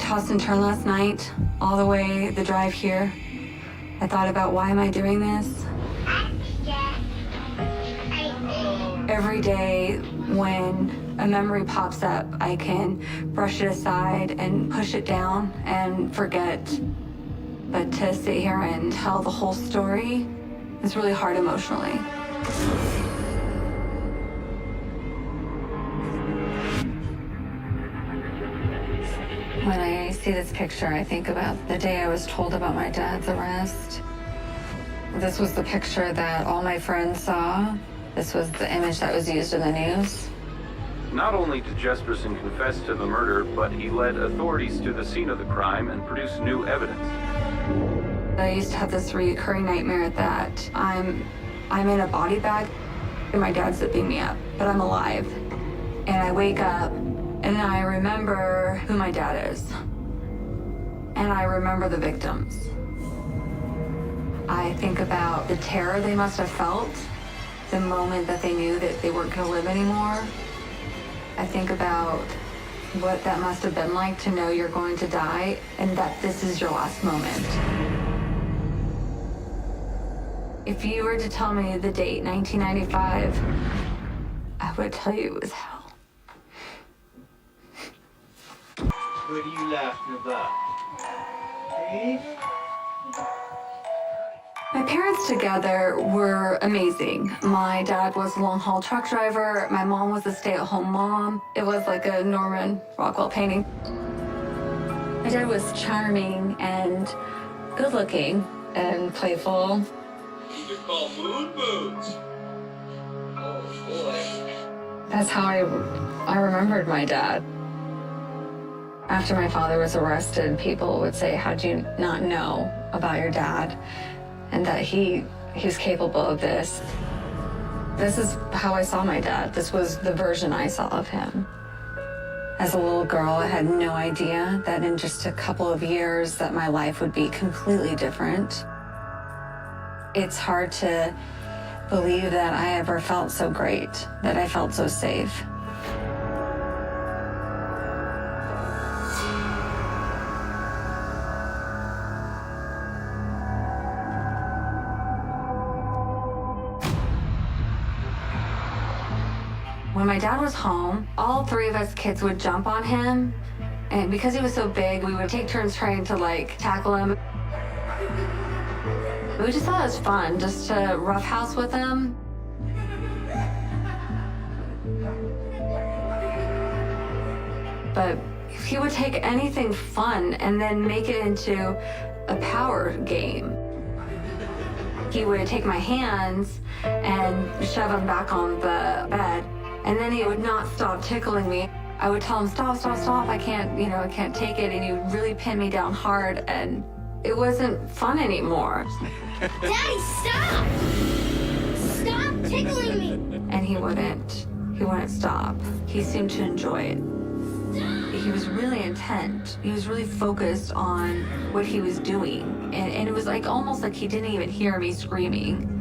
tossed and turned last night, all the way the drive here. I thought about, why am I doing this? Every day when a memory pops up, I can brush it aside and push it down and forget. But to sit here and tell the whole story is really hard emotionally. When I see this picture, I think about the day I was told about my dad's arrest. This was the picture that all my friends saw. This was the image that was used in the news. Not only did Jesperson confess to the murder, but he led authorities to the scene of the crime and produced new evidence. I used to have this recurring nightmare that I'm in a body bag and my dad's zipping me up, but I'm alive. And I wake up and I remember who my dad is. And I remember the victims. I think about the terror they must have felt the moment that they knew that they weren't going to live anymore. I think about what that must have been like to know you're going to die and that this is your last moment. If you were to tell me the date, 1995, I would tell you it was hell. What are you laughing about? Hey? My parents together were amazing. My dad was a long-haul truck driver. My mom was a stay-at-home mom. It was like a Norman Rockwell painting. My dad was charming and good-looking and playful. You could call moon boots. Oh boy. That's how I remembered my dad. After my father was arrested, people would say, "How do you not know about your dad?" And that he was capable of this. This is how I saw my dad. This was the version I saw of him. As a little girl, I had no idea that in just a couple of years that my life would be completely different. It's hard to believe that I ever felt so great, that I felt so safe. When my dad was home, all three of us kids would jump on him. And because he was so big, we would take turns trying to tackle him. We just thought it was fun just to roughhouse with him. But he would take anything fun and then make it into a power game. He would take my hands and shove them back on the bed. And then he would not stop tickling me. I would tell him, stop, stop, stop, I can't take it. And he would really pin me down hard, and it wasn't fun anymore. Daddy, stop! Stop tickling me! And he wouldn't stop. He seemed to enjoy it. He was really intent. He was really focused on what he was doing. And it was almost like he didn't even hear me screaming.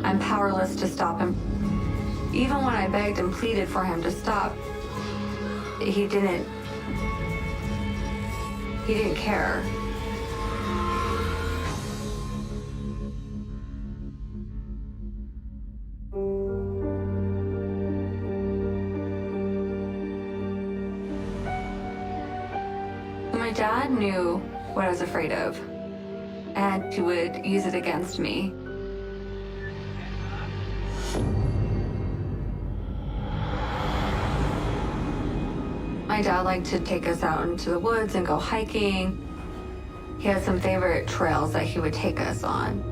I'm powerless to stop him. Even when I begged and pleaded for him to stop, he didn't care. My dad knew what I was afraid of, and he would use it against me. My dad liked to take us out into the woods and go hiking. He had some favorite trails that he would take us on.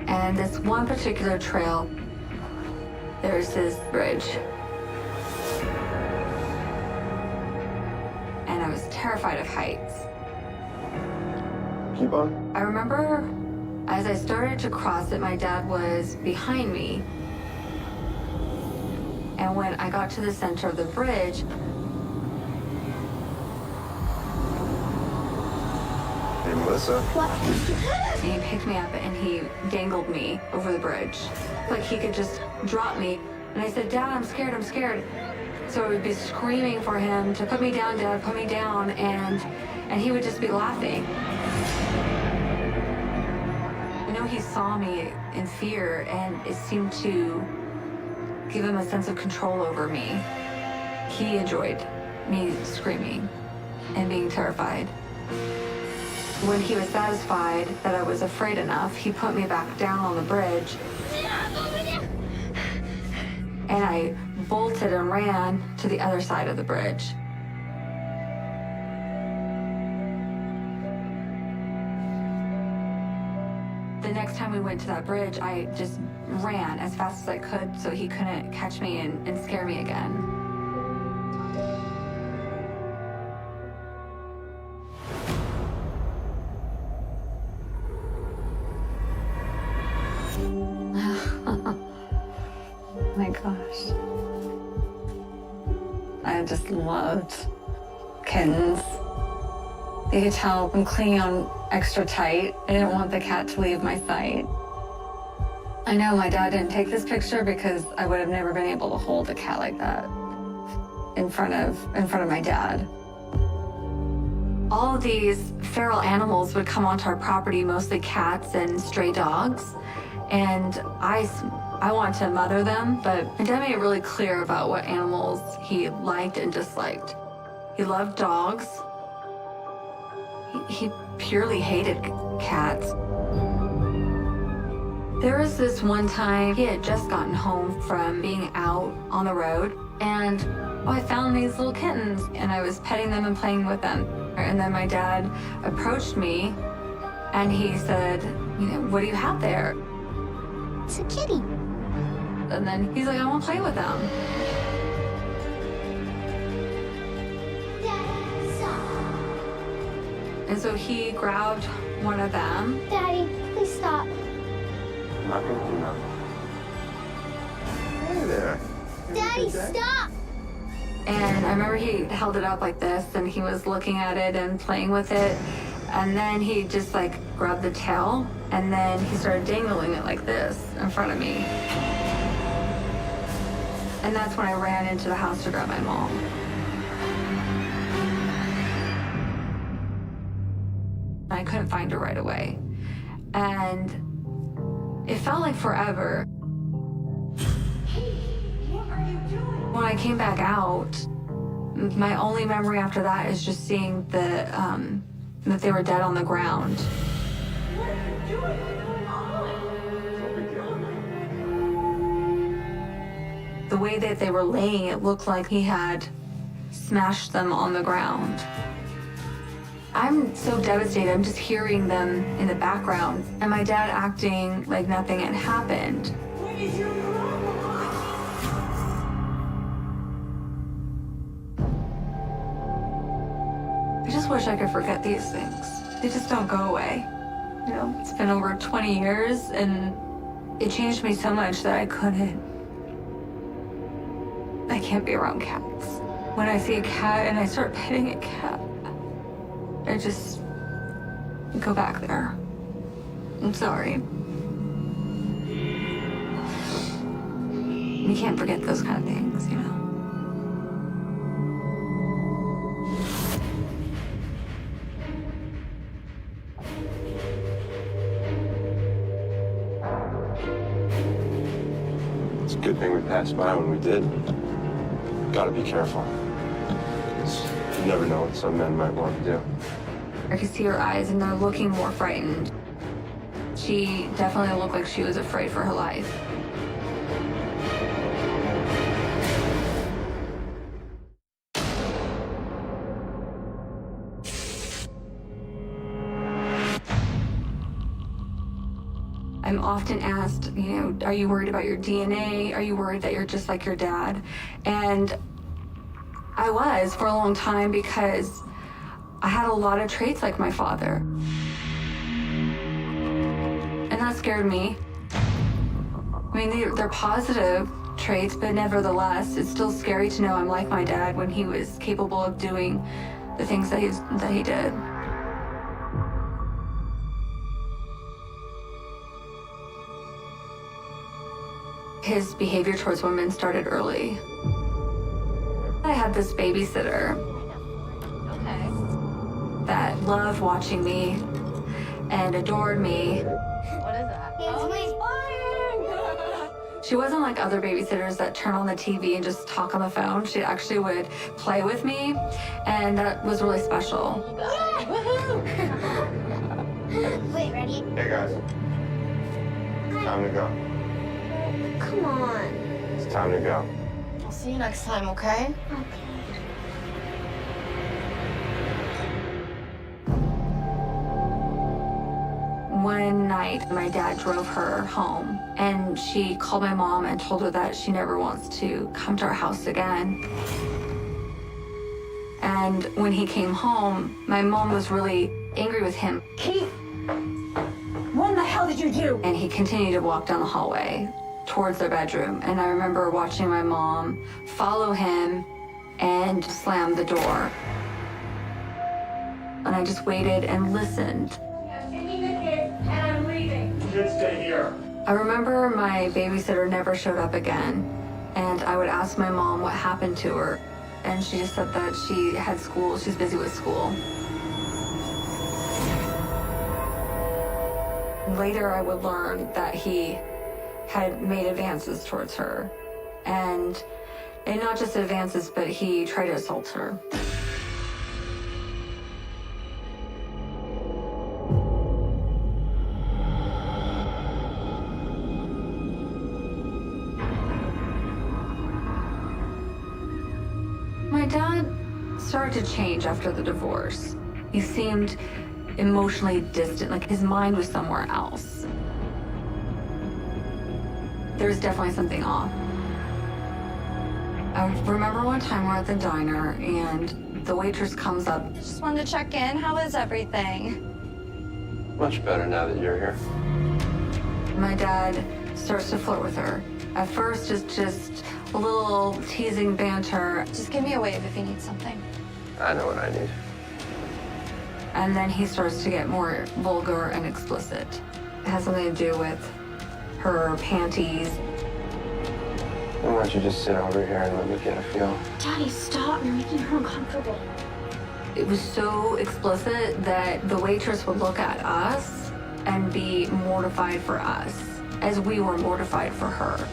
And this one particular trail, there's this bridge. And I was terrified of heights. Keep on. I remember as I started to cross it, my dad was behind me. And when I got to the center of the bridge, Hey, Melissa. What? and he picked me up and he dangled me over the bridge. Like he could just drop me. And I said, Dad, I'm scared, I'm scared. So I would be screaming for him to put me down, Dad, put me down, and he would just be laughing. I know he saw me in fear, and it seemed to give him a sense of control over me. He enjoyed me screaming and being terrified. When he was satisfied that I was afraid enough, he put me back down on the bridge. And I bolted and ran to the other side of the bridge. The next time we went to that bridge, I just ran as fast as I could so he couldn't catch me and scare me again. My gosh. I just loved kittens. You could tell I'm clinging on extra tight. I didn't want the cat to leave my sight. I know my dad didn't take this picture because I would have never been able to hold a cat like that in front of my dad. All of these feral animals would come onto our property, mostly cats and stray dogs, and I want to mother them, but my dad made it really clear about what animals he liked and disliked. He loved dogs. He purely hated cats. There was this one time he had just gotten home from being out on the road, and I found these little kittens, and I was petting them and playing with them. And then my dad approached me, and he said, what do you have there? It's a kitty. And then he's like, I want to play with them. Daddy, stop. And so he grabbed one of them. Daddy, please stop. I'm not gonna do nothing. Hey there. Daddy, stop. And I remember he held it up like this, and he was looking at it and playing with it. And then he just grabbed the tail, and then he started dangling it like this in front of me. And that's when I ran into the house to grab my mom. I couldn't find her right away. And it felt like forever. What are you doing? When I came back out, my only memory after that is just seeing that they were dead on the ground. What are you doing? What's going on? No big deal. The way that they were laying, it looked like he had smashed them on the ground. I'm so devastated. I'm just hearing them in the background, and my dad acting like nothing had happened. What is your problem? I just wish I could forget these things. They just don't go away. It's been over 20 years, and it changed me so much that I can't be around cats. When I see a cat and I start petting a cat, I just go back there. I'm sorry. You can't forget those kind of things, It's a good thing we passed by when we did. Gotta be careful. Because you never know what some men might want to do. I could see her eyes, and they're looking more frightened. She definitely looked like she was afraid for her life. I'm often asked, are you worried about your DNA? Are you worried that you're just like your dad? And I was for a long time because I had a lot of traits like my father. And that scared me. I mean, they're positive traits, but nevertheless, it's still scary to know I'm like my dad when he was capable of doing the things that he did. His behavior towards women started early. I had this babysitter that loved watching me and adored me. What is that? She wasn't like other babysitters that turn on the TV and just talk on the phone. She actually would play with me, and that was really special. Wait, ready? Hey guys. Time to go. Come on. It's time to go. I'll see you next time, okay? One night, my dad drove her home, and she called my mom and told her that she never wants to come to our house again. And when he came home, my mom was really angry with him. Keith, what in the hell did you do? And he continued to walk down the hallway towards their bedroom. And I remember watching my mom follow him and slam the door. And I just waited and listened. I'm taking the kids and I'm leaving. Kids stay here. I remember my babysitter never showed up again. And I would ask my mom what happened to her. And she just said that she had school, she's busy with school. Later, I would learn that he had made advances towards her. And not just advances, but he tried to assault her. My dad started to change after the divorce. He seemed emotionally distant, like his mind was somewhere else. There was definitely something off. I remember one time we're at the diner and the waitress comes up. Just wanted to check in. How is everything? Much better now that you're here. My dad starts to flirt with her. At first, it's just a little teasing banter. Just give me a wave if you need something. I know what I need. And then he starts to get more vulgar and explicit. It has something to do with her panties. Why don't you just sit over here and let me get a feel? Daddy, stop. You're making her uncomfortable. It was so explicit that the waitress would look at us and be mortified for us, as we were mortified for her.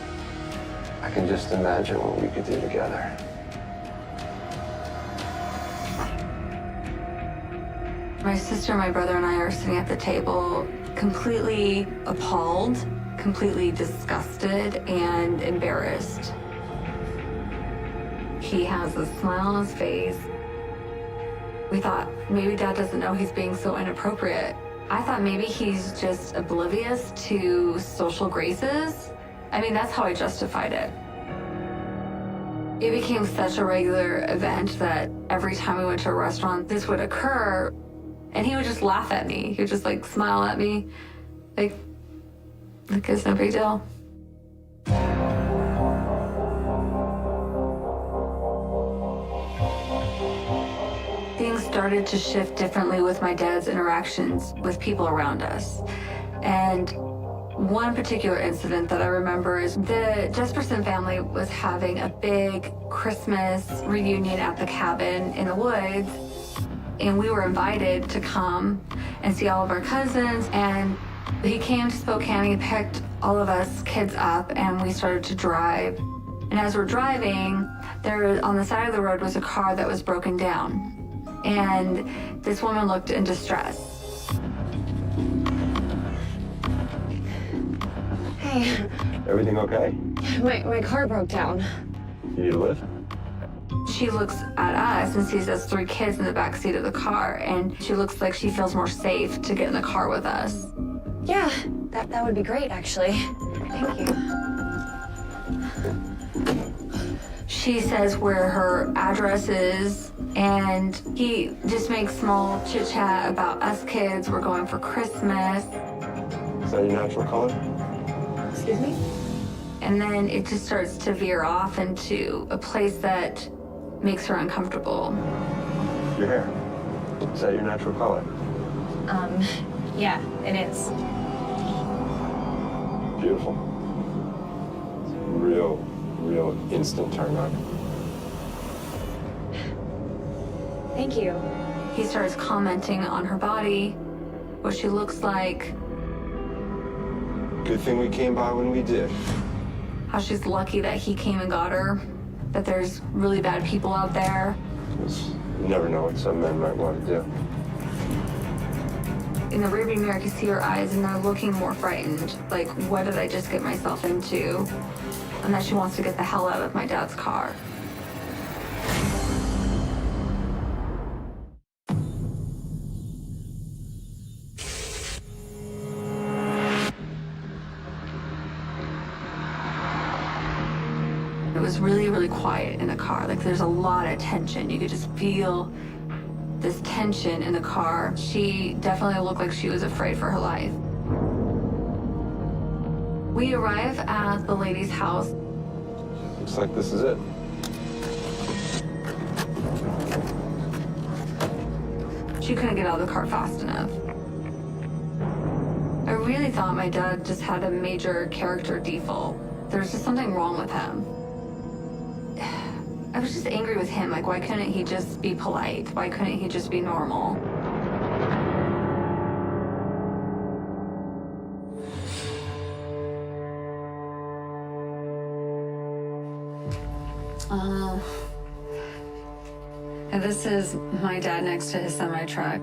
I can just imagine what we could do together. My sister, my brother, and I are sitting at the table, completely appalled, completely disgusted, and embarrassed. He has a smile on his face. We thought, maybe Dad doesn't know he's being so inappropriate. I thought maybe he's just oblivious to social graces. I mean, that's how I justified it. It became such a regular event that every time we went to a restaurant, this would occur, and he would just laugh at me. He would just like smile at me, like it's no big deal. Things started to shift differently with my dad's interactions with people around us. And one particular incident that I remember is the Jesperson family was having a big Christmas reunion at the cabin in the woods. And we were invited to come and see all of our cousins. And he came to Spokane, he picked all of us kids up, and we started to drive. And as we're driving, there on the side of the road was a car that was broken down. And this woman looked in distress. Hey, Everything okay? my car broke down. You need a lift? She looks at us and sees us three kids in the back seat of the car, and she looks like she feels more safe to get in the car with us. Yeah, that would be great, actually. Thank you. She says where her address is, and he just makes small chit chat about us kids. We're going for Christmas. Is that your natural color? Excuse me? And then it just starts to veer off into a place that makes her uncomfortable. Your hair. Is that your natural color? Yeah, it is. Beautiful. Real instant turn on. Thank you. He starts commenting on her body, what she looks like, Good thing we came by when we did. how she's lucky that he came and got her, that there's really bad people out there. 'Cause you never know what some men might want to do. In the rearview mirror, I can see her eyes and they're looking more frightened. Like, what did I just get myself into? And that she wants to get the hell out of my dad's car. It was really, really quiet in the car. Like, there's a lot of tension. You could just feel this tension in the car. She definitely looked like she was afraid for her life. We arrive at the lady's house. Looks like this is it. She couldn't get out of the car fast enough. I really thought my dad just had a major character default. There was just something wrong with him. I was just angry with him. Like, why couldn't he just be polite? Why couldn't he just be normal? And this is my dad next to his semi-truck.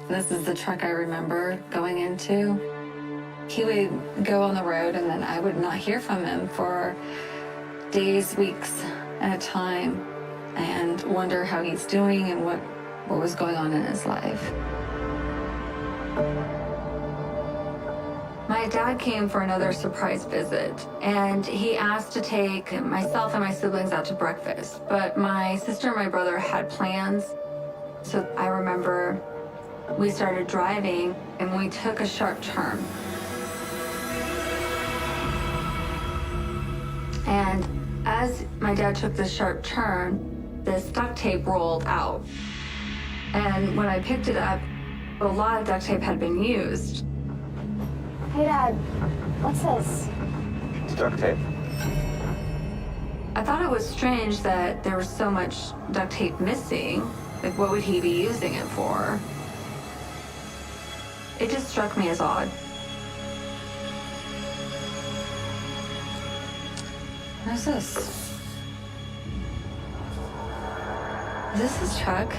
This is the truck I remember going into. He would go on the road and then I would not hear from him for days, weeks at a time, and wonder how he's doing and what was going on in his life. My dad came for another surprise visit, and he asked to take myself and my siblings out to breakfast. But my sister and my brother had plans, so I remember we started driving and we took a sharp turn. And as my dad took this sharp turn, this duct tape rolled out. And when I picked it up, a lot of duct tape had been used. Hey, Dad. What's this? It's duct tape. I thought it was strange that there was so much duct tape missing. Like, what would he be using it for? It just struck me as odd. What is this? Is this his truck?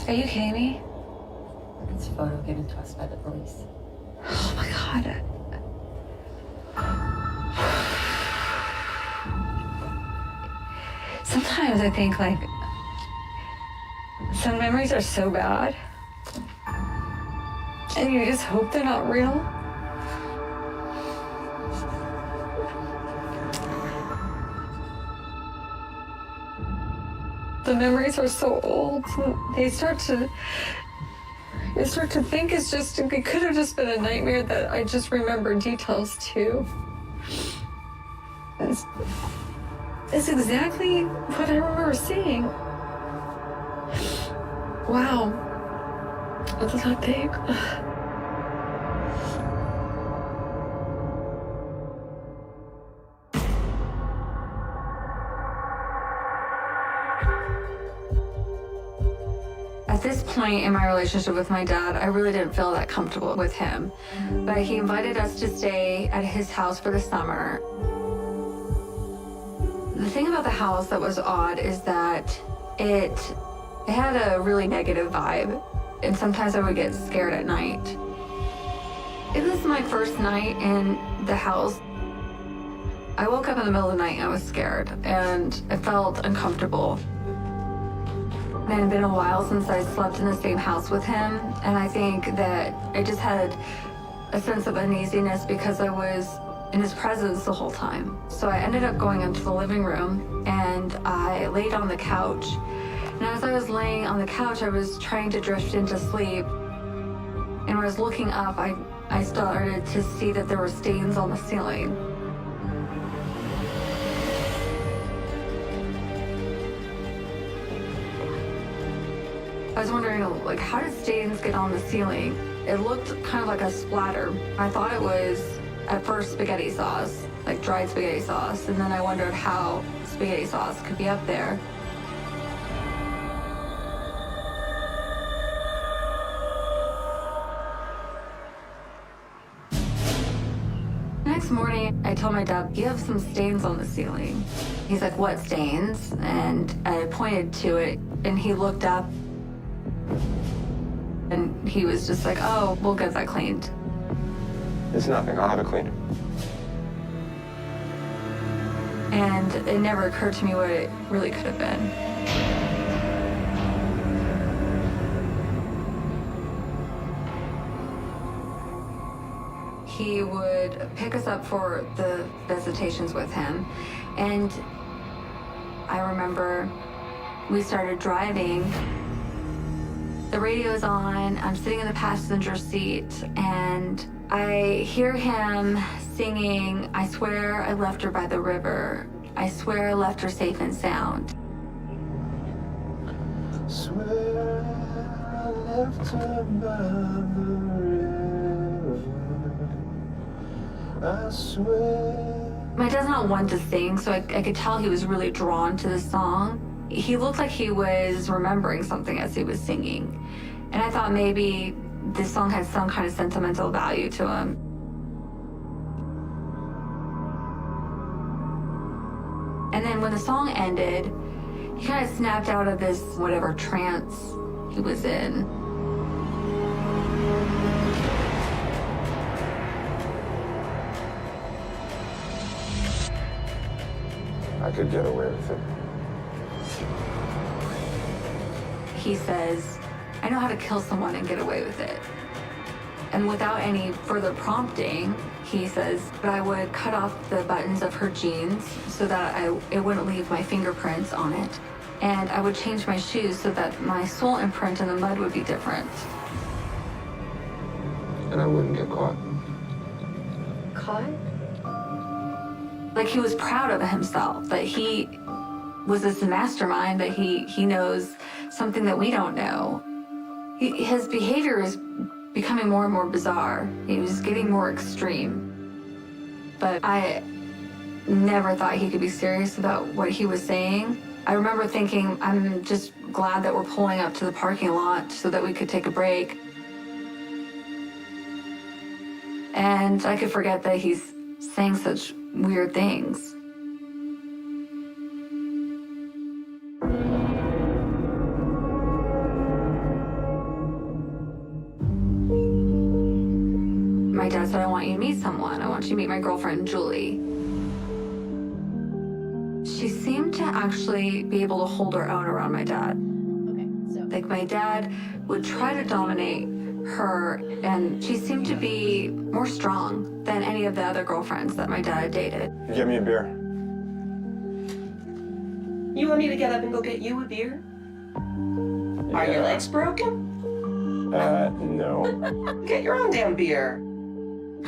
Are you kidding me? It's a photo given to us by the police. Oh my God. Sometimes I think, like, some memories are so bad, and you just hope they're not real. The memories are so old, and you start to think it could have just been a nightmare that I just remember details to. It's exactly what I remember seeing. Wow. What the duct tape? At this point in my relationship with my dad, I really didn't feel that comfortable with him. But he invited us to stay at his house for the summer. The thing about the house that was odd is that it had a really negative vibe, and sometimes I would get scared at night. It was my first night in the house. I woke up in the middle of the night and I was scared, and I felt uncomfortable. It had been a while since I slept in the same house with him, and I think that I just had a sense of uneasiness because I was in his presence the whole time. So I ended up going into the living room and I laid on the couch. And as I was laying on the couch, I was trying to drift into sleep. And when I was looking up, I started to see that there were stains on the ceiling. I was wondering, like, how did stains get on the ceiling? It looked kind of like a splatter. I thought it was, at first, spaghetti sauce, like dried spaghetti sauce, and then I wondered how spaghetti sauce could be up there. next morning, I told my dad, you have some stains on the ceiling. He's like, what stains? And I pointed to it, and he looked up, and he was just like, oh, we'll get that cleaned. It's nothing. I'll have it cleaned. And it never occurred to me what it really could have been. He would pick us up for the visitations with him, and I remember we started driving. The radio's on, I'm sitting in the passenger seat, and I hear him singing, I swear I left her by the river. I swear I left her safe and sound. Swear I left her by the river. I swear. My dad's not one to sing, so I could tell he was really drawn to the song. He looked like he was remembering something as he was singing. And I thought maybe this song had some kind of sentimental value to him. And then when the song ended, he kind of snapped out of this whatever trance he was in. I could get away with it. He says, I know how to kill someone and get away with it. And without any further prompting, he says, but I would cut off the buttons of her jeans so that it wouldn't leave my fingerprints on it. And I would change my shoes so that my sole imprint in the mud would be different. And I wouldn't get caught. Caught? Like he was proud of himself, that he was this mastermind, that he knows something that we don't know. His behavior is becoming more and more bizarre. He was getting more extreme. But I never thought he could be serious about what he was saying. I remember thinking, I'm just glad that we're pulling up to the parking lot so that we could take a break. And I could forget that he's saying such weird things. My dad said, I want you to meet someone. I want you to meet my girlfriend, Julie. She seemed to actually be able to hold her own around my dad. Okay, so. Like my dad would try to dominate her, and she seemed to be more strong than any of the other girlfriends that my dad had dated. You get me a beer. You want me to get up and go get you a beer? Are your legs broken? No. Get your own damn beer.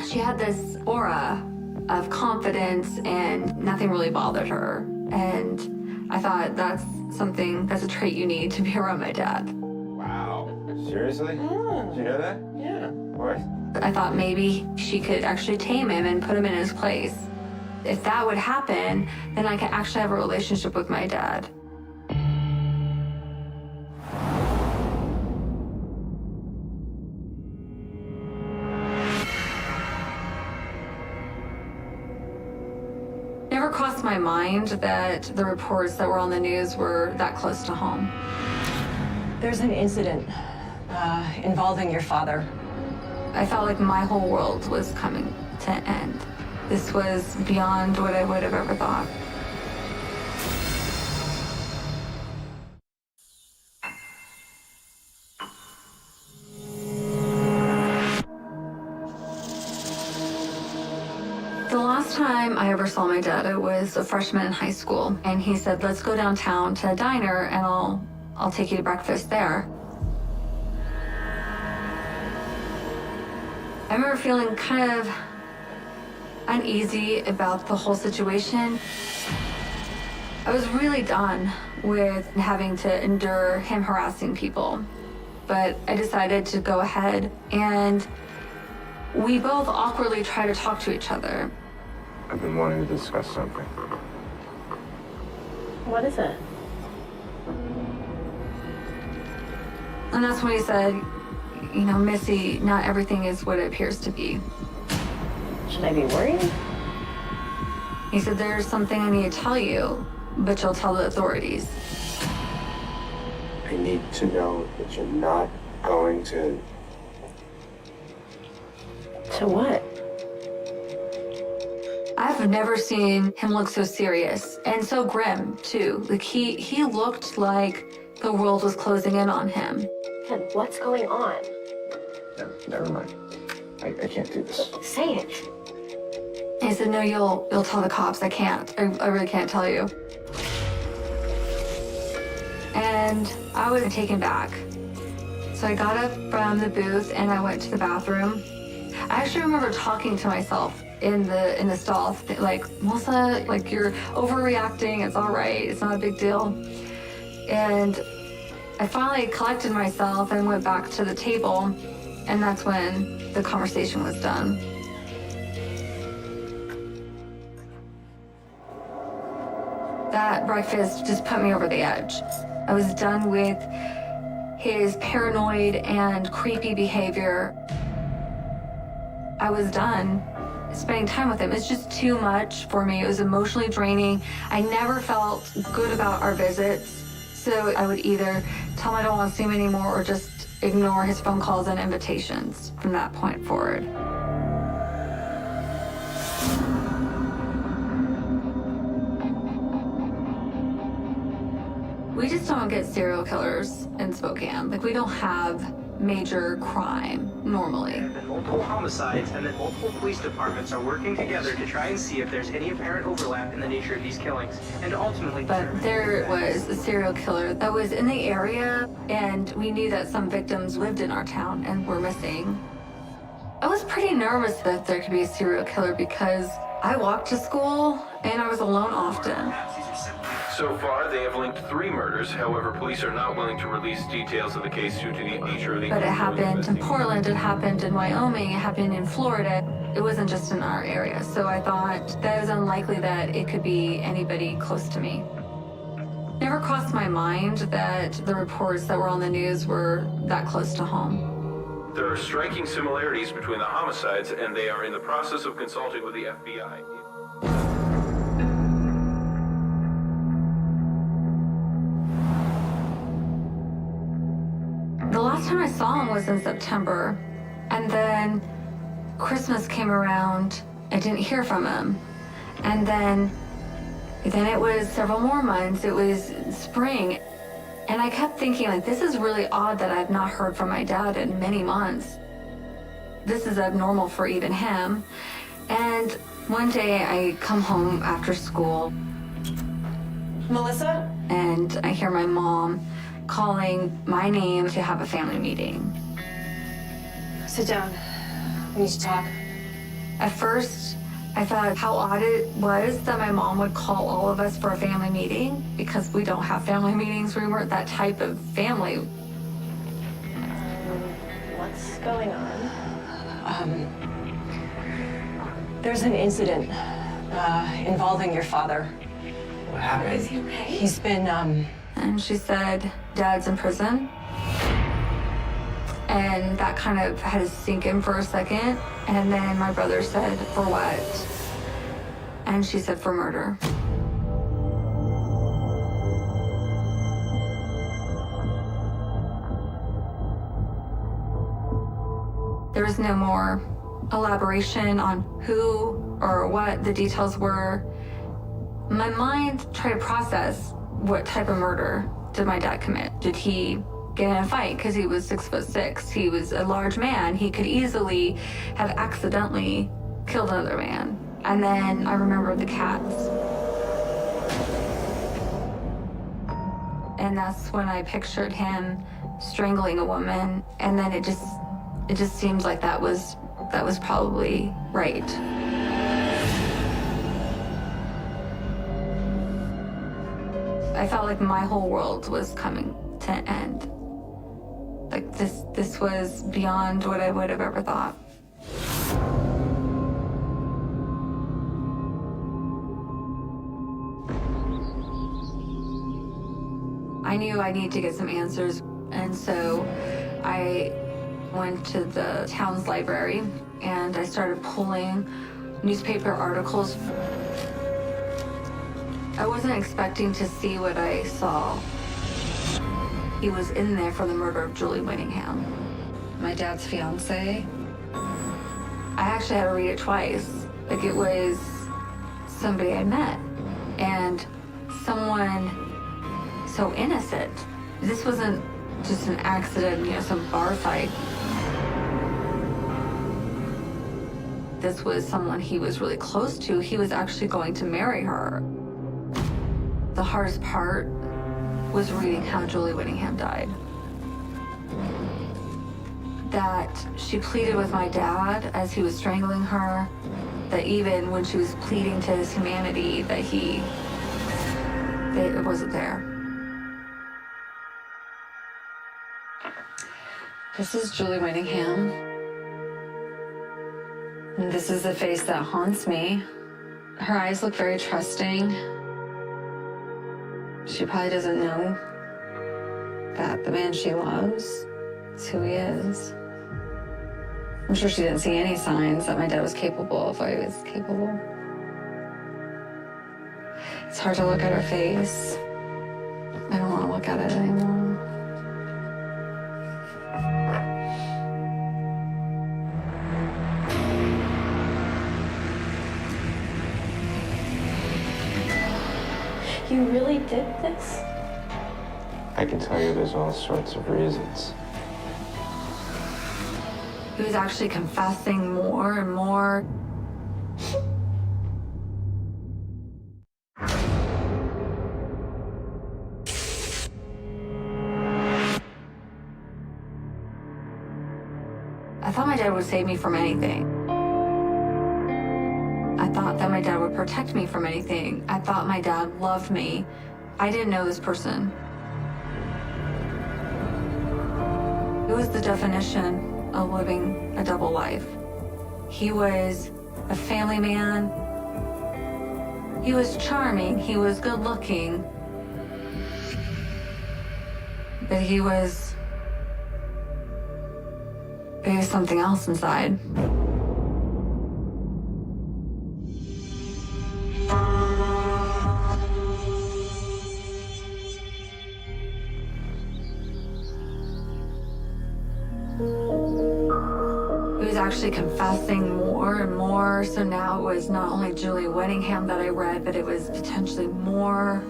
She had this aura of confidence, and nothing really bothered her. And I thought that's a trait you need to be around my dad. Wow. Seriously? Did you know that? Yeah. Why? I thought maybe she could actually tame him and put him in his place. If that would happen, then I could actually have a relationship with my dad. Never crossed my mind that the reports that were on the news were that close to home. There's an incident involving your father. I felt like my whole world was coming to an end. This was beyond what I would have ever thought. The last time I ever saw my dad, I was a freshman in high school, and he said, let's go downtown to a diner and I'll take you to breakfast there. I remember feeling kind of uneasy about the whole situation. I was really done with having to endure him harassing people, but I decided to go ahead, and we both awkwardly tried to talk to each other. I've been wanting to discuss something. What is it? And that's when he said, you know, Missy, not everything is what it appears to be. Should I be worried? He said, there's something I need to tell you, but you'll tell the authorities. I need to know that you're not going to... To what? I've never seen him look so serious and so grim, too. Like, he looked like the world was closing in on him. Ken, what's going on? Never mind. I can't do this. Say it. And he said, no, you'll tell the cops. I can't. I really can't tell you. And I was taken back. So I got up from the booth and I went to the bathroom. I actually remember talking to myself in the stall, like, Melissa, like, you're overreacting. It's all right. It's not a big deal. And I finally collected myself and went back to the table. And that's when the conversation was done. That breakfast just put me over the edge. I was done with his paranoid and creepy behavior. I was done spending time with him. It's just too much for me. It was emotionally draining. I never felt good about our visits. So I would either tell him I don't want to see him anymore or just ignore his phone calls and invitations from that point forward. We just don't get serial killers in Spokane. Like, we don't have major crime normally. There have been multiple homicides, and that multiple police departments are working together to try and see if there's any apparent overlap in the nature of these killings, and ultimately... But there was a serial killer that was in the area, and we knew that some victims lived in our town and were missing. I was pretty nervous that there could be a serial killer because I walked to school and I was alone often. So far, they have linked 3 murders. However, police are not willing to release details of the case due to the nature of the... But it happened in Portland, it happened in Wyoming, it happened in Florida. It wasn't just in our area. So I thought that it was unlikely that it could be anybody close to me. Never crossed my mind that the reports that were on the news were that close to home. There are striking similarities between the homicides, and they are in the process of consulting with the FBI. The last time I saw him was in September, and then Christmas came around. I didn't hear from him, and then it was several more months. It was spring, and I kept thinking, like, this is really odd that I've not heard from my dad in many months. This is abnormal for even him. And one day I come home after school. Melissa? And I hear my mom calling my name to have a family meeting. Sit down. We need to talk. At first, I thought how odd it was that my mom would call all of us for a family meeting because we don't have family meetings. We weren't that type of family. What's going on? There's an incident involving your father. What happened? Is he okay? He's been, And she said, Dad's in prison. And that kind of had to sink in for a second. And then my brother said, for what? And she said, for murder. There was no more elaboration on who or what the details were. My mind tried to process what type of murder did my dad commit? Did he get in a fight because he was 6'6"? He was a large man. He could easily have accidentally killed another man. And then I remembered the cats. And that's when I pictured him strangling a woman. And then it just seemed like that was probably right. I felt like my whole world was coming to an end. Like this was beyond what I would have ever thought. I knew I needed to get some answers, and so I went to the town's library and I started pulling newspaper articles. I wasn't expecting to see what I saw. He was in there for the murder of Julie Winningham, my dad's fiance. I actually had to read it twice. Like, it was somebody I met, and someone so innocent. This wasn't just an accident, you know, some bar fight. This was someone he was really close to. He was actually going to marry her. The hardest part was reading how Julie Winningham died. That she pleaded with my dad as he was strangling her, that even when she was pleading to his humanity, that it wasn't there. This is Julie Winningham. And this is the face that haunts me. Her eyes look very trusting. She probably doesn't know that the man she loves is who he is. I'm sure she didn't see any signs that my dad was capable of what he was capable. It's hard to look at her face. I don't want to look at it anymore. You really did this? I can tell you there's all sorts of reasons. He was actually confessing more and more. I thought my dad would save me from anything. I thought that my dad would protect me from anything. I thought my dad loved me. I didn't know this person. It was the definition of living a double life. He was a family man. He was charming. He was good looking. But he was something else inside. He was actually confessing more and more, so now it was not only Julie Winningham that I read, but it was potentially more.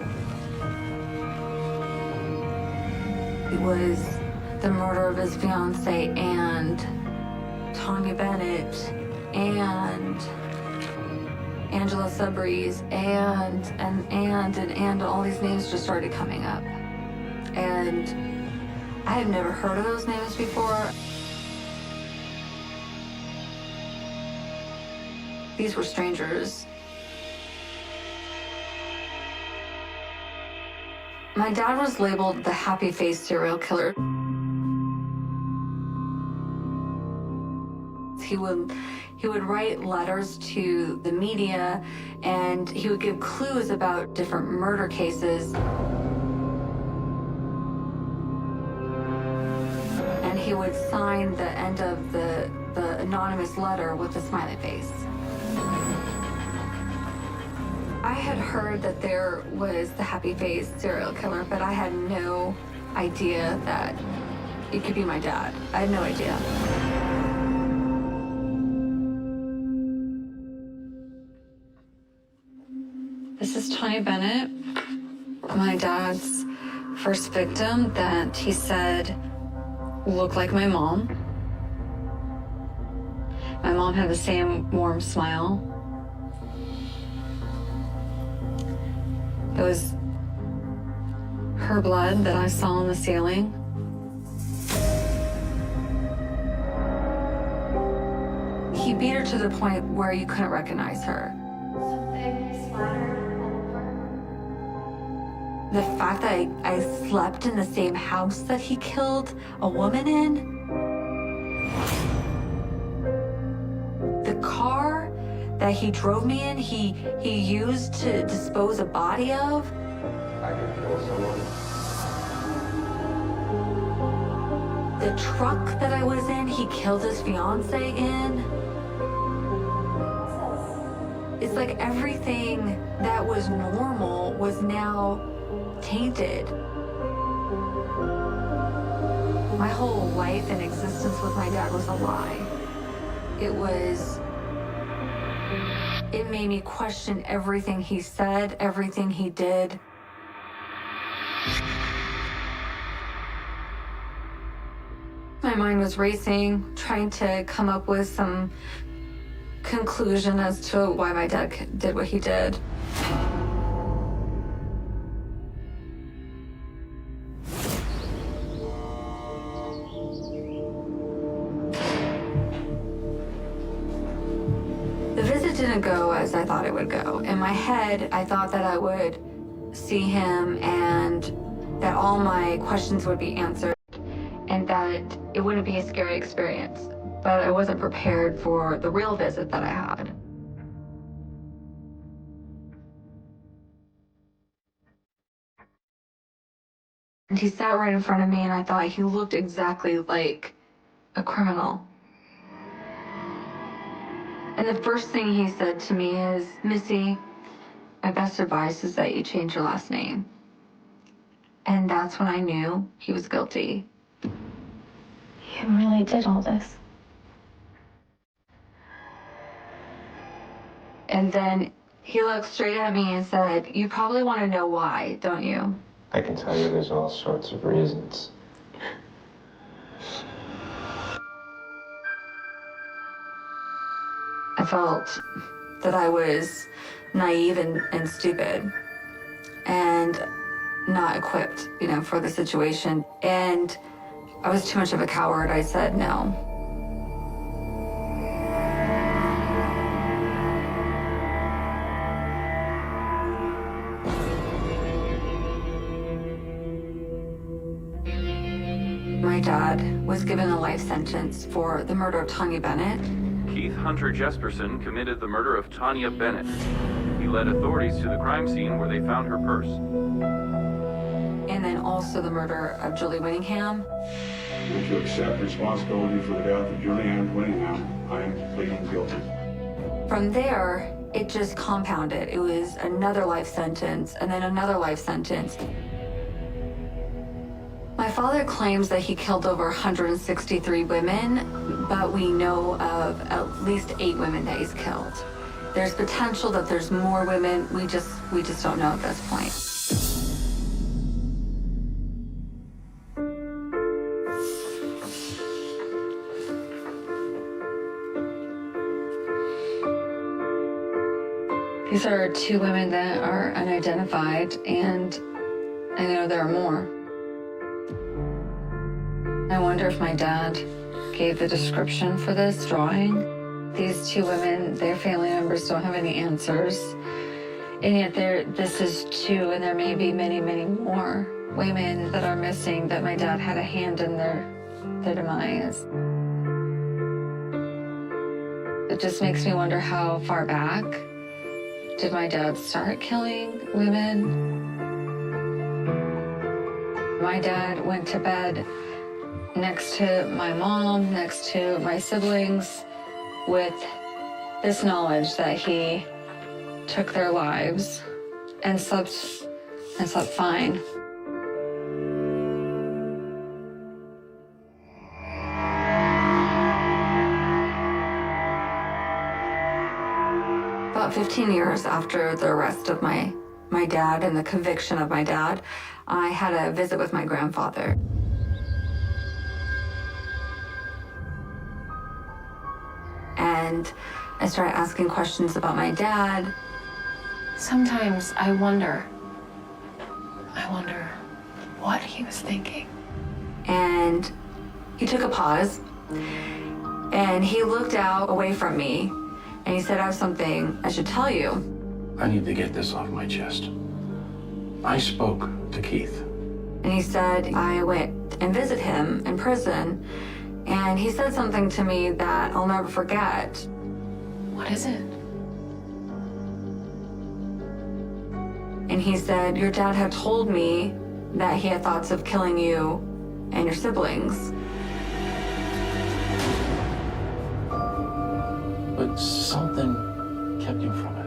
It was the murder of his fiancée and Tanya Bennett and Angela Subbreeze and all these names just started coming up. And I had never heard of those names before. These were strangers. My dad was labeled the happy-faced serial killer. He would write letters to the media, and he would give clues about different murder cases. And he would sign the end of the anonymous letter with a smiley face. I had heard that there was the happy-faced serial killer, but I had no idea that it could be my dad. I had no idea. This is Tanya Bennett, my dad's first victim that he said looked like my mom. My mom had the same warm smile. It was her blood that I saw on the ceiling. He beat her to the point where you couldn't recognize her. Something splattered all over. The fact that I slept in the same house that he killed a woman in. The car that he drove me in, he used to dispose a body of. I can kill someone. The truck that I was in, he killed his fiancée in. It's like everything that was normal was now tainted. My whole life and existence with my dad was a lie. It made me question everything he said, everything he did. My mind was racing, trying to come up with some conclusion as to why my dad did what he did. The visit didn't go as I thought it would go. In my head, I thought that I would see him and that all my questions would be answered and that it wouldn't be a scary experience. But I wasn't prepared for the real visit that I had. And he sat right in front of me and I thought he looked exactly like a criminal. And the first thing he said to me is, "Missy, my best advice is that you change your last name." And that's when I knew he was guilty. You really did all this. And then he looked straight at me and said, "You probably want to know why, don't you?" I can tell you there's all sorts of reasons. I felt that I was naive and stupid and not equipped, for the situation. And I was too much of a coward. I said no. My dad was given a life sentence for the murder of Tanya Bennett. Keith Hunter Jesperson committed the murder of Tanya Bennett. He led authorities to the crime scene where they found her purse. And then also the murder of Julie Winningham. To accept responsibility for the death of Julianne Winningham, I am pleading guilty. From there, it just compounded. It was another life sentence and then another life sentence. My father claims that he killed over 163 women, but we know of at least 8 women that he's killed. There's potential that there's more women. We just don't know at this point. These are 2 women that are unidentified, and I know there are more. I wonder if my dad gave the description for this drawing. These 2 women, their family members don't have any answers. And yet this is 2, and there may be many, many more women that are missing that my dad had a hand in their demise. It just makes me wonder how far back did my dad start killing women? My dad went to bed next to my mom, next to my siblings, with this knowledge that he took their lives and slept fine. About 15 years after the arrest of my dad and the conviction of my dad, I had a visit with my grandfather. And I started asking questions about my dad. Sometimes I wonder what he was thinking. And he took a pause, and he looked out away from me, and he said, "I have something I should tell you." I need to get this off my chest. I spoke to Keith. And he said, I went and visited him in prison, and he said something to me that I'll never forget. What is it? And he said, "Your dad had told me that he had thoughts of killing you and your siblings." But something kept him from it.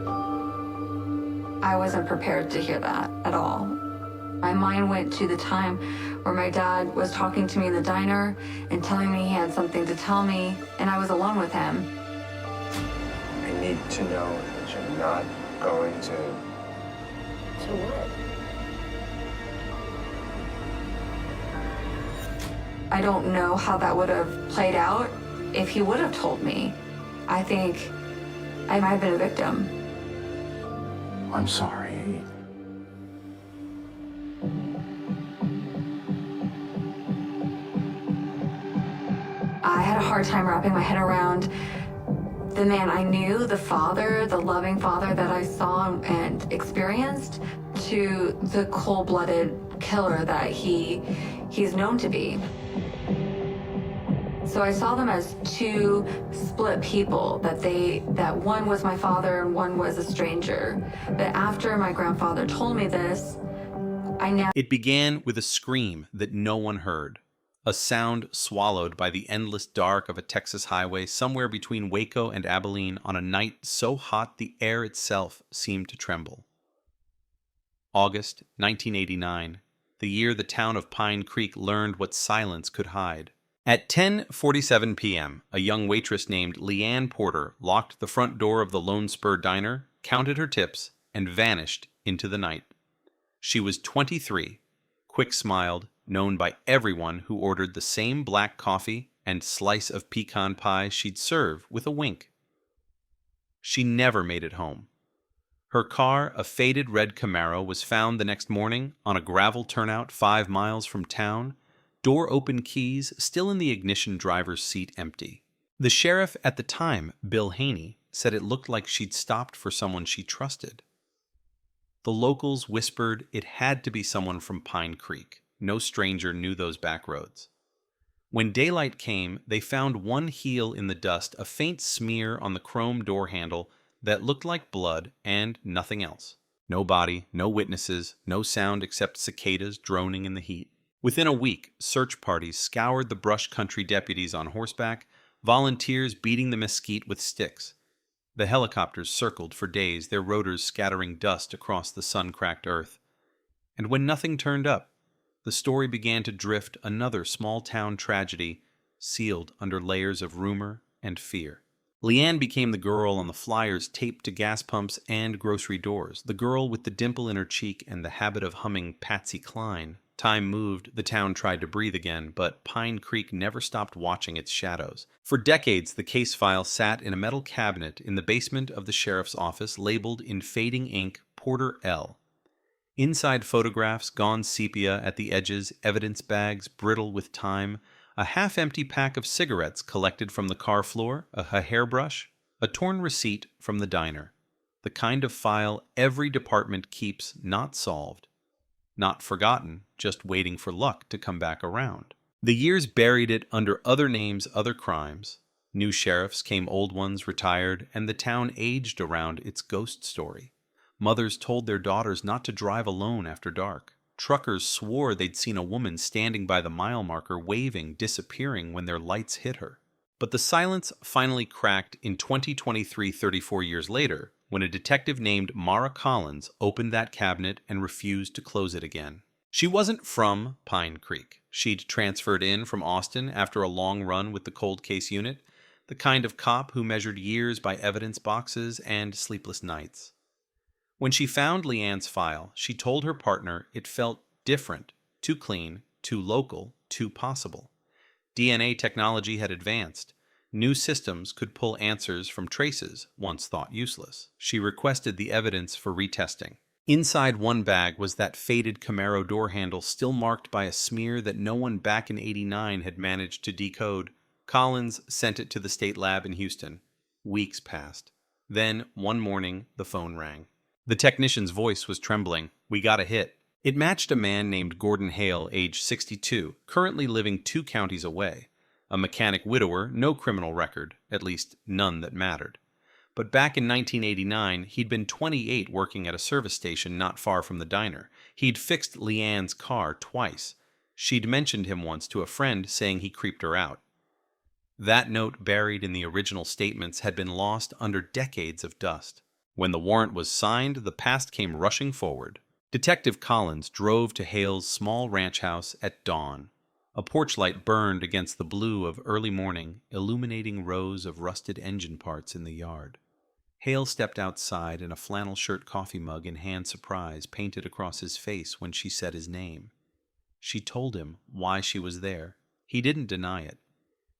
I wasn't prepared to hear that at all. My mind went to the time where my dad was talking to me in the diner and telling me he had something to tell me, and I was alone with him. I need to know that you're not going to... To what? I don't know how that would have played out if he would have told me. I think I might have been a victim. I'm sorry. I had a hard time wrapping my head around the man I knew, the father, the loving father that I saw and experienced, to the cold-blooded killer that he's known to be. So I saw them as two split people, that one was my father and one was a stranger. But after my grandfather told me this, I now... It began with a scream that no one heard. A sound swallowed by the endless dark of a Texas highway somewhere between Waco and Abilene on a night so hot the air itself seemed to tremble. August 1989, the year the town of Pine Creek learned what silence could hide. At 10:47 p.m., a young waitress named Leanne Porter locked the front door of the Lone Spur Diner, counted her tips, and vanished into the night. She was 23, quick-smiled, known by everyone who ordered the same black coffee and slice of pecan pie she'd serve with a wink. She never made it home. Her car, a faded red Camaro, was found the next morning on a gravel turnout 5 miles from town, door-open keys still in the ignition driver's seat empty. The sheriff at the time, Bill Haney, said it looked like she'd stopped for someone she trusted. The locals whispered it had to be someone from Pine Creek. No stranger knew those back roads. When daylight came, they found one heel in the dust, a faint smear on the chrome door handle that looked like blood and nothing else. No body, no witnesses, no sound except cicadas droning in the heat. Within a week, search parties scoured the brush country deputies on horseback, volunteers beating the mesquite with sticks. The helicopters circled for days, their rotors scattering dust across the sun-cracked earth. And when nothing turned up, the story began to drift another small-town tragedy, sealed under layers of rumor and fear. Leanne became the girl on the flyers taped to gas pumps and grocery doors, the girl with the dimple in her cheek and the habit of humming Patsy Cline. Time moved, the town tried to breathe again, but Pine Creek never stopped watching its shadows. For decades, the case file sat in a metal cabinet in the basement of the sheriff's office, labeled in fading ink, Porter L. Inside photographs, gone sepia at the edges, evidence bags brittle with time, a half-empty pack of cigarettes collected from the car floor, a hairbrush, a torn receipt from the diner. The kind of file every department keeps not solved, not forgotten, just waiting for luck to come back around. The years buried it under other names, other crimes. New sheriffs came, old ones retired, and the town aged around its ghost story. Mothers told their daughters not to drive alone after dark. Truckers swore they'd seen a woman standing by the mile marker, waving, disappearing when their lights hit her. But the silence finally cracked in 2023, 34 years later, when a detective named Mara Collins opened that cabinet and refused to close it again. She wasn't from Pine Creek. She'd transferred in from Austin after a long run with the cold case unit, the kind of cop who measured years by evidence boxes and sleepless nights. When she found Leanne's file, she told her partner it felt different, too clean, too local, too possible. DNA technology had advanced. New systems could pull answers from traces once thought useless. She requested the evidence for retesting. Inside one bag was that faded Camaro door handle still marked by a smear that no one back in '89 had managed to decode. Collins sent it to the state lab in Houston. Weeks passed. Then, one morning, the phone rang. The technician's voice was trembling. "We got a hit." It matched a man named Gordon Hale, age 62, currently living 2 counties away. A mechanic widower, no criminal record, at least none that mattered. But back in 1989, he'd been 28 working at a service station not far from the diner. He'd fixed Leanne's car twice. She'd mentioned him once to a friend, saying he creeped her out. That note, buried in the original statements, had been lost under decades of dust. When the warrant was signed, the past came rushing forward. Detective Collins drove to Hale's small ranch house at dawn. A porch light burned against the blue of early morning, illuminating rows of rusted engine parts in the yard. Hale stepped outside in a flannel shirt coffee mug in hand, surprise painted across his face when she said his name. She told him why she was there. He didn't deny it.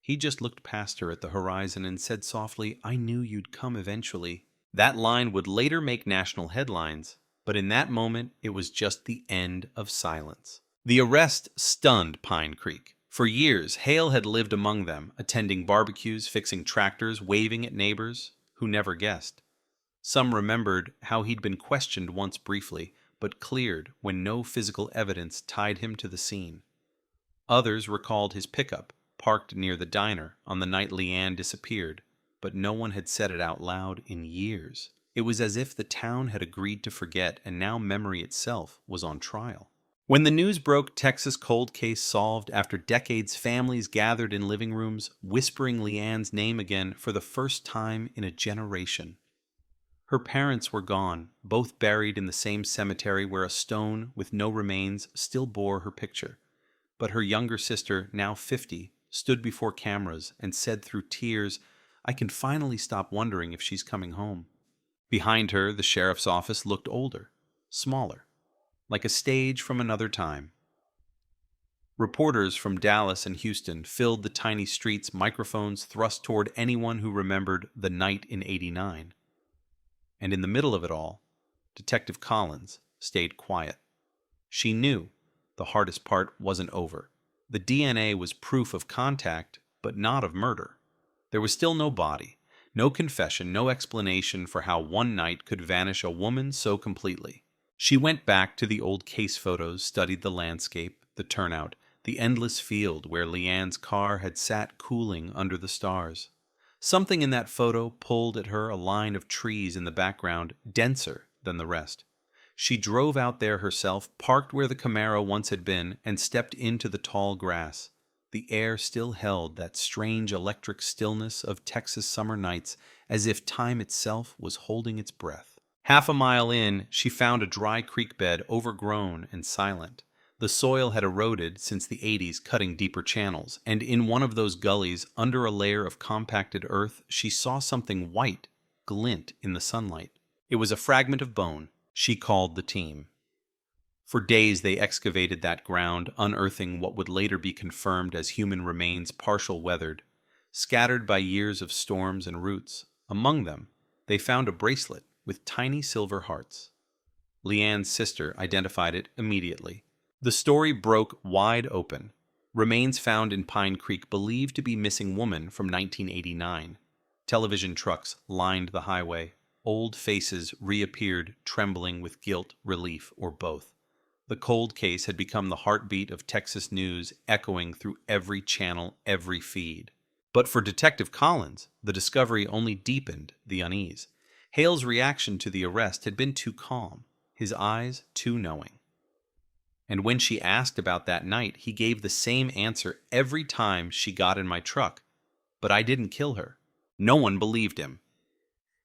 He just looked past her at the horizon and said softly, "I knew you'd come eventually." That line would later make national headlines, but in that moment it was just the end of silence. The arrest stunned Pine Creek. For years, Hale had lived among them, attending barbecues, fixing tractors, waving at neighbors who never guessed. Some remembered how he'd been questioned once briefly, but cleared when no physical evidence tied him to the scene. Others recalled his pickup, parked near the diner on the night Leanne disappeared, but no one had said it out loud in years. It was as if the town had agreed to forget, and now memory itself was on trial. When the news broke Texas cold case solved, after decades families gathered in living rooms, whispering Leanne's name again for the first time in a generation. Her parents were gone, both buried in the same cemetery where a stone with no remains still bore her picture. But her younger sister, now 50, stood before cameras and said through tears, "I can finally stop wondering if she's coming home." Behind her, the sheriff's office looked older, smaller, like a stage from another time. Reporters from Dallas and Houston filled the tiny streets, microphones thrust toward anyone who remembered the night in '89. And in the middle of it all, Detective Collins stayed quiet. She knew the hardest part wasn't over. The DNA was proof of contact, but not of murder. There was still no body, no confession, no explanation for how one night could vanish a woman so completely. She went back to the old case photos, studied the landscape, the turnout, the endless field where Leanne's car had sat cooling under the stars. Something in that photo pulled at her, a line of trees in the background, denser than the rest. She drove out there herself, parked where the Camaro once had been, and stepped into the tall grass. The air still held that strange electric stillness of Texas summer nights, as if time itself was holding its breath. Half a mile in, she found a dry creek bed, overgrown and silent. The soil had eroded since the '80s, cutting deeper channels, and in one of those gullies, under a layer of compacted earth, she saw something white glint in the sunlight. It was a fragment of bone. She called the team. For days they excavated that ground, unearthing what would later be confirmed as human remains, partial weathered, scattered by years of storms and roots. Among them, they found a bracelet with tiny silver hearts. Leanne's sister identified it immediately. The story broke wide open. Remains found in Pine Creek believed to be missing woman from 1989. Television trucks lined the highway. Old faces reappeared, trembling with guilt, relief, or both. The cold case had become the heartbeat of Texas news, echoing through every channel, every feed. But for Detective Collins, the discovery only deepened the unease. Hale's reaction to the arrest had been too calm, his eyes too knowing. And when she asked about that night, he gave the same answer every time she got in my truck. But I didn't kill her. No one believed him.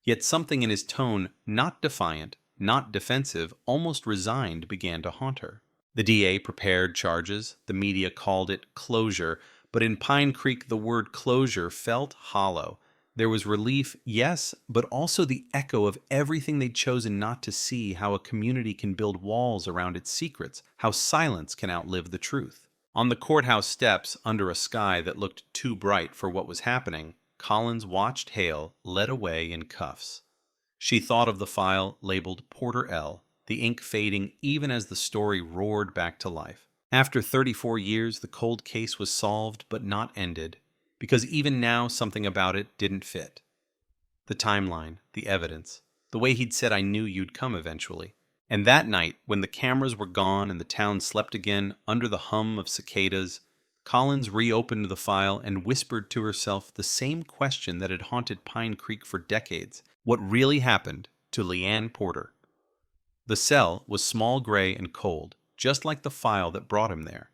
Yet something in his tone, not defiant, not defensive, almost resigned, began to haunt her. The DA prepared charges. The media called it closure. But in Pine Creek, the word closure felt hollow. There was relief, yes, but also the echo of everything they'd chosen not to see, how a community can build walls around its secrets, how silence can outlive the truth. On the courthouse steps, under a sky that looked too bright for what was happening, Collins watched Hale led away in cuffs. She thought of the file labeled Porter L., the ink fading even as the story roared back to life. After 34 years, the cold case was solved but not ended, because even now something about it didn't fit. The timeline, the evidence, the way he'd said, "I knew you'd come eventually." And that night, when the cameras were gone and the town slept again under the hum of cicadas, Collins reopened the file and whispered to herself the same question that had haunted Pine Creek for decades. What really happened to Leanne Porter? The cell was small, gray, and cold, just like the file that brought him there.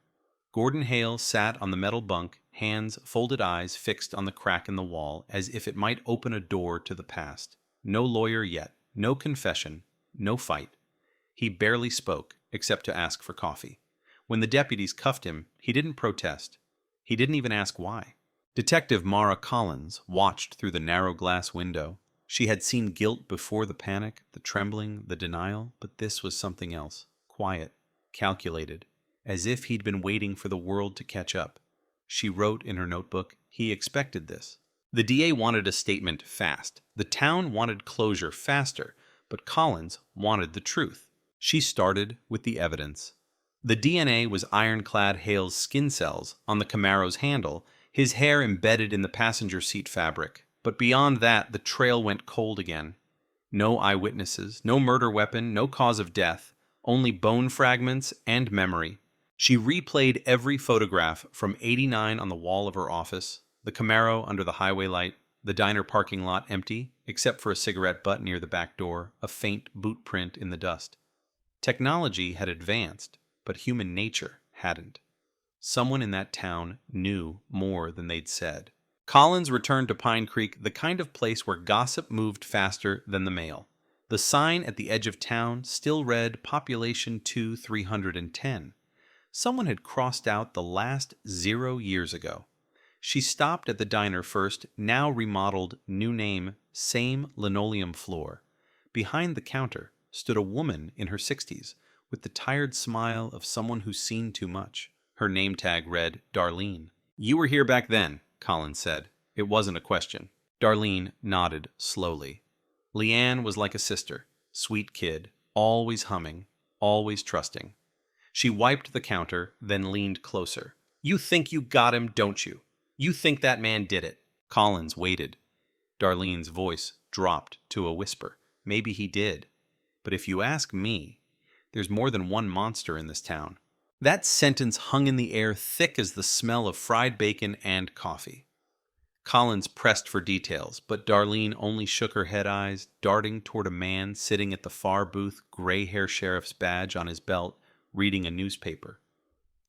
Gordon Hale sat on the metal bunk, hands, folded eyes fixed on the crack in the wall, as if it might open a door to the past. No lawyer yet, No confession, no fight. He barely spoke, except to ask for coffee. When the deputies cuffed him, he didn't protest. He didn't even ask why. Detective Mara Collins watched through the narrow glass window. She had seen guilt before the panic, the trembling, the denial, but this was something else. Quiet, calculated, as if he'd been waiting for the world to catch up. She wrote in her notebook, he expected this. The DA wanted a statement fast. The town wanted closure faster, but Collins wanted the truth. She started with the evidence. The DNA was ironclad Hale's skin cells on the Camaro's handle, his hair embedded in the passenger seat fabric. But beyond that, the trail went cold again. No eyewitnesses, no murder weapon, no cause of death, only bone fragments and memory. She replayed every photograph from '89 on the wall of her office, the Camaro under the highway light, the diner parking lot empty, except for a cigarette butt near the back door, a faint boot print in the dust. Technology had advanced, but human nature hadn't. Someone in that town knew more than they'd said. Collins returned to Pine Creek, the kind of place where gossip moved faster than the mail. The sign at the edge of town still read Population 310. Someone had crossed out the last 0 years ago. She stopped at the diner first, now remodeled, new name, same linoleum floor. Behind the counter stood a woman in her 60s, with the tired smile of someone who's seen too much. Her name tag read Darlene. "You were here back then," Collins said. It wasn't a question. Darlene nodded slowly. Leanne was like a sister, sweet kid, always humming, always trusting. She wiped the counter, then leaned closer. "You think you got him, don't you? You think that man did it?" Collins waited. Darlene's voice dropped to a whisper. "Maybe he did. But if you ask me, there's more than one monster in this town." That sentence hung in the air thick as the smell of fried bacon and coffee. Collins pressed for details, but Darlene only shook her head eyes, darting toward a man sitting at the far booth, gray-hair sheriff's badge on his belt, reading a newspaper.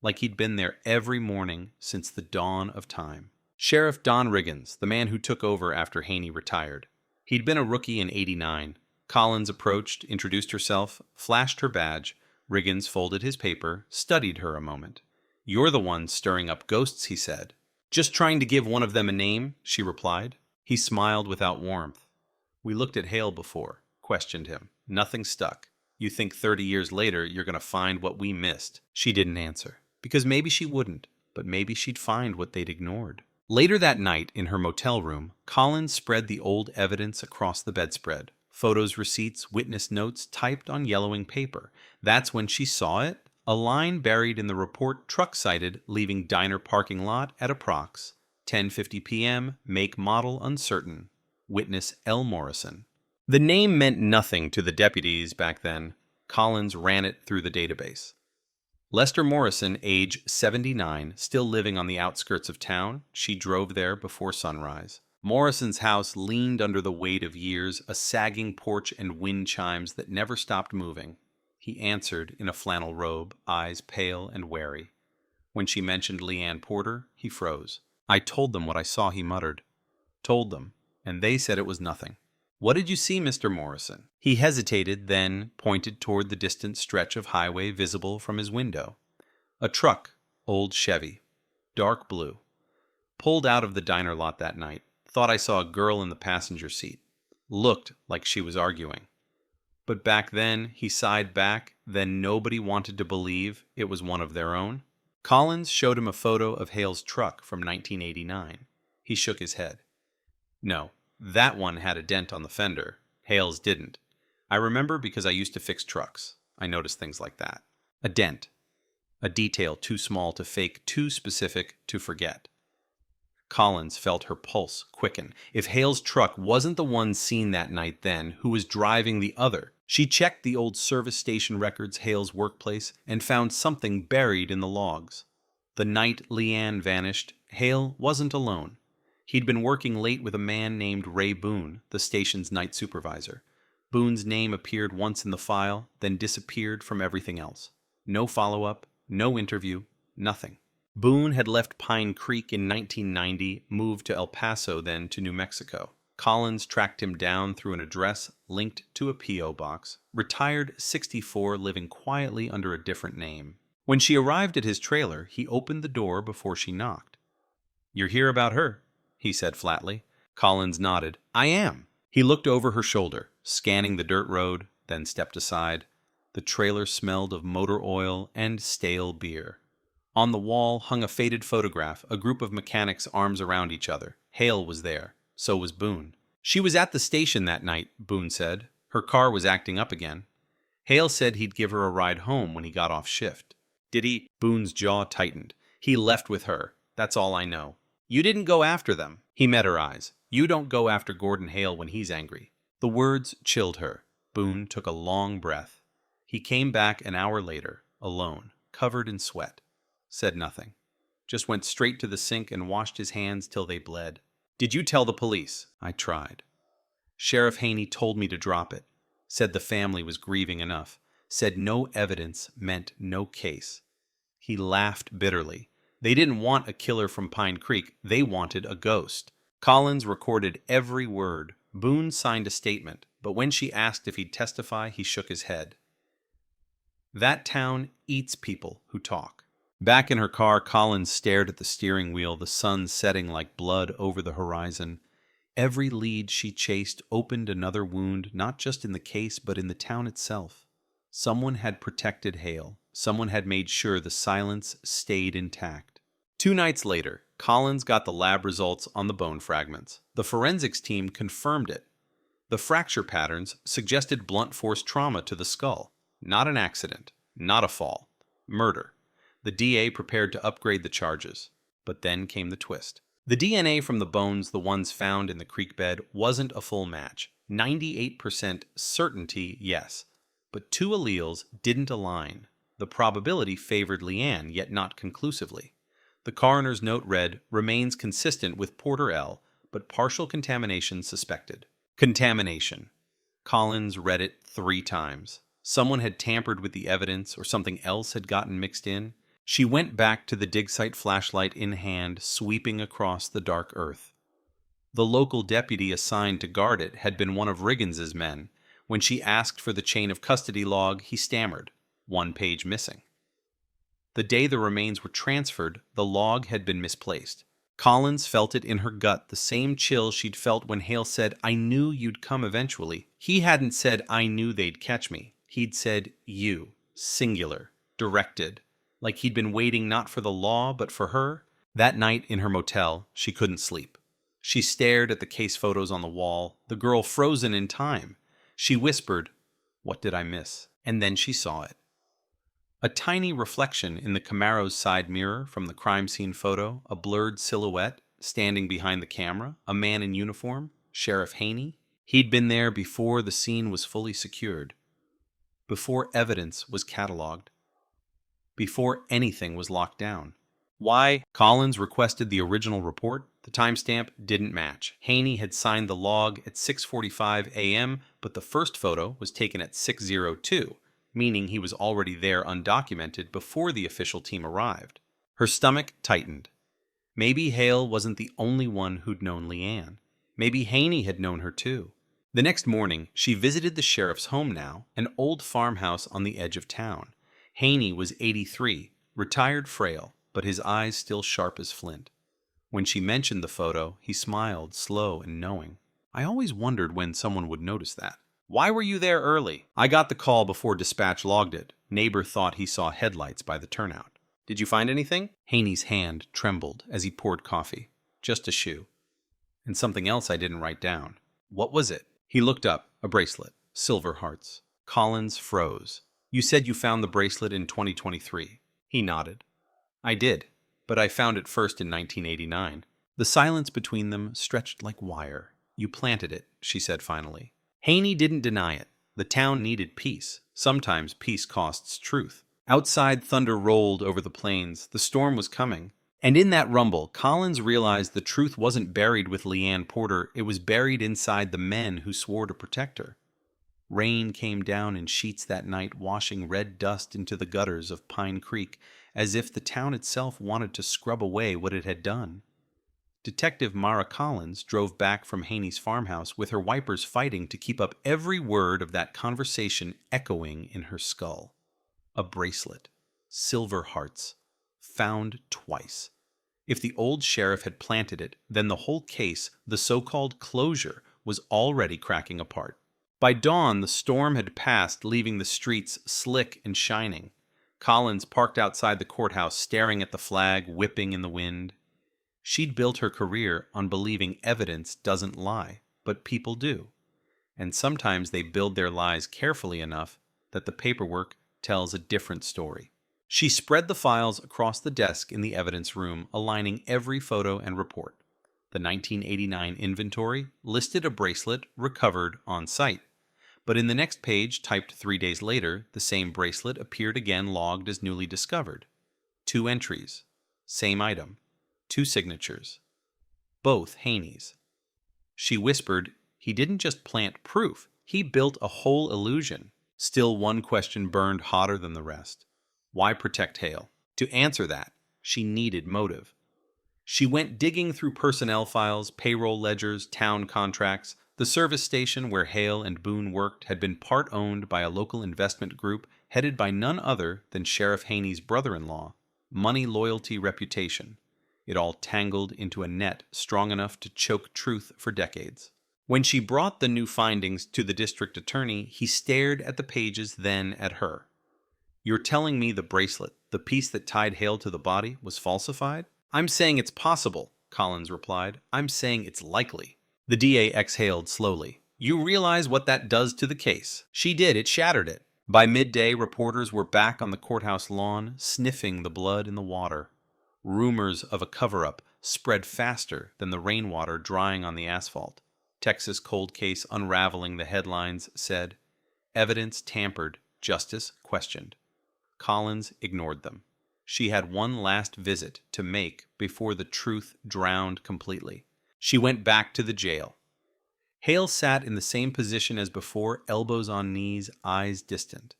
Like he'd been there every morning since the dawn of time. Sheriff Don Riggins, the man who took over after Haney retired. He'd been a rookie in '89. Collins approached, introduced herself, flashed her badge. Riggins folded his paper, studied her a moment. "You're the one stirring up ghosts," he said. "Just trying to give one of them a name," she replied. He smiled without warmth. "We looked at Hale before," questioned him. "Nothing stuck. You think 30 years later you're going to find what we missed." She didn't answer. Because maybe she wouldn't, but maybe she'd find what they'd ignored. Later that night, in her motel room, Collins spread the old evidence across the bedspread. Photos, receipts, witness notes typed on yellowing paper. That's when she saw it. A line buried in the report, truck sighted, leaving diner parking lot at approx. 10:50 p.m., make model uncertain. Witness L. Morrison. The name meant nothing to the deputies back then. Collins ran it through the database. Lester Morrison, age 79, still living on the outskirts of town. She drove there before sunrise. Morrison's house leaned under the weight of years, a sagging porch and wind chimes that never stopped moving. He answered in a flannel robe, eyes pale and wary. When she mentioned Leanne Porter, he froze. "I told them what I saw," he muttered. "Told them, and they said it was nothing." "What did you see, Mr. Morrison?" He hesitated, then pointed toward the distant stretch of highway visible from his window. A truck, old Chevy, dark blue. Pulled out of the diner lot that night. Thought I saw a girl in the passenger seat. Looked like she was arguing. But back then, he sighed back, then nobody wanted to believe it was one of their own. Collins showed him a photo of Hale's truck from 1989. He shook his head. "No. That one had a dent on the fender. Hale's didn't. I remember because I used to fix trucks. I noticed things like that. A dent. A detail too small to fake, too specific to forget." Collins felt her pulse quicken. If Hale's truck wasn't the one seen that night then, who was driving the other? She checked the old service station records, Hale's workplace, and found something buried in the logs. The night Leanne vanished, Hale wasn't alone. He'd been working late with a man named Ray Boone, the station's night supervisor. Boone's name appeared once in the file, then disappeared from everything else. No follow-up, no interview, nothing. Boone had left Pine Creek in 1990, moved to El Paso, then to New Mexico. Collins tracked him down through an address linked to a P.O. box, retired 64 living quietly under a different name. When she arrived at his trailer, he opened the door before she knocked. "You're here about her," he said flatly. Collins nodded. "I am." He looked over her shoulder, scanning the dirt road, then stepped aside. The trailer smelled of motor oil and stale beer. On the wall hung a faded photograph, a group of mechanics arms around each other. Hale was there. So was Boone. "She was at the station that night," Boone said. "Her car was acting up again. Hale said he'd give her a ride home when he got off shift." "Did he?" Boone's jaw tightened. "He left with her. That's all I know." "You didn't go after them." He met her eyes. "You don't go after Gordon Hale when he's angry." The words chilled her. Boone took a long breath. He came back an hour later, alone, covered in sweat. Said nothing. Just went straight to the sink and washed his hands till they bled. "Did you tell the police?" "I tried. Sheriff Haney told me to drop it. Said the family was grieving enough. Said no evidence meant no case." He laughed bitterly. They didn't want a killer from Pine Creek. They wanted a ghost. Collins recorded every word. Boone signed a statement, but when she asked if he'd testify, he shook his head. That town eats people who talk. Back in her car, Collins stared at the steering wheel, the sun setting like blood over the horizon. Every lead she chased opened another wound, not just in the case, but in the town itself. Someone had protected Hale. Someone had made sure the silence stayed intact. 2 nights later, Collins got the lab results on the bone fragments. The forensics team confirmed it. The fracture patterns suggested blunt force trauma to the skull. Not an accident. Not a fall. Murder. The DA prepared to upgrade the charges. But then came the twist. The DNA from the bones, the ones found in the creek bed, wasn't a full match. 98% certainty, yes. But 2 alleles didn't align. The probability favored Leanne, yet not conclusively. The coroner's note read, "Remains consistent with Porter L., but partial contamination suspected." Contamination. Collins read it 3 times. Someone had tampered with the evidence, or something else had gotten mixed in. She went back to the dig site flashlight in hand, sweeping across the dark earth. The local deputy assigned to guard it had been one of Riggins's men. When she asked for the chain of custody log, he stammered. 1 page missing. The day the remains were transferred, the log had been misplaced. Collins felt it in her gut, the same chill she'd felt when Hale said, "I knew you'd come eventually." He hadn't said, "I knew they'd catch me." He'd said, "You," singular, directed. Like he'd been waiting not for the law, but for her. That night in her motel, she couldn't sleep. She stared at the case photos on the wall, the girl frozen in time. She whispered, "What did I miss?" And then she saw it. A tiny reflection in the Camaro's side mirror from the crime scene photo, a blurred silhouette, standing behind the camera, a man in uniform, Sheriff Haney. He'd been there before the scene was fully secured. Before evidence was cataloged. Before anything was locked down. Why? Collins requested the original report. The timestamp didn't match. Haney had signed the log at 6:45 a.m., but the first photo was taken at 6:02, meaning he was already there undocumented before the official team arrived. Her stomach tightened. Maybe Hale wasn't the only one who'd known Leanne. Maybe Haney had known her too. The next morning, she visited the sheriff's home now, an old farmhouse on the edge of town. Haney was 83, retired frail, but his eyes still sharp as flint. When she mentioned the photo, he smiled, slow and knowing. "I always wondered when someone would notice that." "Why were you there early?" "I got the call before dispatch logged it. Neighbor thought he saw headlights by the turnout." "Did you find anything?" Haney's hand trembled as he poured coffee. "Just a shoe. And something else I didn't write down." "What was it?" He looked up. A bracelet. Silver hearts. Collins froze. "You said you found the bracelet in 2023. He nodded. "I did, but I found it first in 1989. The silence between them stretched like wire. "You planted it," she said finally. Haney didn't deny it. The town needed peace. Sometimes peace costs truth. Outside, thunder rolled over the plains. The storm was coming. And in that rumble, Collins realized the truth wasn't buried with Leanne Porter. It was buried inside the men who swore to protect her. Rain came down in sheets that night, washing red dust into the gutters of Pine Creek, as if the town itself wanted to scrub away what it had done. Detective Mara Collins drove back from Haney's farmhouse with her wipers fighting to keep up every word of that conversation echoing in her skull. A bracelet. Silver hearts. Found twice. If the old sheriff had planted it, then the whole case, the so-called closure, was already cracking apart. By dawn, the storm had passed, leaving the streets slick and shining. Collins parked outside the courthouse, staring at the flag whipping in the wind. She'd built her career on believing evidence doesn't lie, but people do. And sometimes they build their lies carefully enough that the paperwork tells a different story. She spread the files across the desk in the evidence room, aligning every photo and report. The 1989 inventory listed a bracelet recovered on site. But in the next page, typed 3 days later, the same bracelet appeared again logged as newly discovered. 2 entries. Same item. 2 signatures. Both Haney's. She whispered, he didn't just plant proof, he built a whole illusion. Still, one question burned hotter than the rest. Why protect Hale? To answer that, she needed motive. She went digging through personnel files, payroll ledgers, town contracts. The service station where Hale and Boone worked had been part owned by a local investment group headed by none other than Sheriff Haney's brother-in-law. Money, loyalty, reputation. It all tangled into a net strong enough to choke truth for decades. When she brought the new findings to the district attorney, he stared at the pages, then at her. You're telling me the bracelet, the piece that tied Hale to the body, was falsified? I'm saying it's possible, Collins replied. I'm saying it's likely. The DA exhaled slowly. You realize what that does to the case. She did, it shattered it. By midday, reporters were back on the courthouse lawn, sniffing the blood in the water. Rumors of a cover-up spread faster than the rainwater drying on the asphalt. Texas Cold Case unraveling the headlines said, Evidence tampered, justice questioned. Collins ignored them. She had one last visit to make before the truth drowned completely. She went back to the jail. Hale sat in the same position as before, elbows on knees, eyes distant.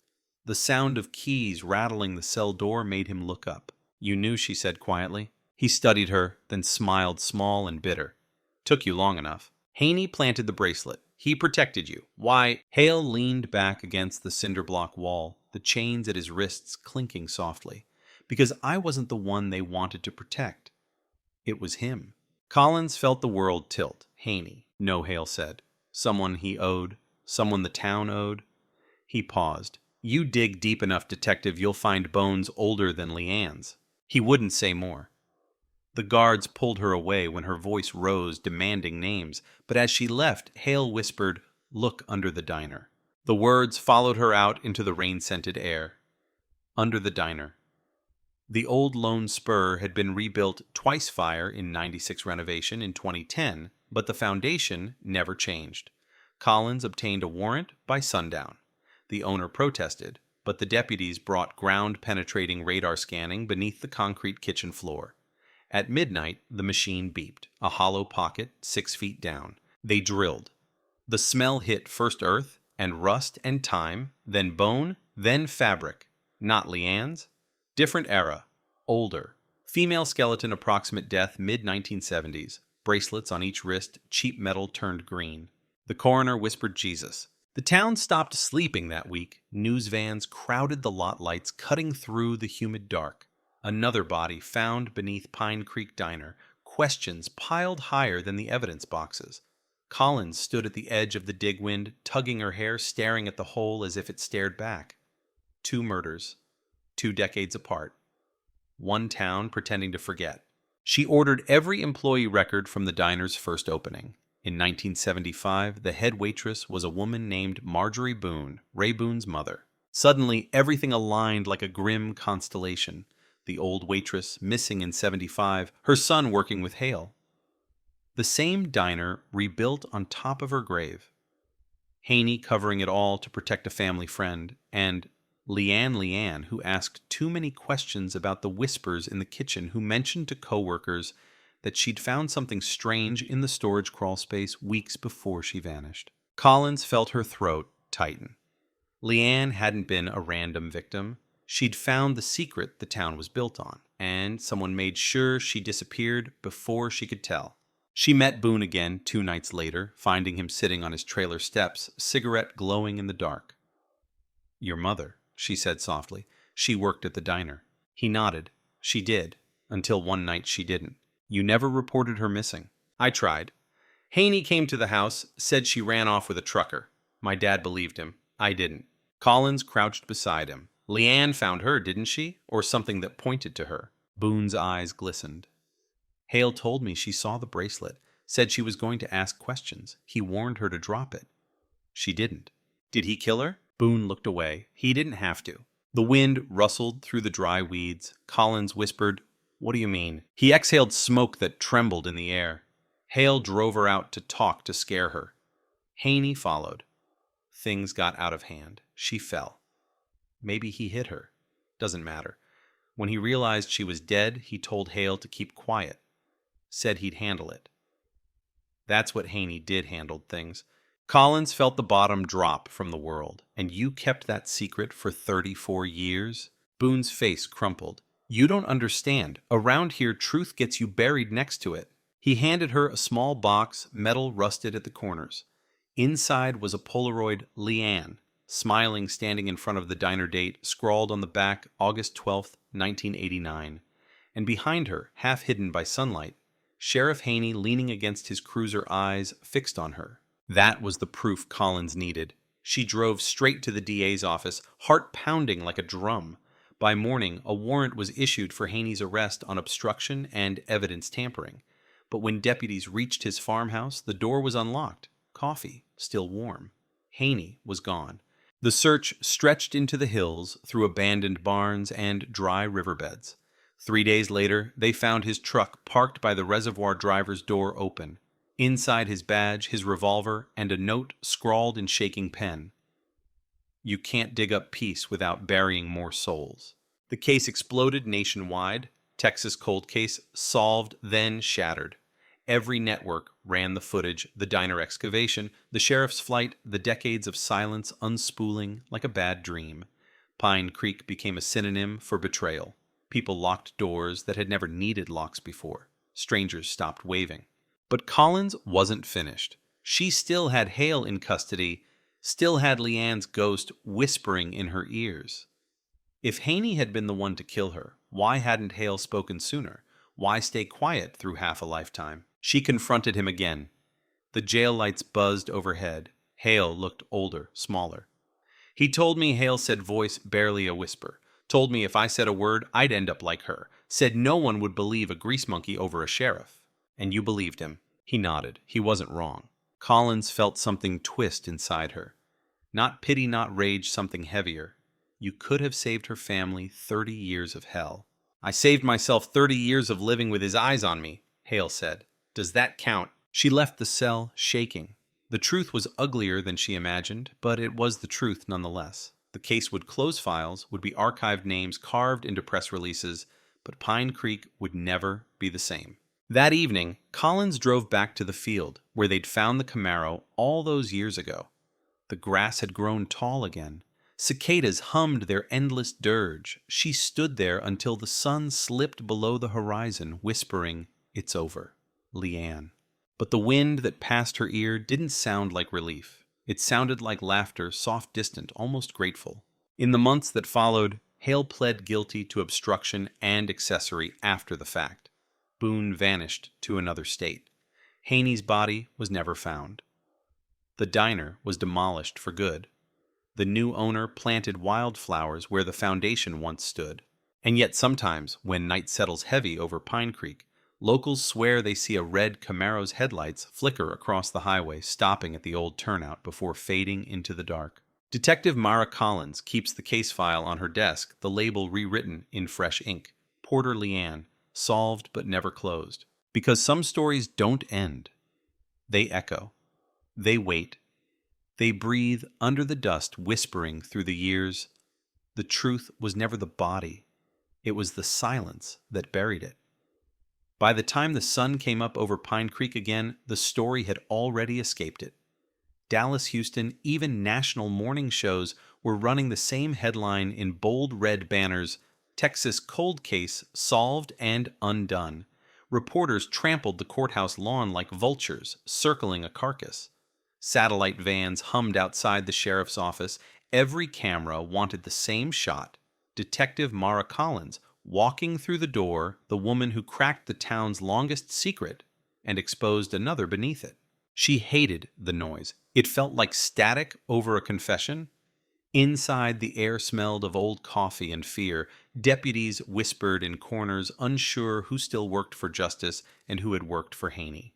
The sound of keys rattling the cell door made him look up. You knew, she said quietly. He studied her, then smiled small and bitter. Took you long enough. Haney planted the bracelet. He protected you. Why? Hale leaned back against the cinder block wall, the chains at his wrists clinking softly. Because I wasn't the one they wanted to protect. It was him. Collins felt the world tilt. Haney. No, Hale said. Someone he owed. Someone the town owed. He paused. You dig deep enough, detective, you'll find bones older than Leanne's. He wouldn't say more. The guards pulled her away when her voice rose, demanding names. But as she left, Hale whispered, Look under the diner. The words followed her out into the rain-scented air. Under the diner. The old Lone Spur had been rebuilt twice fire in '96 renovation in 2010, but the foundation never changed. Collins obtained a warrant by sundown. The owner protested, but the deputies brought ground-penetrating radar scanning beneath the concrete kitchen floor. At midnight, the machine beeped, a hollow pocket 6 feet down. They drilled. The smell hit first earth, and rust and time, then bone, then fabric. Not Leanne's. Different era. Older. Female skeleton, approximate death mid-1970s. Bracelets on each wrist, cheap metal turned green. The coroner whispered Jesus. The town stopped sleeping that week. News vans crowded the lot lights, cutting through the humid dark. Another body found beneath Pine Creek Diner. Questions piled higher than the evidence boxes. Collins stood at the edge of the dig wind, tugging her hair, staring at the hole as if it stared back. 2 murders. 2 decades apart. One town pretending to forget. She ordered every employee record from the diner's first opening. In 1975, the head waitress was a woman named Marjorie Boone, Ray Boone's mother. Suddenly, everything aligned like a grim constellation. The old waitress, missing in '75, her son working with Hale. The same diner rebuilt on top of her grave. Haney covering it all to protect a family friend, and Leanne, who asked too many questions about the whispers in the kitchen, who mentioned to coworkers that she'd found something strange in the storage crawl space weeks before she vanished. Collins felt her throat tighten. Leanne hadn't been a random victim. She'd found the secret the town was built on, and someone made sure she disappeared before she could tell. She met Boone again 2 nights later, finding him sitting on his trailer steps, cigarette glowing in the dark. "Your mother," she said softly. "She worked at the diner." He nodded. "She did, until one night she didn't. You never reported her missing." "I tried. Haney came to the house, said she ran off with a trucker. My dad believed him. I didn't." Collins crouched beside him. "Leanne found her, didn't she? Or something that pointed to her?" Boone's eyes glistened. "Hale told me she saw the bracelet, said she was going to ask questions. He warned her to drop it. She didn't." "Did he kill her?" Boone looked away. He didn't have to. The wind rustled through the dry weeds. Collins whispered, "What do you mean?" He exhaled smoke that trembled in the air. "Hale drove her out to talk to scare her. Haney followed. Things got out of hand. She fell. Maybe he hit her. Doesn't matter. When he realized she was dead, he told Hale to keep quiet. Said he'd handle it. That's what Haney did, handled things. Collins felt the bottom drop from the world. And you kept that secret for 34 years? Boone's face crumpled. "You don't understand. Around here, truth gets you buried next to it." He handed her a small box, metal rusted at the corners. Inside was a Polaroid Leanne, smiling, standing in front of the diner date, scrawled on the back, August 12th, 1989. And behind her, half hidden by sunlight, Sheriff Haney leaning against his cruiser, eyes fixed on her. That was the proof Collins needed. She drove straight to the DA's office, heart pounding like a drum. By morning, a warrant was issued for Haney's arrest on obstruction and evidence tampering. But when deputies reached his farmhouse, the door was unlocked. Coffee still warm. Haney was gone. The search stretched into the hills, through abandoned barns and dry riverbeds. 3 days later, they found his truck parked by the reservoir driver's door open. Inside his badge, his revolver, and a note scrawled in shaking pen. "You can't dig up peace without burying more souls." The case exploded nationwide. Texas cold case solved, then shattered. Every network ran the footage, the diner excavation, the sheriff's flight, the decades of silence unspooling like a bad dream. Pine Creek became a synonym for betrayal. People locked doors that had never needed locks before. Strangers stopped waving. But Collins wasn't finished. She still had Hale in custody, still had Leanne's ghost whispering in her ears. If Haney had been the one to kill her, why hadn't Hale spoken sooner? Why stay quiet through half a lifetime? She confronted him again. The jail lights buzzed overhead. Hale looked older, smaller. "He told me," Hale said, voice barely a whisper. "Told me if I said a word, I'd end up like her. Said no one would believe a grease monkey over a sheriff." "And you believed him?" He nodded. He wasn't wrong. Collins felt something twist inside her. Not pity, not rage, something heavier. You could have saved her family 30 years of hell. "I saved myself 30 years of living with his eyes on me," Hale said. "Does that count?" She left the cell, shaking. The truth was uglier than she imagined, but it was the truth nonetheless. The case would close files, would be archived names carved into press releases, but Pine Creek would never be the same. That evening, Collins drove back to the field, where they'd found the Camaro all those years ago. The grass had grown tall again. Cicadas hummed their endless dirge. She stood there until the sun slipped below the horizon, whispering, "It's over. Leanne." But the wind that passed her ear didn't sound like relief. It sounded like laughter, soft, distant, almost grateful. In the months that followed, Hale pled guilty to obstruction and accessory after the fact. Boone vanished to another state. Haney's body was never found. The diner was demolished for good. The new owner planted wildflowers where the foundation once stood. And yet sometimes, when night settles heavy over Pine Creek, locals swear they see a red Camaro's headlights flicker across the highway, stopping at the old turnout before fading into the dark. Detective Mara Collins keeps the case file on her desk, the label rewritten in fresh ink. Porter Leanne, solved but never closed. Because some stories don't end. They echo. They wait. They breathe under the dust, whispering through the years. The truth was never the body. It was the silence that buried it. By the time the sun came up over Pine Creek again, the story had already escaped it. Dallas, Houston, even national morning shows were running the same headline in bold red banners, "Texas Cold Case Solved and Undone," Reporters trampled the courthouse lawn like vultures, circling a carcass. Satellite vans hummed outside the sheriff's office. Every camera wanted the same shot. Detective Mara Collins walking through the door, the woman who cracked the town's longest secret and exposed another beneath it. She hated the noise. It felt like static over a confession. Inside, the air smelled of old coffee and fear. Deputies whispered in corners, unsure who still worked for justice and who had worked for Haney.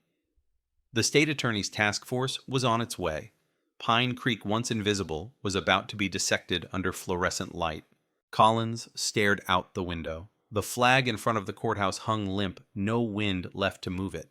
The state attorney's task force was on its way. Pine Creek, once invisible, was about to be dissected under fluorescent light. Collins stared out the window. The flag in front of the courthouse hung limp, no wind left to move it.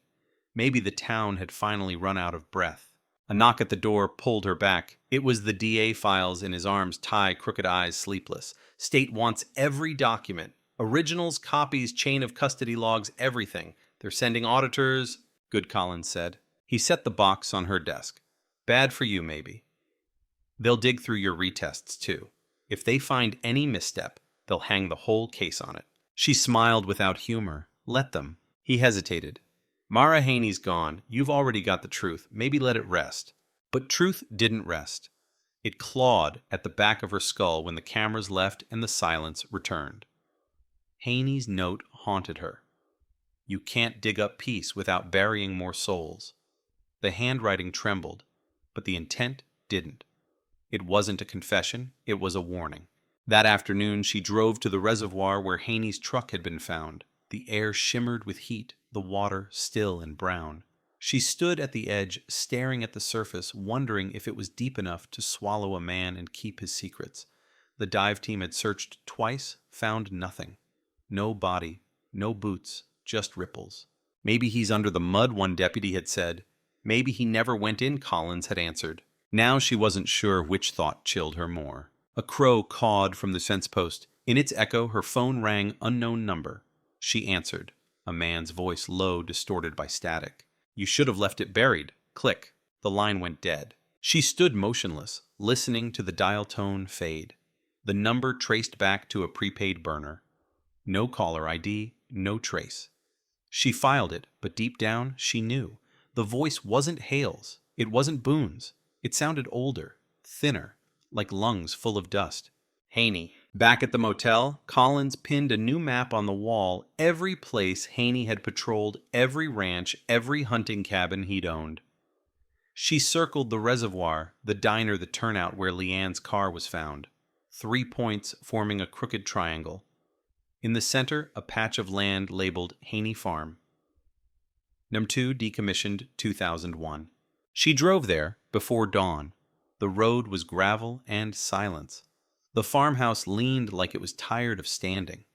Maybe the town had finally run out of breath. A knock at the door pulled her back. It was the DA, files in his arms, tie, crooked eyes, sleepless. State wants every document. Originals, copies, chain of custody logs, everything. They're sending auditors, Good Collins said. He set the box on her desk. Bad for you, maybe. They'll dig through your retests, too. If they find any misstep, they'll hang the whole case on it. She smiled without humor. Let them. He hesitated. Mara Haney's gone. You've already got the truth. Maybe let it rest. But truth didn't rest. It clawed at the back of her skull when the cameras left and the silence returned. Haney's note haunted her. You can't dig up peace without burying more souls. The handwriting trembled, but the intent didn't. It wasn't a confession, it was a warning. That afternoon, she drove to the reservoir where Haney's truck had been found. The air shimmered with heat, the water still and brown. She stood at the edge, staring at the surface, wondering if it was deep enough to swallow a man and keep his secrets. The dive team had searched twice, found nothing. No body, no boots, just ripples. Maybe he's under the mud, one deputy had said. Maybe he never went in, Collins had answered. Now she wasn't sure which thought chilled her more. A crow cawed from the fence post. In its echo, her phone rang unknown number. She answered, a man's voice low, distorted by static. You should have left it buried. Click. The line went dead. She stood motionless, listening to the dial tone fade. The number traced back to a prepaid burner. No caller ID, no trace. She filed it, but deep down, she knew. The voice wasn't Hale's. It wasn't Boone's. It sounded older, thinner, like lungs full of dust. Haney. Back at the motel, Collins pinned a new map on the wall, every place Haney had patrolled, every ranch, every hunting cabin he'd owned. She circled the reservoir, the diner, the turnout where Leanne's car was found. 3 points forming a crooked triangle. In the center, a patch of land labeled Haney Farm. Number 2 decommissioned 2001. She drove there before dawn. The road was gravel and silence. The farmhouse leaned like it was tired of standing.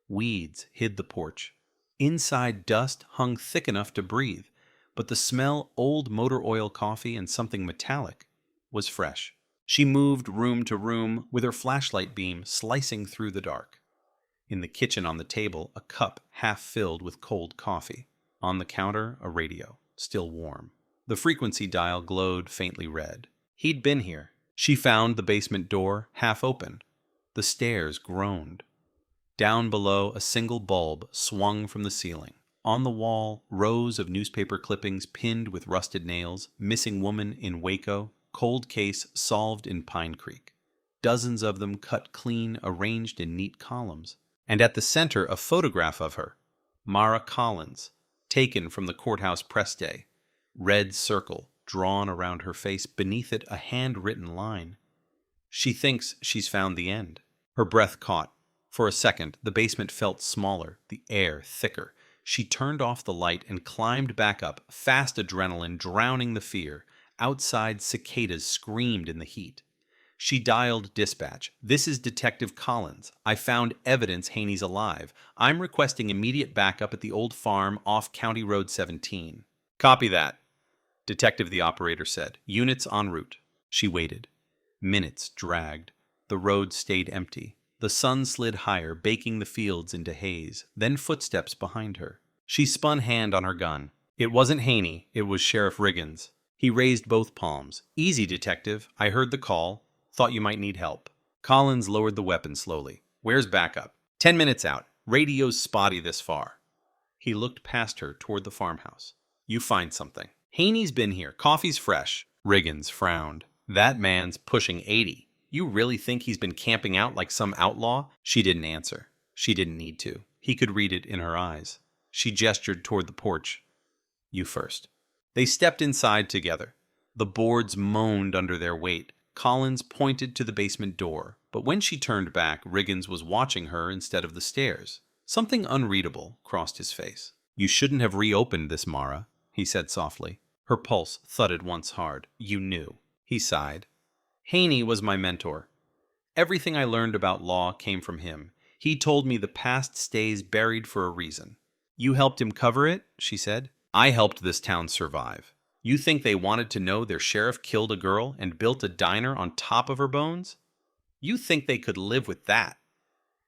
Weeds hid the porch. Inside, dust hung thick enough to breathe, but the smell, old motor oil coffee and something metallic, was fresh. She moved room to room with her flashlight beam slicing through the dark. In the kitchen on the table, a cup half filled with cold coffee. On the counter, a radio, still warm. The frequency dial glowed faintly red. He'd been here. She found the basement door half open. The stairs groaned. Down below, a single bulb swung from the ceiling. On the wall, rows of newspaper clippings pinned with rusted nails, missing woman in Waco, cold case solved in Pine Creek. Dozens of them cut clean, arranged in neat columns. And at the center, a photograph of her, Mara Collins, taken from the courthouse press day. Red circle drawn around her face, beneath it a handwritten line. She thinks she's found the end. Her breath caught. For a second, the basement felt smaller, the air thicker. She turned off the light and climbed back up, fast adrenaline drowning the fear. Outside, cicadas screamed in the heat. She dialed dispatch. This is Detective Collins. I found evidence Haney's alive. I'm requesting immediate backup at the old farm off County Road 17. Copy that. Detective, the operator said. Units en route. She waited. Minutes dragged. The road stayed empty. The sun slid higher, baking the fields into haze. Then footsteps behind her. She spun hand on her gun. It wasn't Haney. It was Sheriff Riggins. He raised both palms. Easy, Detective. I heard the call. Thought you might need help. Collins lowered the weapon slowly. Where's backup? 10 minutes out. Radio's spotty this far. He looked past her toward the farmhouse. You find something. Haney's been here. Coffee's fresh. Riggins frowned. That man's pushing 80. You really think he's been camping out like some outlaw? She didn't answer. She didn't need to. He could read it in her eyes. She gestured toward the porch. You first. They stepped inside together. The boards moaned under their weight. Collins pointed to the basement door, but when she turned back, Riggins was watching her instead of the stairs. Something unreadable crossed his face. You shouldn't have reopened this, Mara, he said softly. Her pulse thudded once hard. You knew. He sighed. Haney was my mentor. Everything I learned about law came from him. He told me the past stays buried for a reason. You helped him cover it, she said. I helped this town survive. You think they wanted to know their sheriff killed a girl and built a diner on top of her bones? You think they could live with that?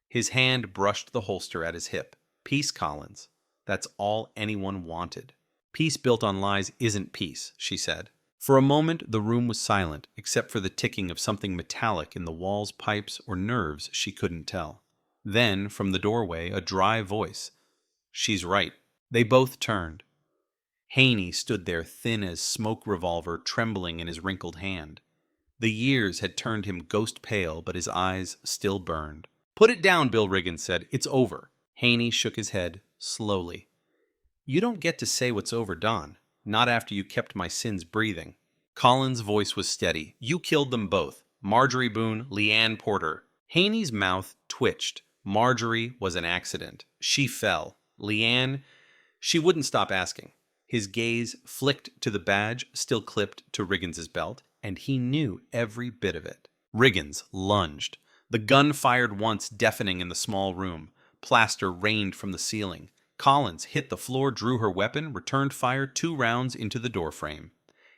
His hand brushed the holster at his hip. Peace, Collins. That's all anyone wanted. Peace built on lies isn't peace, she said. For a moment, the room was silent, except for the ticking of something metallic in the walls, pipes, or nerves she couldn't tell. Then, from the doorway, a dry voice. She's right. They both turned. Haney stood there, thin as smoke revolver, trembling in his wrinkled hand. The years had turned him ghost pale, but his eyes still burned. Put it down, Bill Riggins said. It's over. Haney shook his head, slowly. You don't get to say what's over, Don. Not after you kept my sins breathing. Collins' voice was steady. You killed them both. Marjorie Boone, Leanne Porter. Haney's mouth twitched. Marjorie was an accident. She fell. Leanne, she wouldn't stop asking. His gaze flicked to the badge still clipped to Riggins' belt, and he knew every bit of it. Riggins lunged. The gun fired once, deafening in the small room. Plaster rained from the ceiling. Collins hit the floor, drew her weapon, returned fire 2 rounds into the doorframe.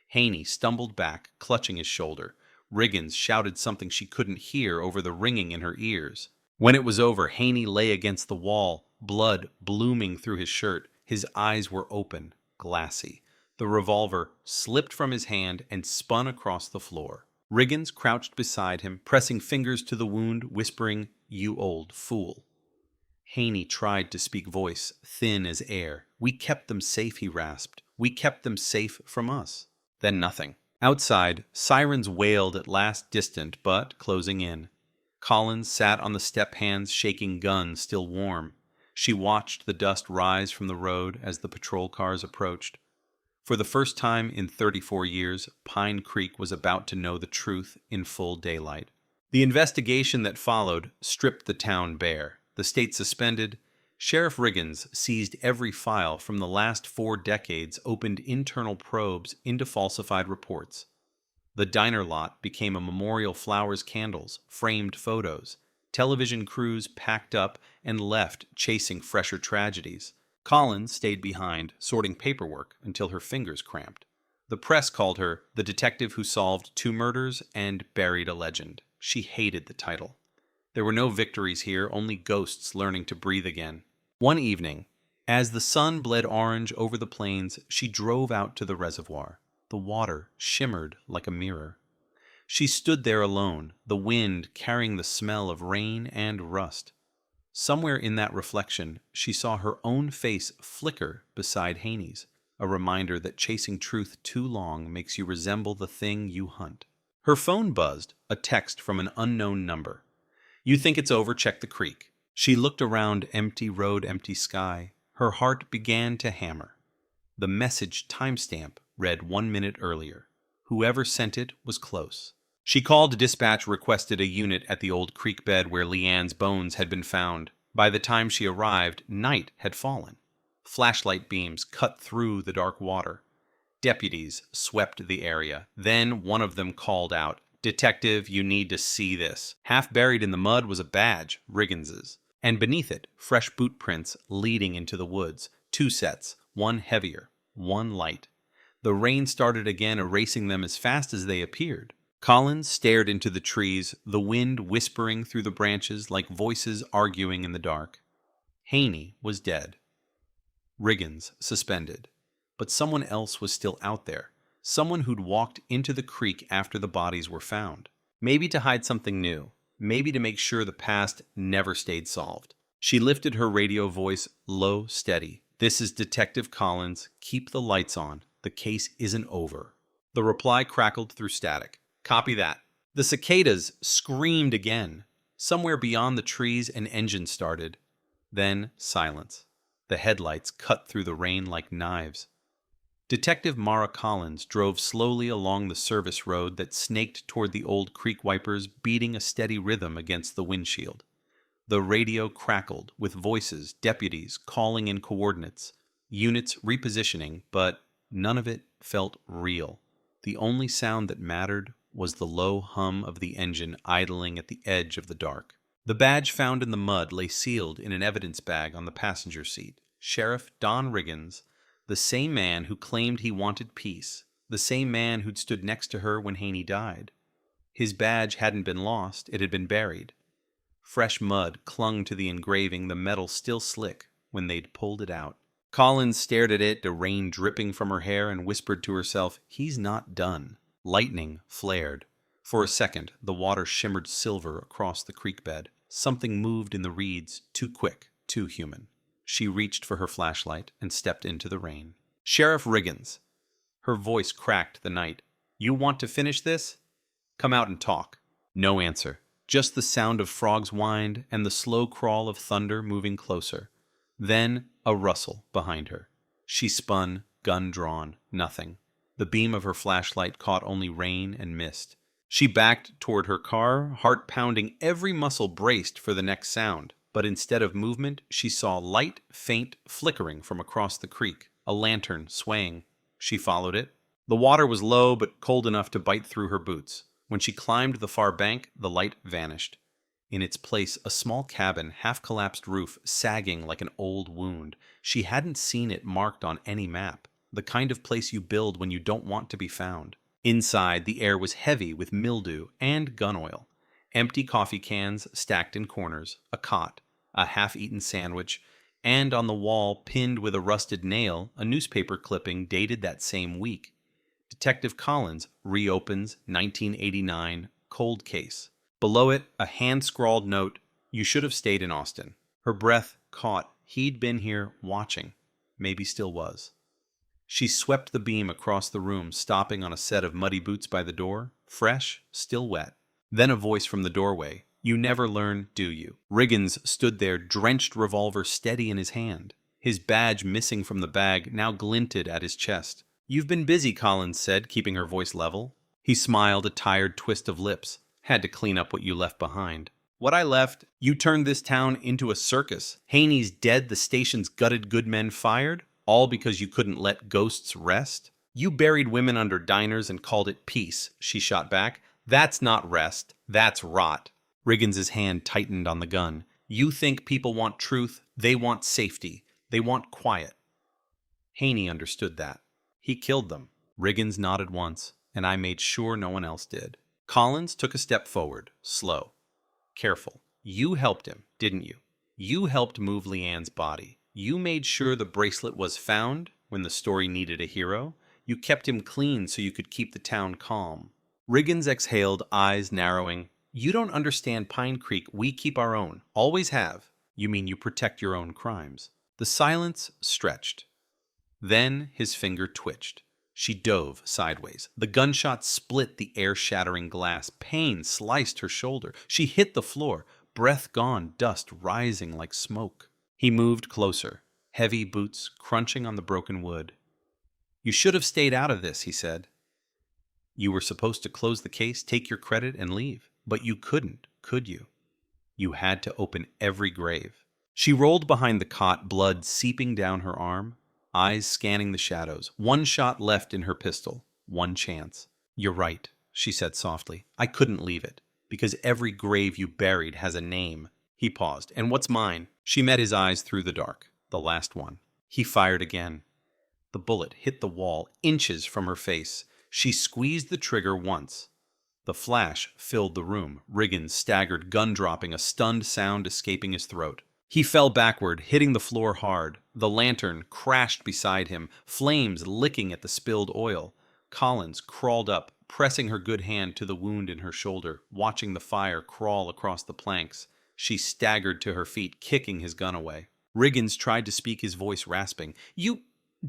Haney stumbled back, clutching his shoulder. Riggins shouted something she couldn't hear over the ringing in her ears. When it was over, Haney lay against the wall, blood blooming through his shirt. His eyes were open, glassy. The revolver slipped from his hand and spun across the floor. Riggins crouched beside him, pressing fingers to the wound, whispering, You old fool. Haney tried to speak, voice thin as air. We kept them safe, he rasped. We kept them safe from us. Then nothing. Outside, sirens wailed at last, distant, but closing in. Collins sat on the step hands, shaking gun still warm. She watched the dust rise from the road as the patrol cars approached. For the first time in 34 years, Pine Creek was about to know the truth in full daylight. The investigation that followed stripped the town bare. The state suspended. Sheriff Riggins seized every file from the last 4 decades, opened internal probes into falsified reports. The diner lot became a memorial, flowers, candles, framed photos. Television crews packed up and left, chasing fresher tragedies. Collins stayed behind, sorting paperwork until her fingers cramped. The press called her the detective who solved 2 murders and buried a legend. She hated the title. There were no victories here, only ghosts learning to breathe again. One evening, as the sun bled orange over the plains, she drove out to the reservoir. The water shimmered like a mirror. She stood there alone, the wind carrying the smell of rain and rust. Somewhere in that reflection, she saw her own face flicker beside Haney's, a reminder that chasing truth too long makes you resemble the thing you hunt. Her phone buzzed, a text from an unknown number. You think it's over, check the creek. She looked around, empty road, empty sky. Her heart began to hammer. The message timestamp read 1 minute earlier. Whoever sent it was close. She called dispatch, requested a unit at the old creek bed where Leanne's bones had been found. By the time she arrived, night had fallen. Flashlight beams cut through the dark water. Deputies swept the area. Then one of them called out, Detective, you need to see this. Half buried in the mud was a badge, Riggins's, and beneath it, fresh boot prints leading into the woods. 2 sets, one heavier, one light. The rain started again, erasing them as fast as they appeared. Collins stared into the trees, the wind whispering through the branches like voices arguing in the dark. Haney was dead. Riggins suspended. But someone else was still out there. Someone who'd walked into the creek after the bodies were found. Maybe to hide something new. Maybe to make sure the past never stayed solved. She lifted her radio voice low, steady. "This is Detective Collins. Keep the lights on. The case isn't over." The reply crackled through static. "Copy that." The cicadas screamed again. Somewhere beyond the trees, an engine started. Then silence. The headlights cut through the rain like knives. Detective Mara Collins drove slowly along the service road that snaked toward the old creek wipers, beating a steady rhythm against the windshield. The radio crackled, with voices, deputies calling in coordinates, units repositioning, but none of it felt real. The only sound that mattered was the low hum of the engine idling at the edge of the dark. The badge found in the mud lay sealed in an evidence bag on the passenger seat. Sheriff Don Riggins, the same man who claimed he wanted peace, the same man who'd stood next to her when Haney died. His badge hadn't been lost, it had been buried. Fresh mud clung to the engraving, the metal still slick when they'd pulled it out. Collins stared at it, the rain dripping from her hair, and whispered to herself, "He's not done." Lightning flared. For a second, the water shimmered silver across the creek bed. Something moved in the reeds, too quick, too human. She reached for her flashlight and stepped into the rain. "Sheriff Riggins." Her voice cracked the night. "You want to finish this? Come out and talk." No answer. Just the sound of frogs' wind and the slow crawl of thunder moving closer. Then a rustle behind her. She spun, gun drawn, nothing. The beam of her flashlight caught only rain and mist. She backed toward her car, heart pounding, every muscle braced for the next sound. But instead of movement, she saw light, faint flickering from across the creek, a lantern swaying. She followed it. The water was low but cold enough to bite through her boots. When she climbed the far bank, the light vanished. In its place, a small cabin, half-collapsed roof, sagging like an old wound. She hadn't seen it marked on any map. The kind of place you build when you don't want to be found. Inside, the air was heavy with mildew and gun oil. Empty coffee cans stacked in corners, a cot, a half-eaten sandwich, and on the wall, pinned with a rusted nail, a newspaper clipping dated that same week. Detective Collins reopens 1989 cold case. Below it, a hand-scrawled note, "You should have stayed in Austin." Her breath caught. He'd been here watching. Maybe still was. She swept the beam across the room, stopping on a set of muddy boots by the door, fresh, still wet. Then a voice from the doorway. "You never learn, do you?" Riggins stood there, drenched revolver steady in his hand. His badge missing from the bag now glinted at his chest. "You've been busy," Collins said, keeping her voice level. He smiled, a tired twist of lips. "Had to clean up what you left behind." "What I left? You turned this town into a circus. Haney's dead, the station's gutted, good men fired? All because you couldn't let ghosts rest? You buried women under diners and called it peace," she shot back. "That's not rest. That's rot." Riggins' hand tightened on the gun. "You think people want truth. They want safety. They want quiet." Haney understood that. He killed them. Riggins nodded once, and I made sure no one else did. Collins took a step forward, slow, careful. "You helped him, didn't you? You helped move Leanne's body. You made sure the bracelet was found when the story needed a hero. You kept him clean so you could keep the town calm." Riggins exhaled, eyes narrowing. "You don't understand Pine Creek. We keep our own. Always have." "You mean you protect your own crimes?" The silence stretched. Then his finger twitched. She dove sideways. The gunshot split the air-shattering glass. Pain sliced her shoulder. She hit the floor. Breath gone, dust rising like smoke. He moved closer, heavy boots crunching on the broken wood. "You should have stayed out of this," he said. "You were supposed to close the case, take your credit, and leave. But you couldn't, could you? You had to open every grave." She rolled behind the cot, blood seeping down her arm, eyes scanning the shadows. One shot left in her pistol. One chance. "You're right," she said softly. "I couldn't leave it. Because every grave you buried has a name." He paused. "And what's mine?" She met his eyes through the dark. The last one. He fired again. The bullet hit the wall, inches from her face. She squeezed the trigger once. The flash filled the room. Riggins staggered, gun dropping, a stunned sound escaping his throat. He fell backward, hitting the floor hard. The lantern crashed beside him, flames licking at the spilled oil. Collins crawled up, pressing her good hand to the wound in her shoulder, watching the fire crawl across the planks. She staggered to her feet, kicking his gun away. Riggins tried to speak, his voice rasping. "You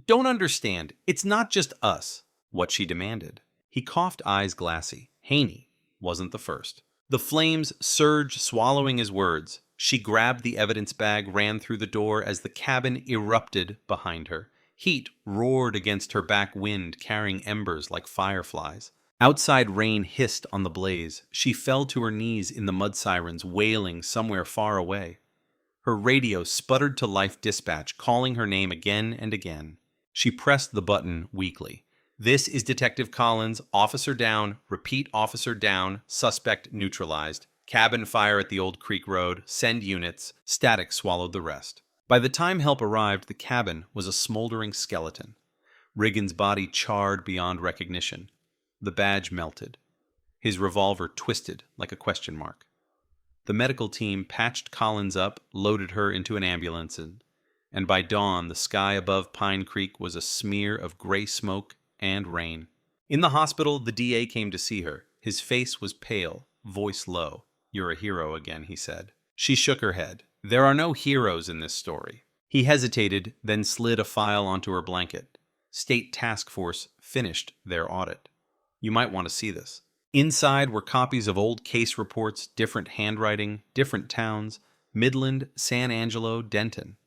don't understand. It's not just us," what she demanded. He coughed, eyes glassy. Haney wasn't the first. The flames surged, swallowing his words. She grabbed the evidence bag, ran through the door as the cabin erupted behind her. Heat roared against her back, wind carrying embers like fireflies. Outside, rain hissed on the blaze. She fell to her knees in the mud sirens, wailing somewhere far away. Her radio sputtered to life dispatch, calling her name again and again. She pressed the button weakly. "This is Detective Collins. Officer down. Repeat, officer down. Suspect neutralized. Cabin fire at the Old Creek Road. Send units." Static swallowed the rest. By the time help arrived, the cabin was a smoldering skeleton. Riggins' body charred beyond recognition. The badge melted. His revolver twisted like a question mark. The medical team patched Collins up, loaded her into an ambulance, and by dawn the sky above Pine Creek was a smear of gray smoke and rain. In the hospital, the DA came to see her. His face was pale, voice low. "You're a hero again," he said. She shook her head. "There are no heroes in this story." He hesitated, then slid a file onto her blanket. State Task Force finished their audit. "You might want to see this." Inside were copies of old case reports, different handwriting, different towns: Midland, San Angelo, Denton.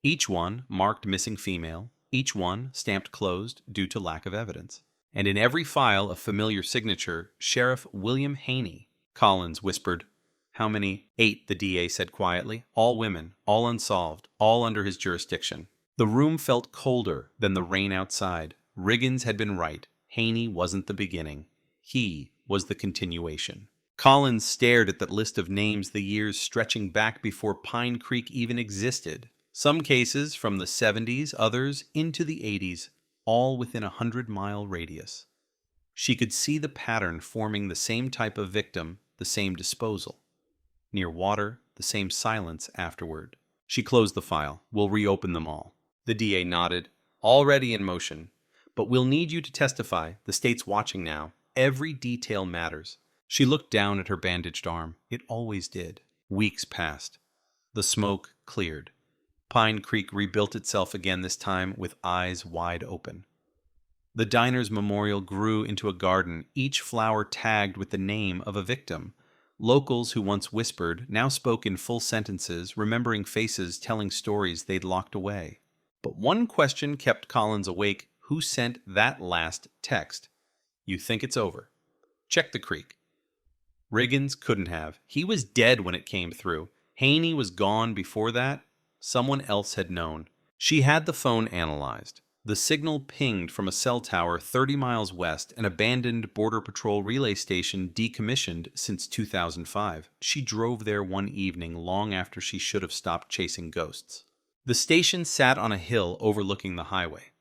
Each one marked missing female, each one stamped closed due to lack of evidence. And in every file a familiar signature: Sheriff William Haney. Collins whispered. "How many?" 8, the DA said quietly. "All women, all unsolved, all under his jurisdiction." The room felt colder than the rain outside. Riggins had been right. Haney wasn't the beginning. He was the continuation. Collins stared at that list of names, the years stretching back before Pine Creek even existed. Some cases from the 70s, others into the 80s, all within a 100-mile radius. She could see the pattern forming: the same type of victim, the same disposal. Near water, the same silence afterward. She closed the file. "We'll reopen them all." The DA nodded. "Already in motion. But we'll need you to testify. The state's watching now. Every detail matters." She looked down at her bandaged arm. It always did. Weeks passed. The smoke cleared. Pine Creek rebuilt itself again, this time with eyes wide open. The diner's memorial grew into a garden, each flower tagged with the name of a victim. Locals who once whispered now spoke in full sentences, remembering faces, telling stories they'd locked away. But one question kept Collins awake: who sent that last text? "You think it's over. Check the creek." Riggins couldn't have. He was dead when it came through. Haney was gone before that. Someone else had known. She had the phone analyzed. The signal pinged from a cell tower 30 miles west, an abandoned Border Patrol relay station decommissioned since 2005. She drove there one evening long after she should have stopped chasing ghosts. The station sat on a hill overlooking the highway.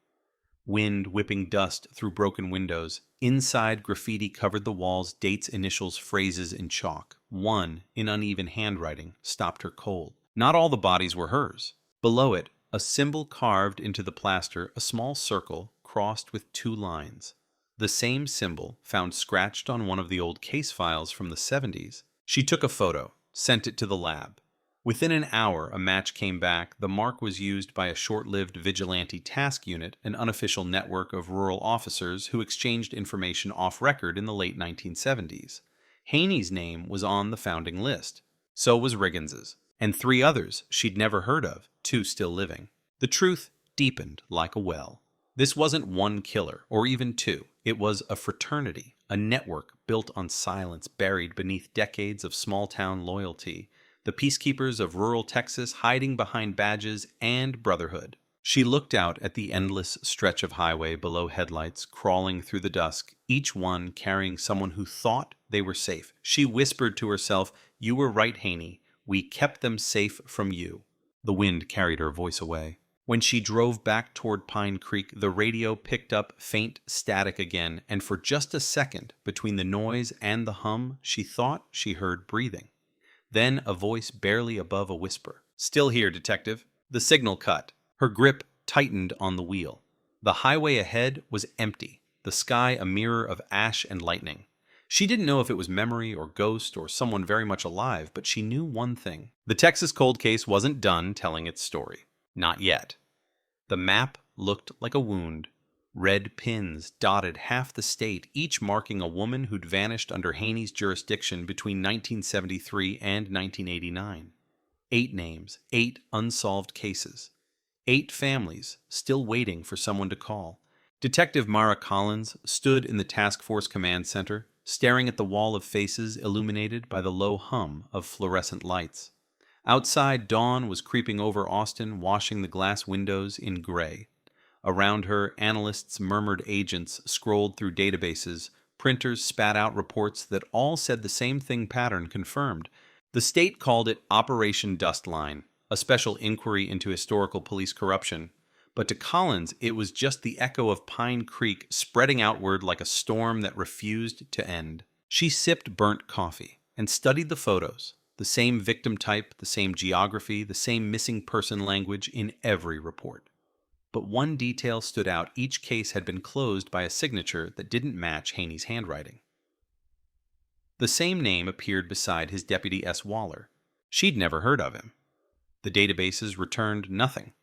Wind whipping dust through broken windows. Inside, graffiti covered the walls, dates, initials, phrases in chalk. One, in uneven handwriting, stopped her cold. Not all the bodies were hers. Below it, a symbol carved into the plaster, a small circle crossed with 2 lines. The same symbol found scratched on one of the old case files from the 70s. She took a photo, sent it to the lab. Within an hour, a match came back. The mark was used by a short-lived vigilante task unit, an unofficial network of rural officers who exchanged information off-record in the late 1970s. Haney's name was on the founding list. So was Riggins's. And 3 others she'd never heard of, 2 still living. The truth deepened like a well. This wasn't one killer, or even 2. It was a fraternity, a network built on silence, buried beneath decades of small-town loyalty. The peacekeepers of rural Texas hiding behind badges and brotherhood. She looked out at the endless stretch of highway below headlights, crawling through the dusk, each one carrying someone who thought they were safe. She whispered to herself, "You were right, Haney. We kept them safe from you." The wind carried her voice away. When she drove back toward Pine Creek, the radio picked up faint static again, and for just a second, between the noise and the hum, she thought she heard breathing. Then a voice barely above a whisper. "Still here, detective." The signal cut. Her grip tightened on the wheel. The highway ahead was empty, the sky a mirror of ash and lightning. She didn't know if it was memory or ghost or someone very much alive, but she knew one thing. The Texas cold case wasn't done telling its story. Not yet. The map looked like a wound. Red pins dotted half the state, each marking a woman who'd vanished under Haney's jurisdiction between 1973 and 1989. 8 names, 8 unsolved cases. 8 families still waiting for someone to call. Detective Mara Collins stood in the task force command center, staring at the wall of faces illuminated by the low hum of fluorescent lights. Outside, dawn was creeping over Austin, washing the glass windows in gray. Around her, analysts murmured, agents scrolled through databases, printers spat out reports that all said the same thing pattern confirmed. The state called it Operation Dustline, a special inquiry into historical police corruption. But to Collins, it was just the echo of Pine Creek spreading outward like a storm that refused to end. She sipped burnt coffee and studied the photos, the same victim type, the same geography, the same missing person language in every report. But one detail stood out. Each case had been closed by a signature that didn't match Haney's handwriting. The same name appeared beside his Deputy S. Waller. She'd never heard of him. The databases returned nothing.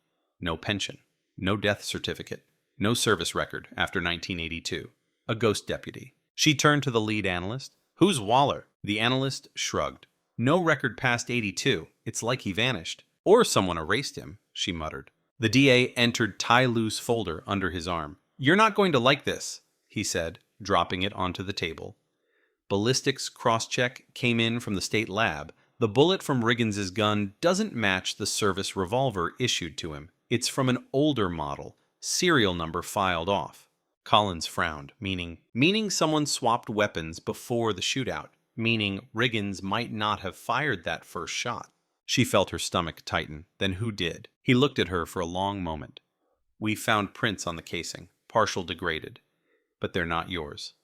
No pension. No death certificate. No service record after 1982. A ghost deputy. She turned to the lead analyst. "Who's Waller?" The analyst shrugged. "No record past 82. It's like he vanished. Or someone erased him," she muttered. The DA entered Ty Lue's folder under his arm. "You're not going to like this," he said, dropping it onto the table. Ballistics cross-check came in from the state lab. The bullet from Riggins's gun doesn't match the service revolver issued to him. It's from an older model, serial number filed off. Collins frowned, meaning someone swapped weapons before the shootout, meaning Riggins might not have fired that first shot. She felt her stomach tighten. Then who did? He looked at her for a long moment. "We found prints on the casing, partial degraded, but they're not yours.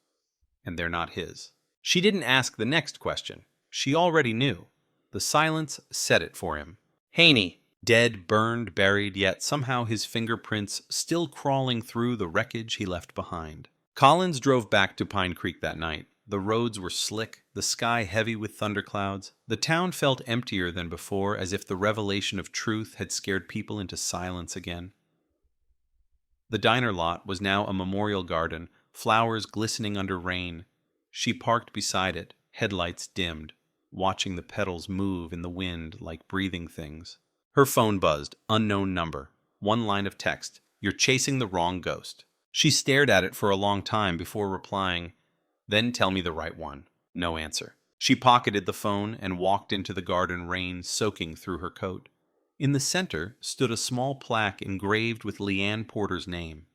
And they're not his." She didn't ask the next question. She already knew. The silence said it for him. Haney. Dead, burned, buried, yet somehow his fingerprints still crawling through the wreckage he left behind. Collins drove back to Pine Creek that night. The roads were slick, the sky heavy with thunderclouds. The town felt emptier than before, as if the revelation of truth had scared people into silence again. The diner lot was now a memorial garden, flowers glistening under rain. She parked beside it, headlights dimmed, watching the petals move in the wind like breathing things. Her phone buzzed. Unknown number. One line of text. "You're chasing the wrong ghost." She stared at it for a long time before replying, "Then tell me the right one." No answer. She pocketed the phone and walked into the garden, rain soaking through her coat. In the center stood a small plaque engraved with Leanne Porter's name.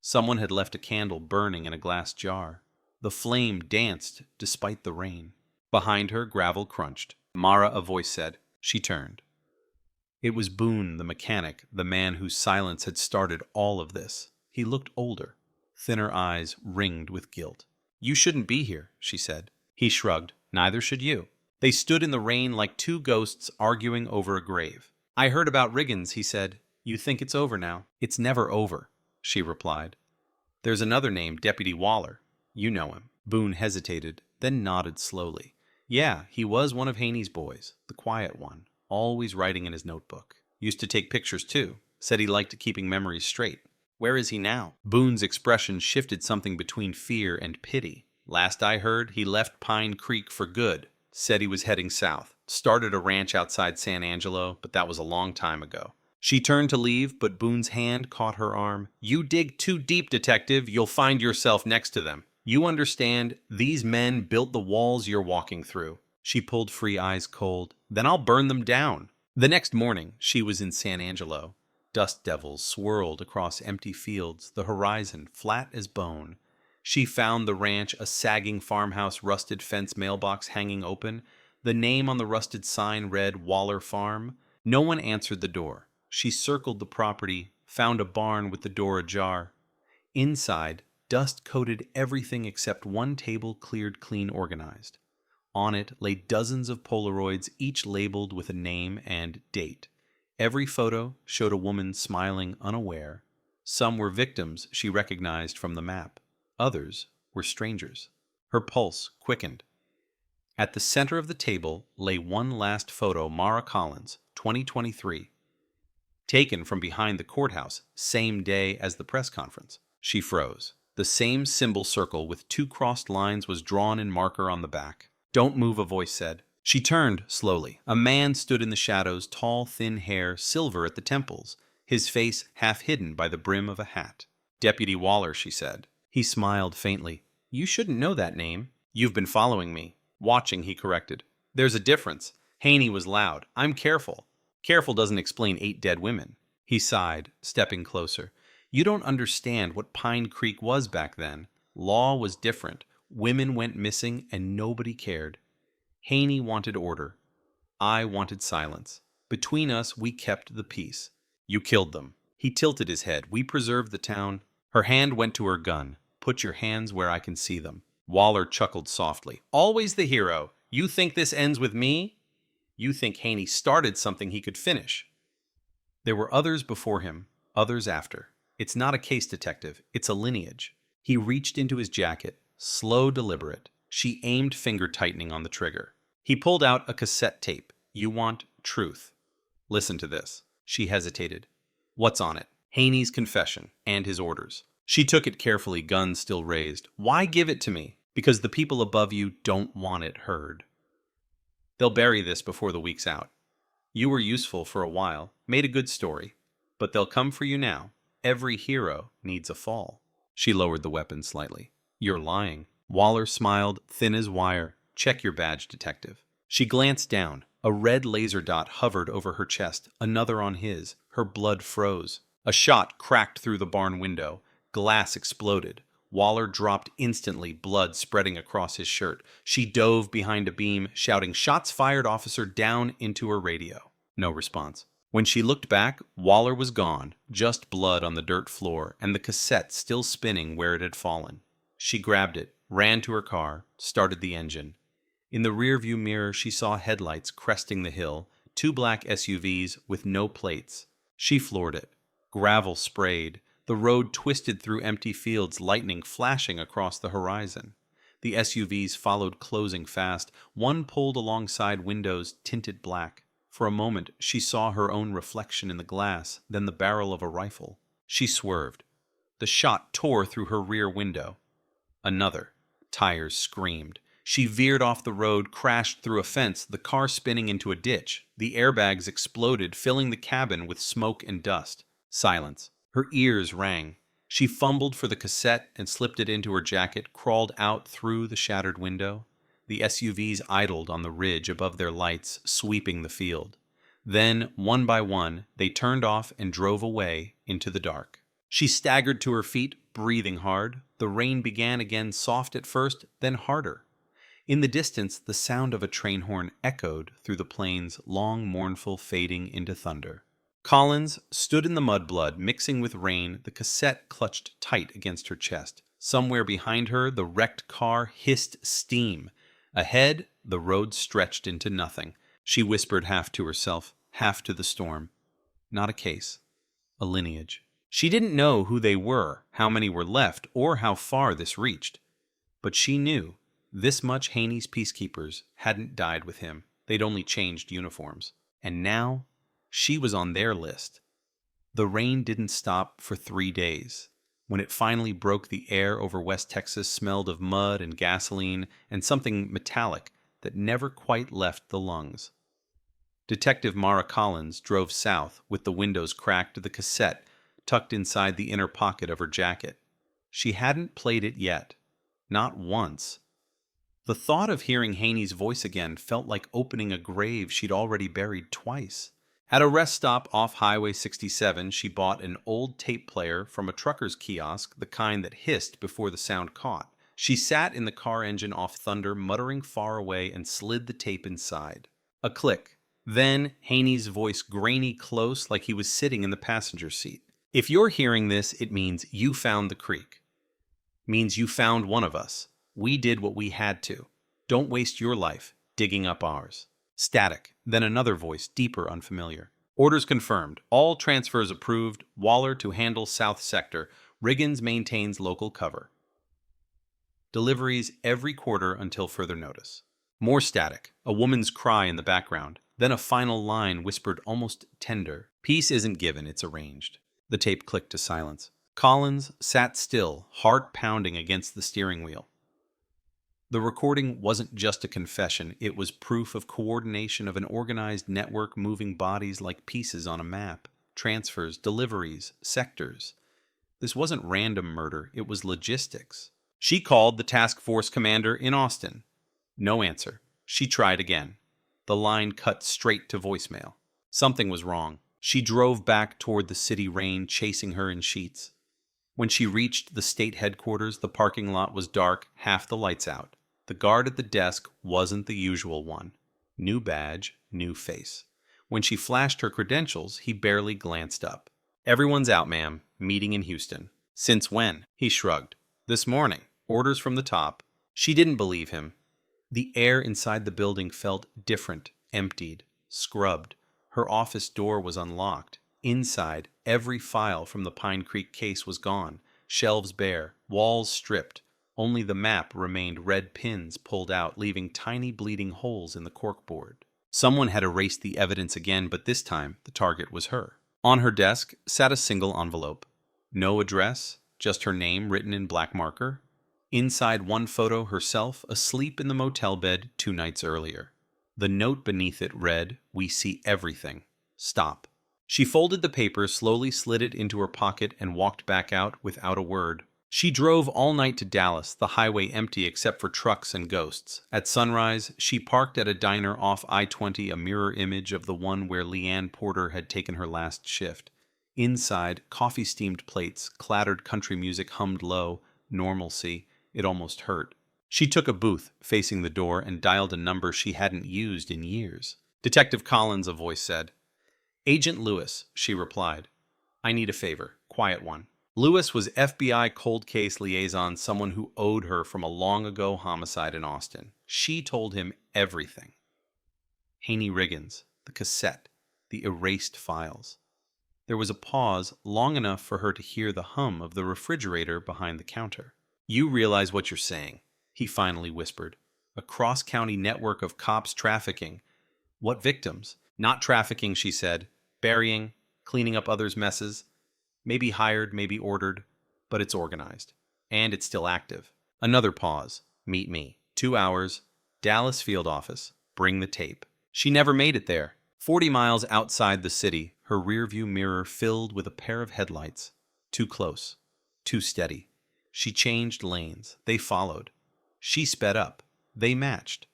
Someone had left a candle burning in a glass jar. The flame danced despite the rain. Behind her, gravel crunched. "Mara," a voice said. She turned. It was Boone, the mechanic, the man whose silence had started all of this. He looked older, thinner eyes ringed with guilt. "You shouldn't be here," she said. He shrugged. "Neither should you." They stood in the rain like two ghosts arguing over a grave. "I heard about Riggins," he said. "You think it's over now?" "It's never over," she replied. "There's another name, Deputy Waller. You know him." Boone hesitated, then nodded slowly. "Yeah, he was one of Haney's boys, the quiet one. Always writing in his notebook. Used to take pictures too. Said he liked keeping memories straight. Where is he now?" Boone's expression shifted something between fear and pity. "Last I heard, he left Pine Creek for good. Said he was heading south. Started a ranch outside San Angelo, but that was a long time ago." She turned to leave, but Boone's hand caught her arm. "You dig too deep, detective. You'll find yourself next to them. You understand, these men built the walls you're walking through." She pulled free, eyes cold. "Then I'll burn them down." The next morning, she was in San Angelo. Dust devils swirled across empty fields, the horizon flat as bone. She found the ranch, a sagging farmhouse, rusted fence mailbox hanging open. The name on the rusted sign read Waller Farm. No one answered the door. She circled the property, found a barn with the door ajar. Inside, dust coated everything except one table cleared clean organized. On it lay dozens of Polaroids, each labeled with a name and date. Every photo showed a woman smiling unaware. Some were victims she recognized from the map. Others were strangers. Her pulse quickened. At the center of the table lay one last photo, Mara Collins, 2023. Taken from behind the courthouse, same day as the press conference. She froze. The same symbol circle with 2 crossed lines was drawn in marker on the back. "Don't move," a voice said. She turned slowly. A man stood in the shadows, tall, thin hair, silver at the temples, his face half hidden by the brim of a hat. "Deputy Waller," she said. He smiled faintly. "You shouldn't know that name." "You've been following me." "Watching," he corrected. "There's a difference." Haney was loud. "I'm careful." "Careful doesn't explain 8 dead women." He sighed, stepping closer. "You don't understand what Pine Creek was back then. Law was different. Women went missing and nobody cared. Haney wanted order. I wanted silence. Between us, we kept the peace. You killed them." He tilted his head. "We preserved the town." Her hand went to her gun. "Put your hands where I can see them." Waller chuckled softly. "Always the hero. You think this ends with me? You think Haney started something he could finish." There were others before him, others after. It's not a case, detective. It's a lineage. He reached into his jacket, slow, deliberate. She aimed, finger tightening on the trigger. He pulled out a cassette tape. "You want truth. Listen to this." She hesitated. "What's on it?" "Haney's confession and his orders." She took it carefully, gun still raised. "Why give it to me?" "Because the people above you don't want it heard. They'll bury this before the week's out. You were useful for a while, made a good story, but they'll come for you now. Every hero needs a fall." She lowered the weapon slightly. "You're lying." Waller smiled, thin as wire. "Check your badge, detective." She glanced down. A red laser dot hovered over her chest, another on his. Her blood froze. A shot cracked through the barn window. Glass exploded. Waller dropped instantly, blood spreading across his shirt. She dove behind a beam, shouting, "Shots fired, officer," down into her radio. No response. When she looked back, Waller was gone, just blood on the dirt floor, and the cassette still spinning where it had fallen. She grabbed it, ran to her car, started the engine. In the rearview mirror, she saw headlights cresting the hill, 2 black SUVs with no plates. She floored it. Gravel sprayed. The road twisted through empty fields, lightning flashing across the horizon. The SUVs followed, closing fast. One pulled alongside windows tinted black. For a moment, she saw her own reflection in the glass, then the barrel of a rifle. She swerved. The shot tore through her rear window. Another. Tires screamed. She veered off the road, crashed through a fence, the car spinning into a ditch. The airbags exploded, filling the cabin with smoke and dust. Silence. Her ears rang. She fumbled for the cassette and slipped it into her jacket, crawled out through the shattered window. The SUVs idled on the ridge above their lights, sweeping the field. Then, one by one, they turned off and drove away into the dark. She staggered to her feet, breathing hard. The rain began again, soft at first, then harder. In the distance, the sound of a train horn echoed through the plains, long, mournful, fading into thunder. Collins stood in the mudblood, mixing with rain, the cassette clutched tight against her chest. Somewhere behind her, the wrecked car hissed steam. Ahead, the road stretched into nothing. She whispered, half to herself, half to the storm. Not a case. A lineage. She didn't know who they were, how many were left, or how far this reached. But she knew this much: Haney's peacekeepers hadn't died with him. They'd only changed uniforms. And now she was on their list. The rain didn't stop for 3 days. When it finally broke, the air over West Texas smelled of mud and gasoline and something metallic that never quite left the lungs. Detective Mara Collins drove south with the windows cracked, the cassette tucked inside the inner pocket of her jacket. She hadn't played it yet. Not once. The thought of hearing Haney's voice again felt like opening a grave she'd already buried twice. At a rest stop off Highway 67, she bought an old tape player from a trucker's kiosk, the kind that hissed before the sound caught. She sat in the car engine off Thunder, muttering far away, and slid the tape inside. A click. Then Haney's voice, grainy close, like he was sitting in the passenger seat. "If you're hearing this, it means you found the creek. Means you found one of us. We did what we had to. Don't waste your life digging up ours." Static. Then another voice, deeper, unfamiliar. "Orders confirmed. All transfers approved. Waller to handle South Sector. Riggins maintains local cover." Deliveries every quarter until further notice. More static, a woman's cry in the background, then a final line whispered almost tender. Peace isn't given, it's arranged. The tape clicked to silence. Collins sat still, heart pounding against the steering wheel. The recording wasn't just a confession, it was proof of coordination of an organized network moving bodies like pieces on a map. Transfers, deliveries, sectors. This wasn't random murder, it was logistics. She called the task force commander in Austin. No answer. She tried again. The line cut straight to voicemail. Something was wrong. She drove back toward the city, rain chasing her in sheets. When she reached the state headquarters, the parking lot was dark, half the lights out. The guard at the desk wasn't the usual one. New badge, new face. When she flashed her credentials, he barely glanced up. "Everyone's out, ma'am. Meeting in Houston." "Since when?" He shrugged. "This morning. Orders from the top." She didn't believe him. The air inside the building felt different, emptied, scrubbed. Her office door was unlocked. Inside, every file from the Pine Creek case was gone, shelves bare, walls stripped. Only the map remained, red pins pulled out, leaving tiny bleeding holes in the corkboard. Someone had erased the evidence again, but this time the target was her. On her desk sat a single envelope. No address, just her name written in black marker. Inside one photo, herself asleep in the motel bed 2 nights earlier. The note beneath it read, "We see everything. Stop." She folded the paper, slowly slid it into her pocket, and walked back out without a word. She drove all night to Dallas, the highway empty except for trucks and ghosts. At sunrise, she parked at a diner off I-20, a mirror image of the one where Leanne Porter had taken her last shift. Inside, coffee-steamed plates, clattered country music hummed low, normalcy. It almost hurt. She took a booth facing the door and dialed a number she hadn't used in years. "Detective Collins," a voice said. "Agent Lewis," she replied. "I need a favor. Quiet one." Lewis was FBI cold case liaison, someone who owed her from a long-ago homicide in Austin. She told him everything. Haney Riggins, the cassette, the erased files. There was a pause long enough for her to hear the hum of the refrigerator behind the counter. "You realize what you're saying," he finally whispered. "A cross-county network of cops trafficking. What victims?" "Not trafficking," she said. "Burying, cleaning up others' messes. Maybe hired, maybe ordered, but it's organized. And it's still active." Another pause. "Meet me. 2 hours. Dallas field office. Bring the tape." She never made it there. 40 miles outside the city, her rearview mirror filled with a pair of headlights. Too close. Too steady. She changed lanes. They followed. She sped up. They matched.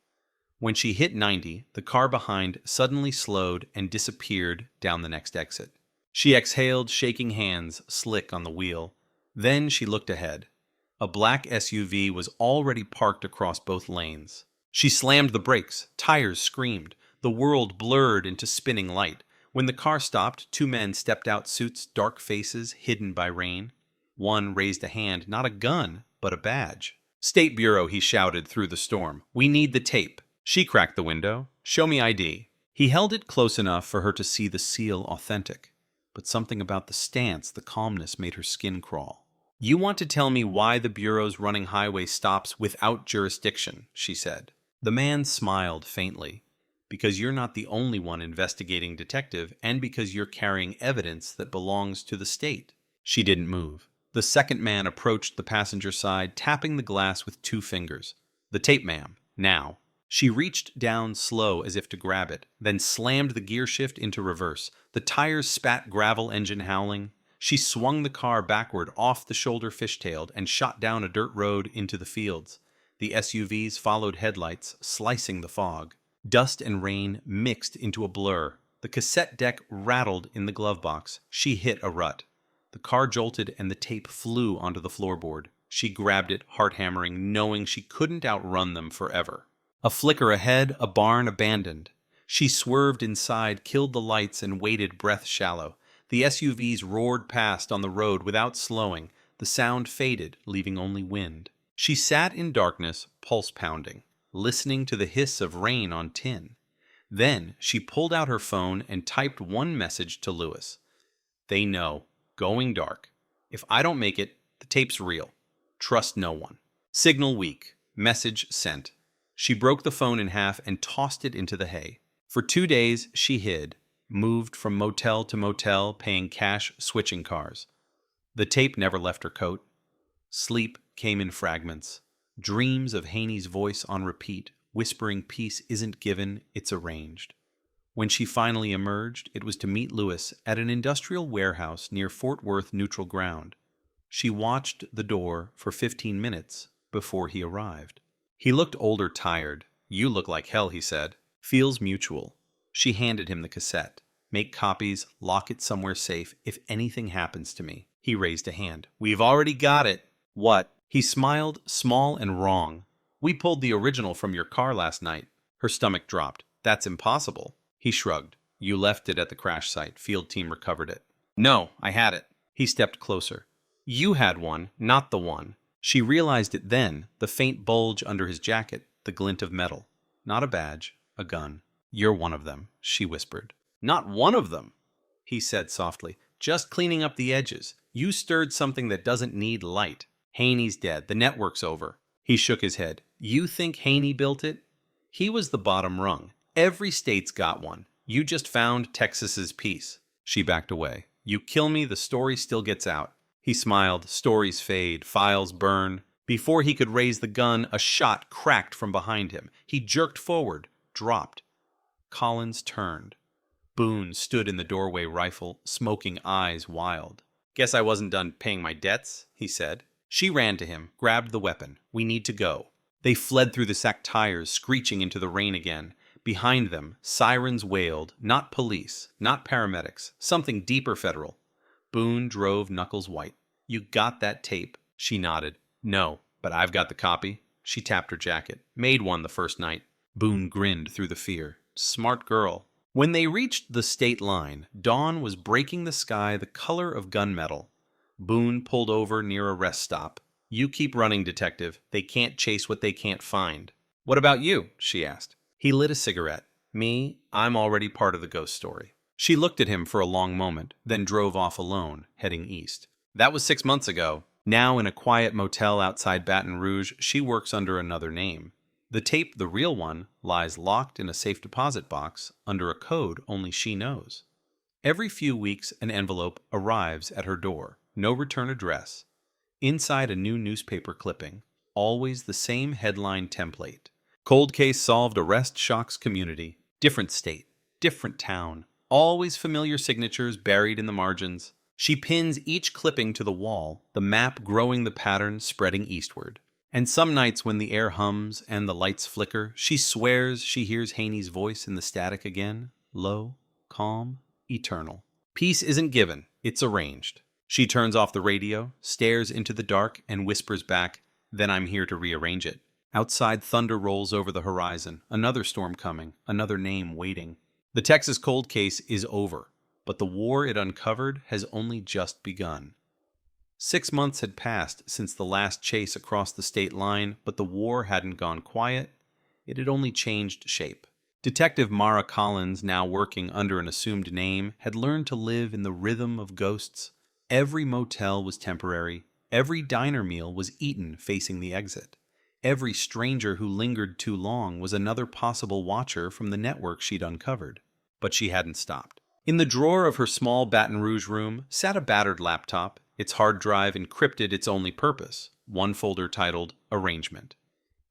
When she hit 90, the car behind suddenly slowed and disappeared down the next exit. She exhaled, shaking hands, slick on the wheel. Then she looked ahead. A black SUV was already parked across both lanes. She slammed the brakes. Tires screamed. The world blurred into spinning light. When the car stopped, 2 men stepped out, suits, dark faces, hidden by rain. One raised a hand, not a gun, but a badge. "State Bureau," he shouted through the storm. "We need the tape." She cracked the window. "Show me ID." He held it close enough for her to see the seal authentic. But something about the stance, the calmness, made her skin crawl. "You want to tell me why the Bureau's running highway stops without jurisdiction," she said. The man smiled faintly. "Because you're not the only one investigating, detective, and because you're carrying evidence that belongs to the state." She didn't move. The second man approached the passenger side, tapping the glass with 2 fingers. "The tape, ma'am. Now." She reached down slow as if to grab it, then slammed the gear shift into reverse. The tires spat gravel, engine howling. She swung the car backward off the shoulder fishtailed and shot down a dirt road into the fields. The SUVs followed headlights, slicing the fog. Dust and rain mixed into a blur. The cassette deck rattled in the glove box. She hit a rut. The car jolted and the tape flew onto the floorboard. She grabbed it, heart-hammering, knowing she couldn't outrun them forever. A flicker ahead, a barn abandoned. She swerved inside, killed the lights, and waited, breath shallow. The SUVs roared past on the road without slowing. The sound faded, leaving only wind. She sat in darkness, pulse pounding, listening to the hiss of rain on tin. Then she pulled out her phone and typed one message to Lewis. "They know. Going dark. If I don't make it, the tape's real. Trust no one." Signal weak. Message sent. She broke the phone in half and tossed it into the hay. For 2 days, she hid, moved from motel to motel, paying cash, switching cars. The tape never left her coat. Sleep came in fragments. Dreams of Haney's voice on repeat, whispering peace isn't given, it's arranged. When she finally emerged, it was to meet Lewis at an industrial warehouse near Fort Worth Neutral Ground. She watched the door for 15 minutes before he arrived. He looked older, tired. "You look like hell," he said. "Feels mutual." She handed him the cassette. "Make copies, lock it somewhere safe, if anything happens to me." He raised a hand. "We've already got it." "What?" He smiled, small and wrong. "We pulled the original from your car last night." Her stomach dropped. "That's impossible." He shrugged. "You left it at the crash site. Field team recovered it." "No, I had it." He stepped closer. "You had one, not the one." She realized it then, the faint bulge under his jacket, the glint of metal. Not a badge, a gun. "You're one of them," she whispered. "Not one of them," he said softly. "Just cleaning up the edges. You stirred something that doesn't need light. Haney's dead. The network's over." He shook his head. "You think Haney built it? He was the bottom rung. Every state's got one. You just found Texas's piece." She backed away. "You kill me, the story still gets out." He smiled. "Stories fade, files burn." Before he could raise the gun, a shot cracked from behind him. He jerked forward, dropped. Collins turned. Boone stood in the doorway, rifle, smoking eyes wild. "Guess I wasn't done paying my debts," he said. She ran to him, grabbed the weapon. "We need to go." They fled through the sacked tires, screeching into the rain again. Behind them, sirens wailed. Not police, not paramedics, something deeper federal. Boone drove knuckles white. "You got that tape?" She nodded. "No, but I've got the copy." She tapped her jacket. "Made one the first night." Boone grinned through the fear. "Smart girl." When they reached the state line, dawn was breaking the sky the color of gunmetal. Boone pulled over near a rest stop. "You keep running, detective. They can't chase what they can't find." "What about you?" she asked. He lit a cigarette. "Me, I'm already part of the ghost story." She looked at him for a long moment, then drove off alone, heading east. That was 6 months ago. Now, in a quiet motel outside Baton Rouge, she works under another name. The tape, the real one, lies locked in a safe deposit box under a code only she knows. Every few weeks, an envelope arrives at her door. No return address. Inside a new newspaper clipping. Always the same headline template. Cold case solved, arrest shocks community. Different state, different town. Always familiar signatures buried in the margins. She pins each clipping to the wall, the map growing the pattern, spreading eastward. And some nights when the air hums and the lights flicker, she swears she hears Haney's voice in the static again, low, calm, eternal. Peace isn't given, it's arranged. She turns off the radio, stares into the dark, and whispers back, "Then I'm here to rearrange it." Outside, thunder rolls over the horizon, another storm coming, another name waiting. The Texas cold case is over, but the war it uncovered has only just begun. 6 months had passed since the last chase across the state line, but the war hadn't gone quiet. It had only changed shape. Detective Mara Collins, now working under an assumed name, had learned to live in the rhythm of ghosts. Every motel was temporary. Every diner meal was eaten facing the exit. Every stranger who lingered too long was another possible watcher from the network she'd uncovered. But she hadn't stopped. In the drawer of her small Baton Rouge room sat a battered laptop, its hard drive encrypted its only purpose, one folder titled Arrangement.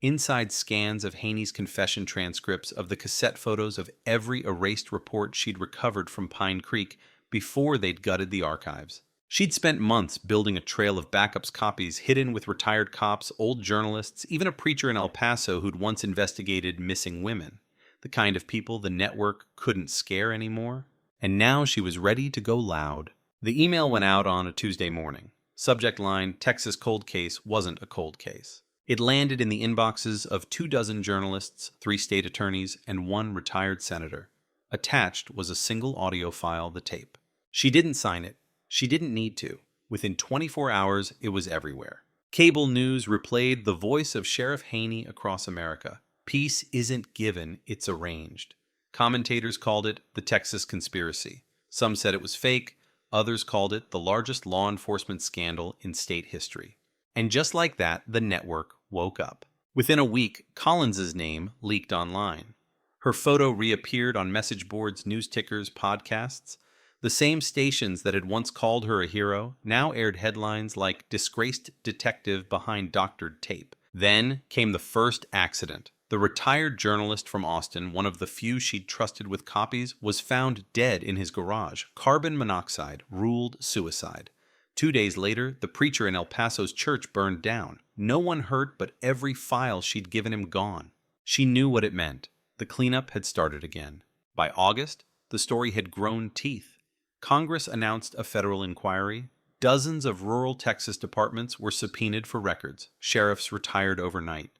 Inside scans of Haney's confession transcripts of the cassette photos of every erased report she'd recovered from Pine Creek before they'd gutted the archives. She'd spent months building a trail of backups copies hidden with retired cops, old journalists, even a preacher in El Paso who'd once investigated missing women, the kind of people the network couldn't scare anymore. And now she was ready to go loud. The email went out on a Tuesday morning. Subject line, "Texas cold case wasn't a cold case." It landed in the inboxes of 24 journalists, 3 state attorneys, and 1 retired senator. Attached was a single audio file, the tape. She didn't sign it. She didn't need to. Within 24 hours, it was everywhere. Cable news replayed the voice of Sheriff Haney across America. Peace isn't given, it's arranged. Commentators called it the Texas conspiracy. Some said it was fake. Others called it the largest law enforcement scandal in state history. And just like that, the network woke up. Within a week, Collins's name leaked online. Her photo reappeared on message boards, news tickers, podcasts. The same stations that had once called her a hero now aired headlines like "Disgraced Detective Behind Doctored Tape." Then came the first accident. The retired journalist from Austin, one of the few she'd trusted with copies, was found dead in his garage. Carbon monoxide ruled suicide. 2 days later, the preacher in El Paso's church burned down. No one hurt, but every file she'd given him gone. She knew what it meant. The cleanup had started again. By August, the story had grown teeth. Congress announced a federal inquiry. Dozens of rural Texas departments were subpoenaed for records. Sheriffs retired overnight.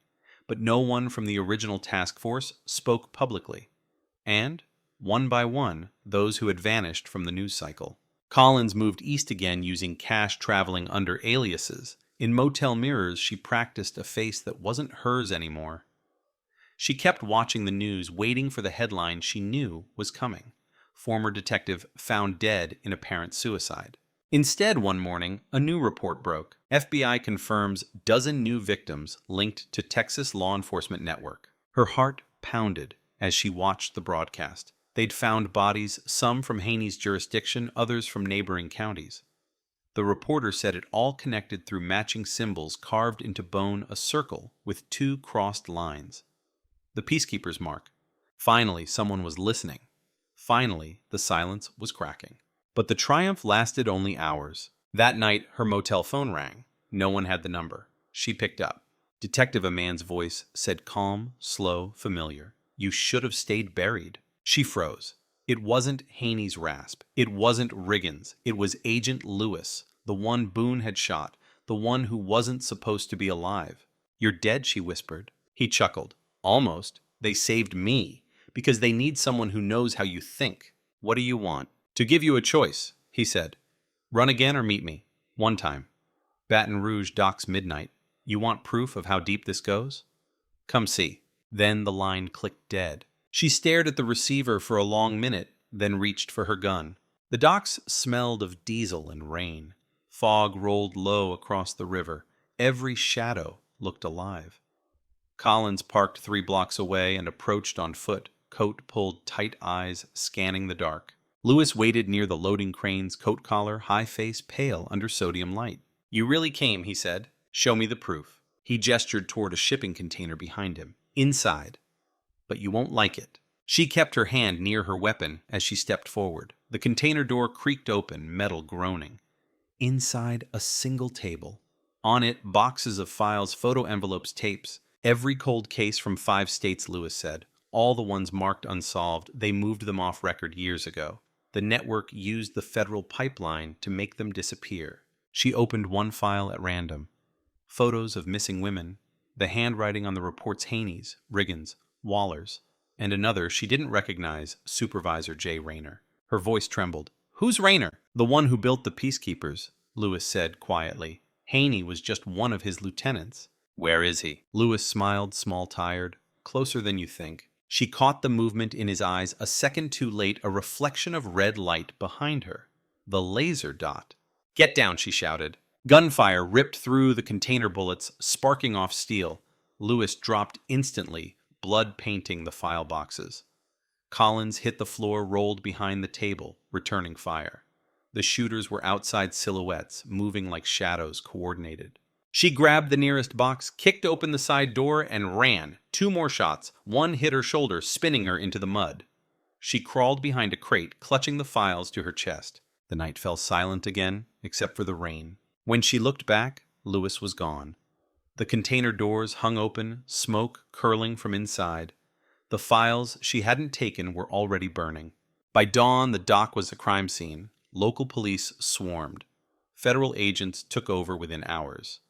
But no one from the original task force spoke publicly. And, one by one, those who had vanished from the news cycle. Collins moved east again using cash traveling under aliases. In motel mirrors, she practiced a face that wasn't hers anymore. She kept watching the news, waiting for the headline she knew was coming. Former detective found dead in apparent suicide. Instead, one morning, a new report broke. FBI confirms dozen new victims linked to Texas law enforcement network. Her heart pounded as she watched the broadcast. They'd found bodies, some from Haney's jurisdiction, others from neighboring counties. The reporter said it all connected through matching symbols carved into bone, a circle with 2 crossed lines. The peacekeeper's mark. Finally, someone was listening. Finally, the silence was cracking. But the triumph lasted only hours. That night, her motel phone rang. No one had the number. She picked up. Detective Amand's voice said calm, slow, familiar. "You should have stayed buried." She froze. It wasn't Haney's rasp. It wasn't Riggins. It was Agent Lewis, the one Boone had shot, the one who wasn't supposed to be alive. "You're dead," she whispered. He chuckled. "Almost. They saved me, because they need someone who knows how you think. What do you want?" "To give you a choice," he said. "Run again or meet me. One time. Baton Rouge docks midnight. You want proof of how deep this goes? Come see." Then the line clicked dead. She stared at the receiver for a long minute, then reached for her gun. The docks smelled of diesel and rain. Fog rolled low across the river. Every shadow looked alive. Collins parked 3 blocks away and approached on foot, coat pulled tight, eyes scanning the dark. Lewis waited near the loading crane's coat collar, high face pale under sodium light. "You really came," he said. "Show me the proof." He gestured toward a shipping container behind him. "Inside. But you won't like it." She kept her hand near her weapon as she stepped forward. The container door creaked open, metal groaning. Inside, a single table. On it, boxes of files, photo envelopes, tapes. Every cold case from 5 states, Lewis said. All the ones marked unsolved. They moved them off record years ago. The network used the federal pipeline to make them disappear. She opened one file at random. Photos of missing women. The handwriting on the report's Haney's, Riggins, Waller's, and another she didn't recognize, Supervisor J. Rayner. Her voice trembled. "Who's Rayner?" "The one who built the peacekeepers," Lewis said quietly. "Haney was just one of his lieutenants." "Where is he?" Lewis smiled, small-tired. "Closer than you think." She caught the movement in his eyes. A second too late, a reflection of red light behind her. The laser dot. "Get down," she shouted. Gunfire ripped through the container bullets, sparking off steel. Lewis dropped instantly, blood painting the file boxes. Collins hit the floor, rolled behind the table, returning fire. The shooters were outside silhouettes, moving like shadows, coordinated. She grabbed the nearest box, kicked open the side door, and ran. 2 more shots. One hit her shoulder, spinning her into the mud. She crawled behind a crate, clutching the files to her chest. The night fell silent again, except for the rain. When she looked back, Lewis was gone. The container doors hung open, smoke curling from inside. The files she hadn't taken were already burning. By dawn, the dock was a crime scene. Local police swarmed. Federal agents took over within hours.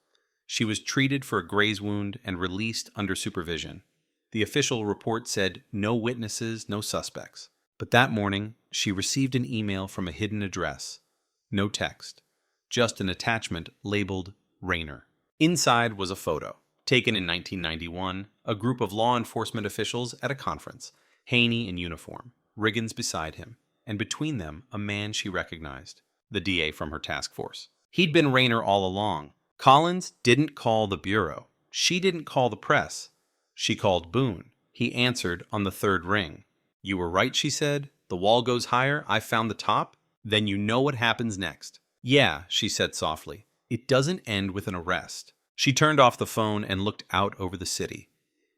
She was treated for a graze wound and released under supervision. The official report said no witnesses, no suspects. But that morning, she received an email from a hidden address. No text. Just an attachment labeled Rayner. Inside was a photo, taken in 1991, a group of law enforcement officials at a conference, Haney in uniform, Riggins beside him, and between them a man she recognized, the DA from her task force. He'd been Rayner all along. Collins didn't call the bureau. She didn't call the press. She called Boone. He answered on the third ring. "You were right," she said. "The wall goes higher. I found the top." "Then you know what happens next." "Yeah," she said softly. "It doesn't end with an arrest." She turned off the phone and looked out over the city.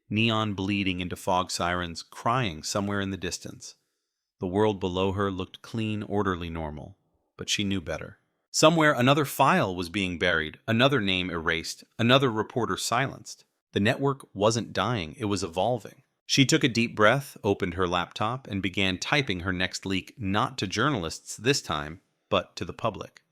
Neon bleeding into fog sirens, crying somewhere in the distance. The world below her looked clean, orderly, normal. But she knew better. Somewhere another file was being buried, another name erased, another reporter silenced. The network wasn't dying, it was evolving. She took a deep breath, opened her laptop, and began typing her next leak, not to journalists this time, but to the public.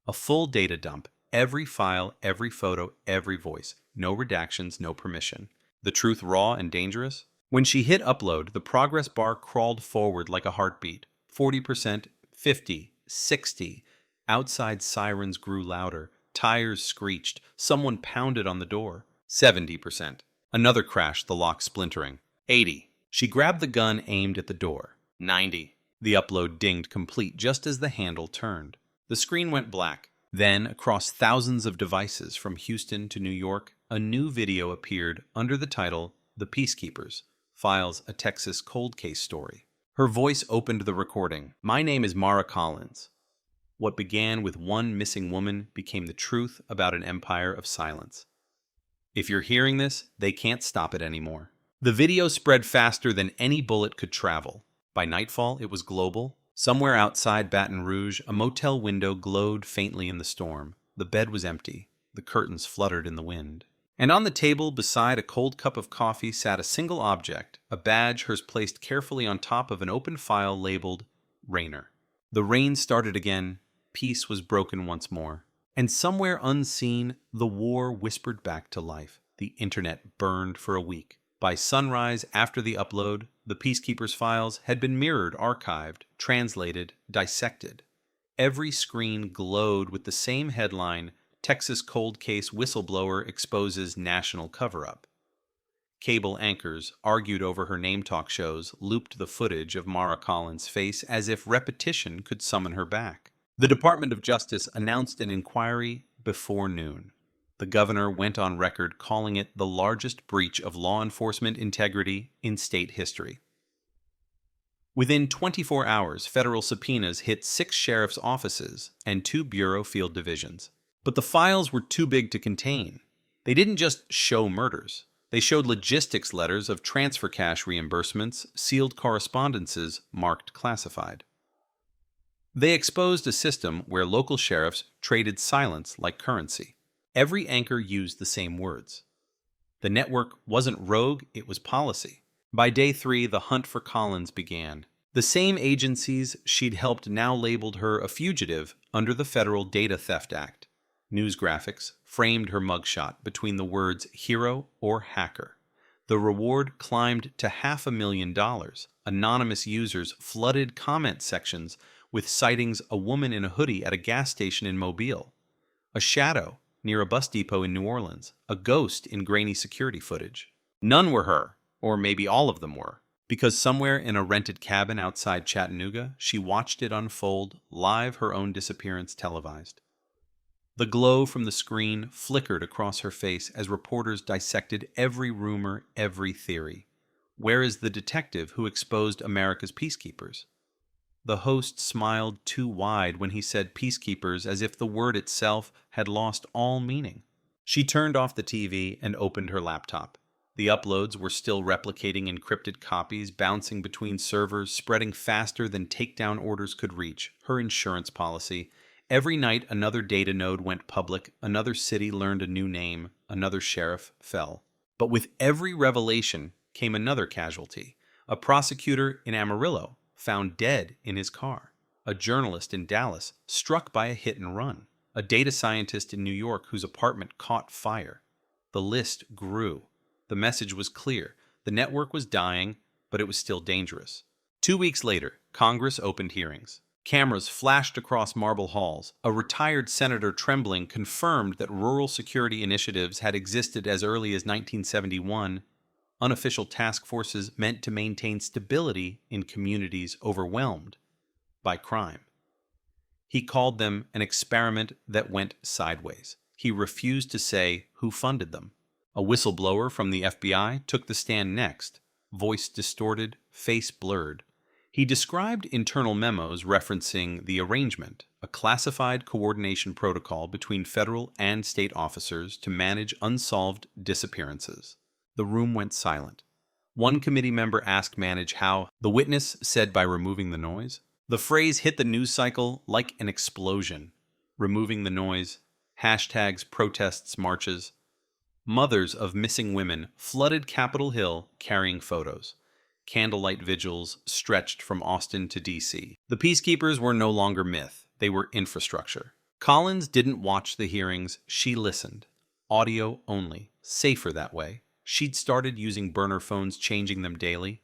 A full data dump, every file, every photo, every voice. No redactions, no permission. The truth raw and dangerous? When she hit upload, the progress bar crawled forward like a heartbeat. 40%, 50, 60. Outside sirens grew louder. Tires screeched. Someone pounded on the door. 70%. Another crash, the lock splintering. 80. She grabbed the gun aimed at the door. 90. The upload dinged complete just as the handle turned. The screen went black. Then, across thousands of devices from Houston to New York, a new video appeared under the title, "The Peacekeepers, Files a Texas Cold Case Story." Her voice opened the recording. "My name is Mara Collins." What began with one missing woman became the truth about an empire of silence. If you're hearing this, they can't stop it anymore. The video spread faster than any bullet could travel. By nightfall, it was global. Somewhere outside Baton Rouge, a motel window glowed faintly in the storm. The bed was empty. The curtains fluttered in the wind. And on the table beside a cold cup of coffee sat a single object, a badge hers placed carefully on top of an open file labeled Rainer. The rain started again. Peace was broken once more. And somewhere unseen, the war whispered back to life. The internet burned for a week. By sunrise after the upload, the Peacekeepers files had been mirrored, archived, translated, dissected. Every screen glowed with the same headline, "Texas Cold Case Whistleblower Exposes National Cover-Up." Cable anchors argued over her name talk shows, looped the footage of Mara Collins' face as if repetition could summon her back. The Department of Justice announced an inquiry before noon. The governor went on record calling it the largest breach of law enforcement integrity in state history. Within 24 hours, federal subpoenas hit 6 sheriff's offices and 2 bureau field divisions. But the files were too big to contain. They didn't just show murders. They showed logistics letters of transfer cash reimbursements, sealed correspondences marked classified. They exposed a system where local sheriffs traded silence like currency. Every anchor used the same words. The network wasn't rogue, it was policy. By day 3, the hunt for Collins began. The same agencies she'd helped now labeled her a fugitive under the Federal Data Theft Act. News graphics framed her mugshot between the words hero or hacker. The reward climbed to $500,000. Anonymous users flooded comment sections with sightings a woman in a hoodie at a gas station in Mobile, a shadow near a bus depot in New Orleans, a ghost in grainy security footage. None were her, or maybe all of them were, because somewhere in a rented cabin outside Chattanooga, she watched it unfold, live, her own disappearance televised. The glow from the screen flickered across her face as reporters dissected every rumor, every theory. Where is the detective who exposed America's peacekeepers? The host smiled too wide when he said peacekeepers, as if the word itself had lost all meaning. She turned off the TV and opened her laptop. The uploads were still replicating encrypted copies, bouncing between servers, spreading faster than takedown orders could reach. Her insurance policy. Every night another data node went public, another city learned a new name, another sheriff fell. But with every revelation came another casualty. A prosecutor in Amarillo found dead in his car. A journalist in Dallas struck by a hit and run. A data scientist in New York whose apartment caught fire. The list grew. The message was clear. The network was dying, but it was still dangerous. 2 weeks later, Congress opened hearings. Cameras flashed across marble halls. A retired senator trembling confirmed that rural security initiatives had existed as early as 1971. Unofficial task forces meant to maintain stability in communities overwhelmed by crime. He called them an experiment that went sideways. He refused to say who funded them. A whistleblower from the FBI took the stand next, voice distorted, face blurred. He described internal memos referencing the arrangement, a classified coordination protocol between federal and state officers to manage unsolved disappearances. The room went silent. One committee member asked Manage how the witness said by removing the noise. The phrase hit the news cycle like an explosion. Removing the noise, hashtags, protests, marches. Mothers of missing women flooded Capitol Hill carrying photos. Candlelight vigils stretched from Austin to D.C. The peacekeepers were no longer myth. They were infrastructure. Collins didn't watch the hearings. She listened. Audio only. Safer that way. She'd started using burner phones, changing them daily.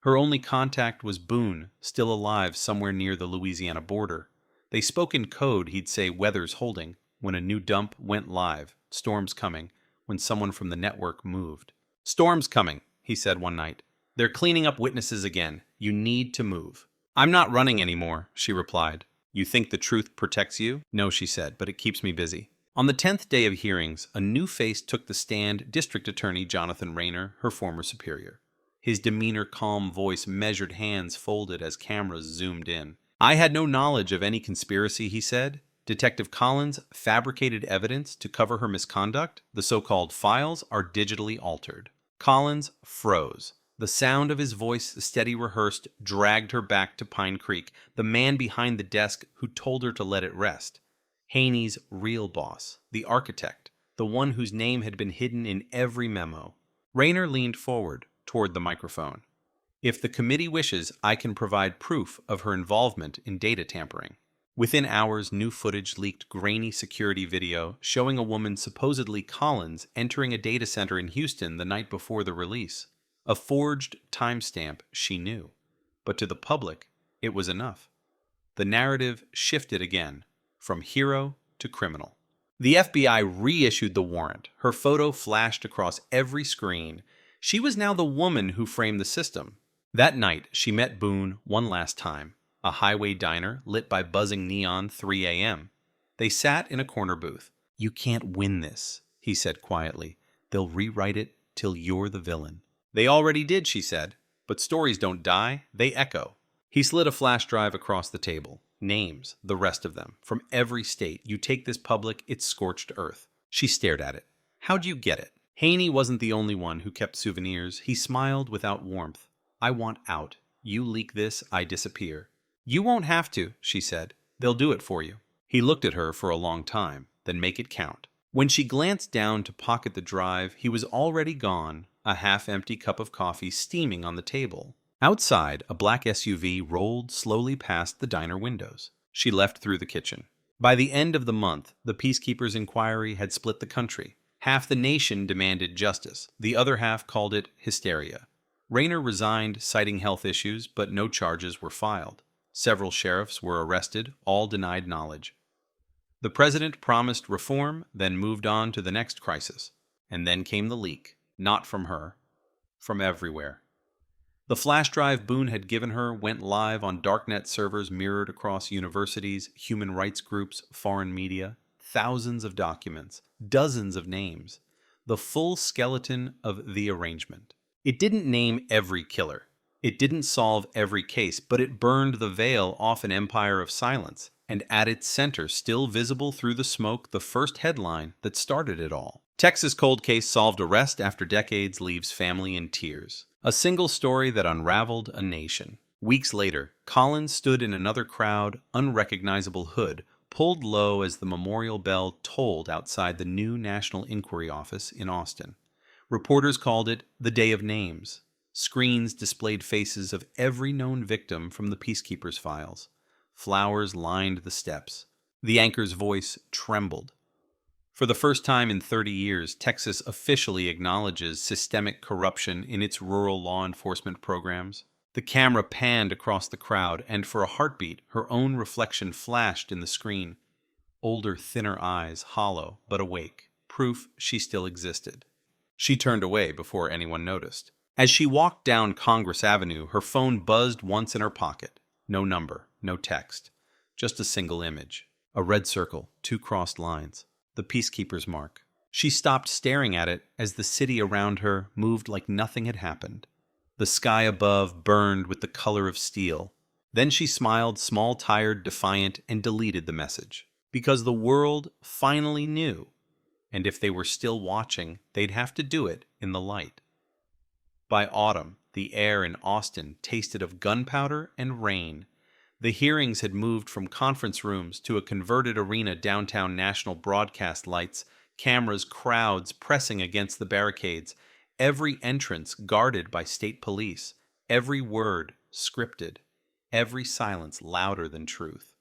Her only contact was Boone, still alive somewhere near the Louisiana border. They spoke in code. He'd say weather's holding when a new dump went live, storms coming, when someone from the network moved. Storm's coming, he said one night. They're cleaning up witnesses again. You need to move. I'm not running anymore, she replied. You think the truth protects you? No, she said, but it keeps me busy. On the 10th day of hearings, a new face took the stand, District Attorney Jonathan Rayner, her former superior. His demeanor, calm voice, measured hands folded as cameras zoomed in. I had no knowledge of any conspiracy, he said. Detective Collins fabricated evidence to cover her misconduct. The so-called files are digitally altered. Collins froze. The sound of his voice, steady rehearsed, dragged her back to Pine Creek, the man behind the desk who told her to let it rest. Haney's real boss, the architect, the one whose name had been hidden in every memo. Rayner leaned forward toward the microphone. If the committee wishes, I can provide proof of her involvement in data tampering. Within hours, new footage leaked grainy security video showing a woman, supposedly Collins, entering a data center in Houston the night before the release. A forged timestamp she knew. But to the public, it was enough. The narrative shifted again, from hero to criminal. The FBI reissued the warrant. Her photo flashed across every screen. She was now the woman who framed the system. That night, she met Boone one last time. A highway diner lit by buzzing neon, 3 a.m. They sat in a corner booth. You can't win this, he said quietly. They'll rewrite it till you're the villain. They already did, she said. But stories don't die, they echo. He slid a flash drive across the table. Names, the rest of them, from every state. You take this public, it's scorched earth. She stared at it. How'd you get it? Haney wasn't the only one who kept souvenirs. He smiled without warmth. I want out. You leak this, I disappear. You won't have to, she said. They'll do it for you. He looked at her for a long time, then make it count. When she glanced down to pocket the drive, he was already gone, a half-empty cup of coffee steaming on the table. Outside, a black SUV rolled slowly past the diner windows. She left through the kitchen. By the end of the month, the Peacekeepers' inquiry had split the country. Half the nation demanded justice. The other half called it hysteria. Rayner resigned, citing health issues, but no charges were filed. Several sheriffs were arrested, all denied knowledge. The president promised reform, then moved on to the next crisis. And then came the leak. Not from her. From everywhere. The flash drive Boone had given her went live on darknet servers mirrored across universities, human rights groups, foreign media. Thousands of documents. Dozens of names. The full skeleton of the arrangement. It didn't name every killer. It didn't solve every case, but it burned the veil off an empire of silence, and at its center, still visible through the smoke, the first headline that started it all. Texas cold case solved arrest after decades leaves family in tears. A single story that unraveled a nation. Weeks later, Collins stood in another crowd, unrecognizable hood, pulled low as the memorial bell tolled outside the new National Inquiry Office in Austin. Reporters called it the Day of Names. Screens displayed faces of every known victim from the Peacekeepers' files. Flowers lined the steps. The anchor's voice trembled. For the first time in 30 years, Texas officially acknowledges systemic corruption in its rural law enforcement programs. The camera panned across the crowd, and for a heartbeat, her own reflection flashed in the screen. Older, thinner eyes, hollow, but awake. Proof she still existed. She turned away before anyone noticed. As she walked down Congress Avenue, her phone buzzed once in her pocket. No number, no text. Just a single image. A red circle, 2 crossed lines. The Peacekeeper's mark. She stopped staring at it as the city around her moved like nothing had happened. The sky above burned with the color of steel. Then she smiled, small, tired, defiant, and deleted the message. Because the world finally knew, and if they were still watching, they'd have to do it in the light. By autumn, the air in Austin tasted of gunpowder and rain. The hearings had moved from conference rooms to a converted arena downtown. National broadcast lights, cameras, crowds pressing against the barricades, every entrance guarded by state police, every word scripted, every silence louder than truth.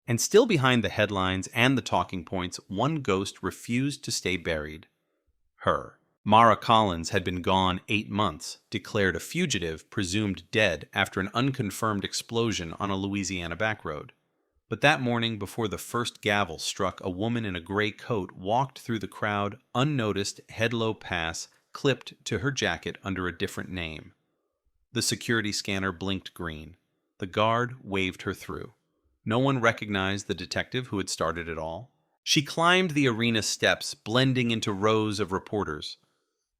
And still behind the headlines and the talking points, one ghost refused to stay buried. Her. Mara Collins had been gone 8 months, declared a fugitive, presumed dead after an unconfirmed explosion on a Louisiana back road. But that morning, before the first gavel struck, a woman in a gray coat walked through the crowd, unnoticed, head-low pass, clipped to her jacket under a different name. The security scanner blinked green. The guard waved her through. No one recognized the detective who had started it all. She climbed the arena steps, blending into rows of reporters.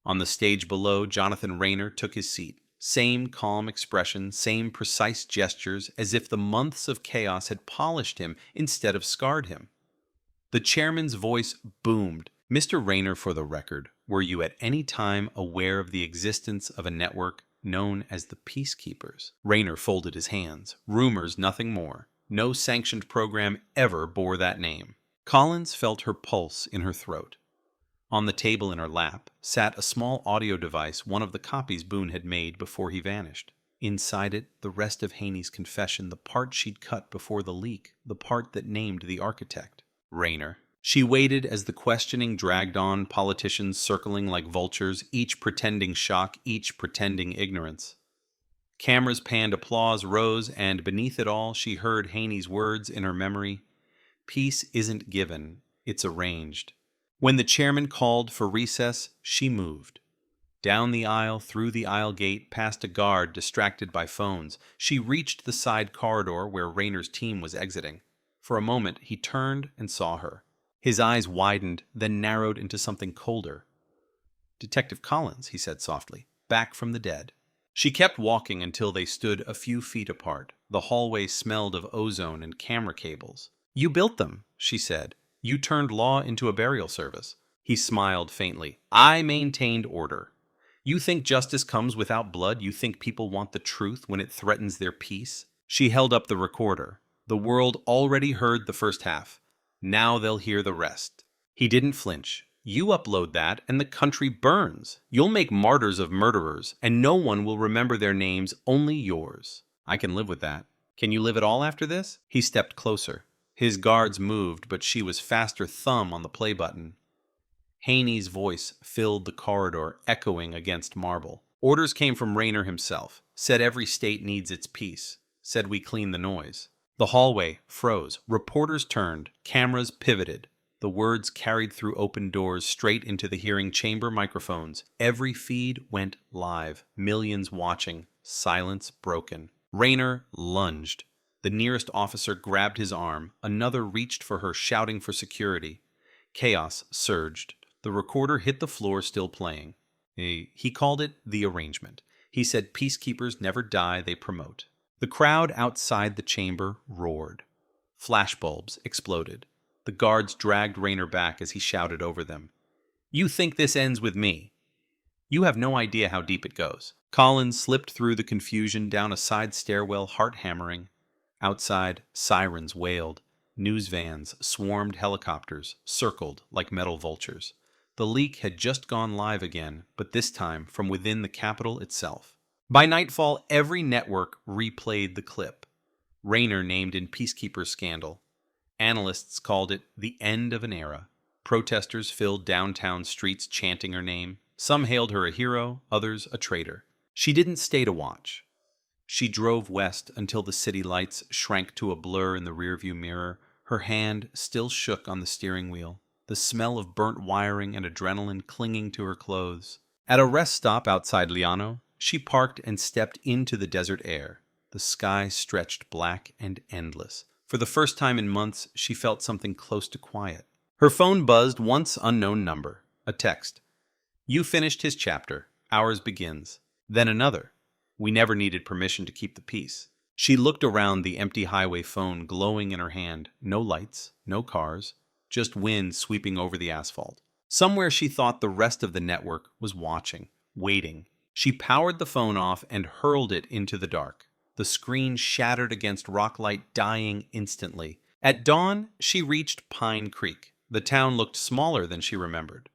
On the stage below, Jonathan Rayner took his seat. Same calm expression, same precise gestures, as if the months of chaos had polished him instead of scarred him. The chairman's voice boomed. Mr. Rayner, for the record, were you at any time aware of the existence of a network known as the Peacekeepers? Rayner folded his hands. Rumors, nothing more. No sanctioned program ever bore that name. Collins felt her pulse in her throat. On the table in her lap sat a small audio device, one of the copies Boone had made before he vanished. Inside it, the rest of Haney's confession, the part she'd cut before the leak, the part that named the architect. Rayner. She waited as the questioning dragged on, politicians circling like vultures, each pretending shock, each pretending ignorance. Cameras panned, applause rose, and beneath it all, she heard Haney's words in her memory. Peace isn't given, it's arranged. When the chairman called for recess, she moved. Down the aisle, through the aisle gate, past a guard distracted by phones, she reached the side corridor where Rayner's team was exiting. For a moment, he turned and saw her. His eyes widened, then narrowed into something colder. "Detective Collins," he said softly, "back from the dead." She kept walking until they stood a few feet apart. The hallway smelled of ozone and camera cables. "You built them," she said. "You turned law into a burial service." He smiled faintly. "I maintained order. You think justice comes without blood? You think people want the truth when it threatens their peace?" She held up the recorder. "The world already heard the first half. Now they'll hear the rest." He didn't flinch. "You upload that and the country burns. You'll make martyrs of murderers, and no one will remember their names, only yours." "I can live with that." "Can you live at all after this?" He stepped closer. His guards moved, but she was faster thumb on the play button. Haney's voice filled the corridor, echoing against marble. Orders came from Rayner himself. Said every state needs its peace. Said we clean the noise. The hallway froze. Reporters turned. Cameras pivoted. The words carried through open doors straight into the hearing chamber microphones. Every feed went live. Millions watching. Silence broken. Rayner lunged. The nearest officer grabbed his arm. Another reached for her, shouting for security. Chaos surged. The recorder hit the floor, still playing. He called it the arrangement. He said peacekeepers never die, they promote. The crowd outside the chamber roared. Flashbulbs exploded. The guards dragged Rayner back as he shouted over them. "You think this ends with me? You have no idea how deep it goes." Collins slipped through the confusion down a side stairwell, heart hammering. Outside, sirens wailed. News vans swarmed helicopters, circled like metal vultures. The leak had just gone live again, but this time from within the Capitol itself. By nightfall, every network replayed the clip. Rayner named in Peacekeeper scandal. Analysts called it the end of an era. Protesters filled downtown streets chanting her name. Some hailed her a hero, others a traitor. She didn't stay to watch. She drove west until the city lights shrank to a blur in the rearview mirror. Her hand still shook on the steering wheel, the smell of burnt wiring and adrenaline clinging to her clothes. At a rest stop outside Liano, she parked and stepped into the desert air. The sky stretched black and endless. For the first time in months, she felt something close to quiet. Her phone buzzed, once unknown number. A text. You finished his chapter. Ours begins. Then another. We never needed permission to keep the peace. She looked around the empty highway phone glowing in her hand. No lights, no cars, just wind sweeping over the asphalt. Somewhere she thought the rest of the network was watching, waiting. She powered the phone off and hurled it into the dark. The screen shattered against rock light, dying instantly. At dawn, she reached Pine Creek. The town looked smaller than she remembered.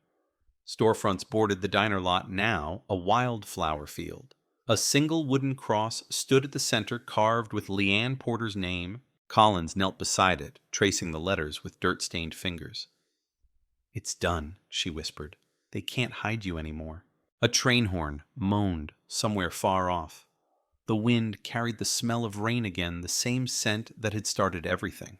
Storefronts bordered the diner lot, now a wildflower field. A single wooden cross stood at the center, carved with Leanne Porter's name. Collins knelt beside it, tracing the letters with dirt-stained fingers. It's done, she whispered. They can't hide you anymore. A train horn moaned somewhere far off. The wind carried the smell of rain again, the same scent that had started everything.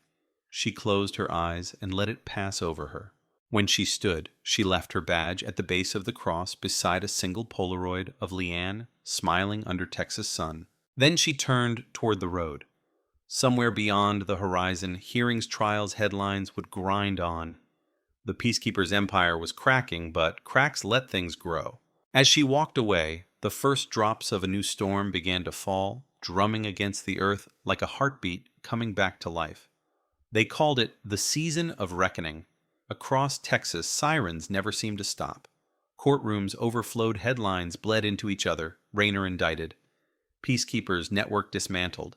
She closed her eyes and let it pass over her. When she stood, she left her badge at the base of the cross beside a single Polaroid of Leanne smiling under Texas sun. Then she turned toward the road. Somewhere beyond the horizon, hearings trials headlines would grind on. The Peacekeeper's empire was cracking, but cracks let things grow. As she walked away, the first drops of a new storm began to fall, drumming against the earth like a heartbeat coming back to life. They called it the Season of Reckoning. Across Texas, sirens never seemed to stop. Courtrooms overflowed, headlines bled into each other, Rayner indicted. Peacekeepers network dismantled.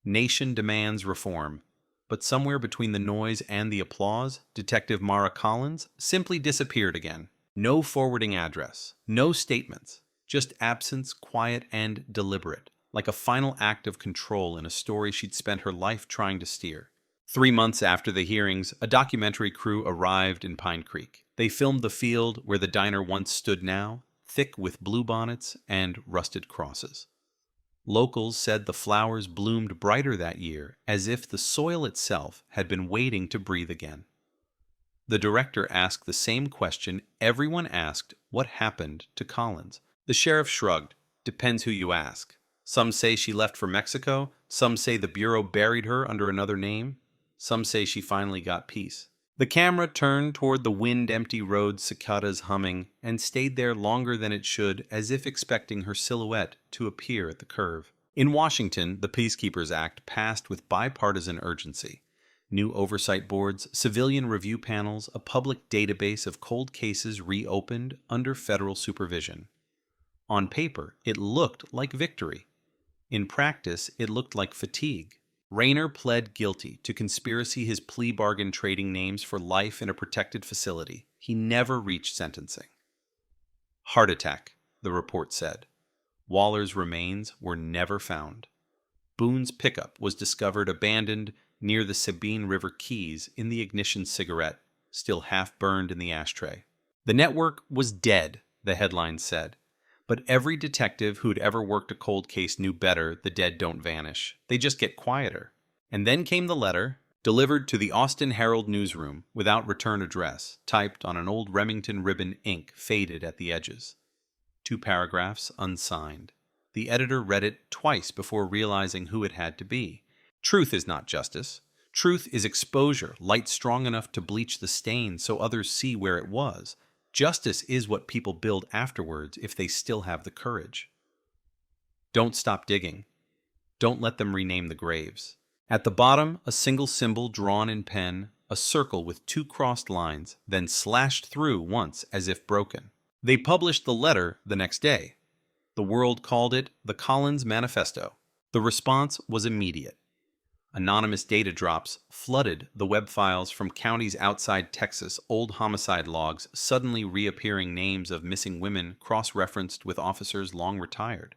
Nation demands reform. But somewhere between the noise and the applause, Detective Mara Collins simply disappeared again. No forwarding address, no statements, just absence, quiet and deliberate, like a final act of control in a story she'd spent her life trying to steer. 3 months after the hearings, a documentary crew arrived in Pine Creek. They filmed the field where the diner once stood now, thick with bluebonnets and rusted crosses. Locals said the flowers bloomed brighter that year, as if the soil itself had been waiting to breathe again. The director asked the same question everyone asked: what happened to Collins? The sheriff shrugged. Depends who you ask. Some say she left for Mexico. Some say the Bureau buried her under another name. Some say she finally got peace. The camera turned toward the wind-empty road, cicadas humming, and stayed there longer than it should, as if expecting her silhouette to appear at the curve. In Washington, the Peacekeepers Act passed with bipartisan urgency. New oversight boards, civilian review panels, a public database of cold cases reopened under federal supervision. On paper, it looked like victory. In practice, it looked like fatigue. Rayner pled guilty to conspiracy, his plea bargain trading names for life in a protected facility. He never reached sentencing. Heart attack, the report said. Waller's remains were never found. Boone's pickup was discovered abandoned near the Sabine River Keys in the ignition cigarette, still half burned in the ashtray. The network was dead, the headline said. But every detective who'd ever worked a cold case knew better. The dead don't vanish. They just get quieter. And then came the letter, delivered to the Austin Herald newsroom without return address, typed on an old Remington ribbon, ink faded at the edges. 2 paragraphs unsigned. The editor read it twice before realizing who it had to be. Truth is not justice. Truth is exposure, light strong enough to bleach the stain so others see where it was. Justice is what people build afterwards if they still have the courage. Don't stop digging. Don't let them rename the graves. At the bottom, a single symbol drawn in pen, a circle with 2 crossed lines, then slashed through once as if broken. They published the letter the next day. The world called it the Collins Manifesto. The response was immediate. Anonymous data drops flooded the web files from counties outside Texas, old homicide logs suddenly reappearing, names of missing women cross-referenced with officers long retired.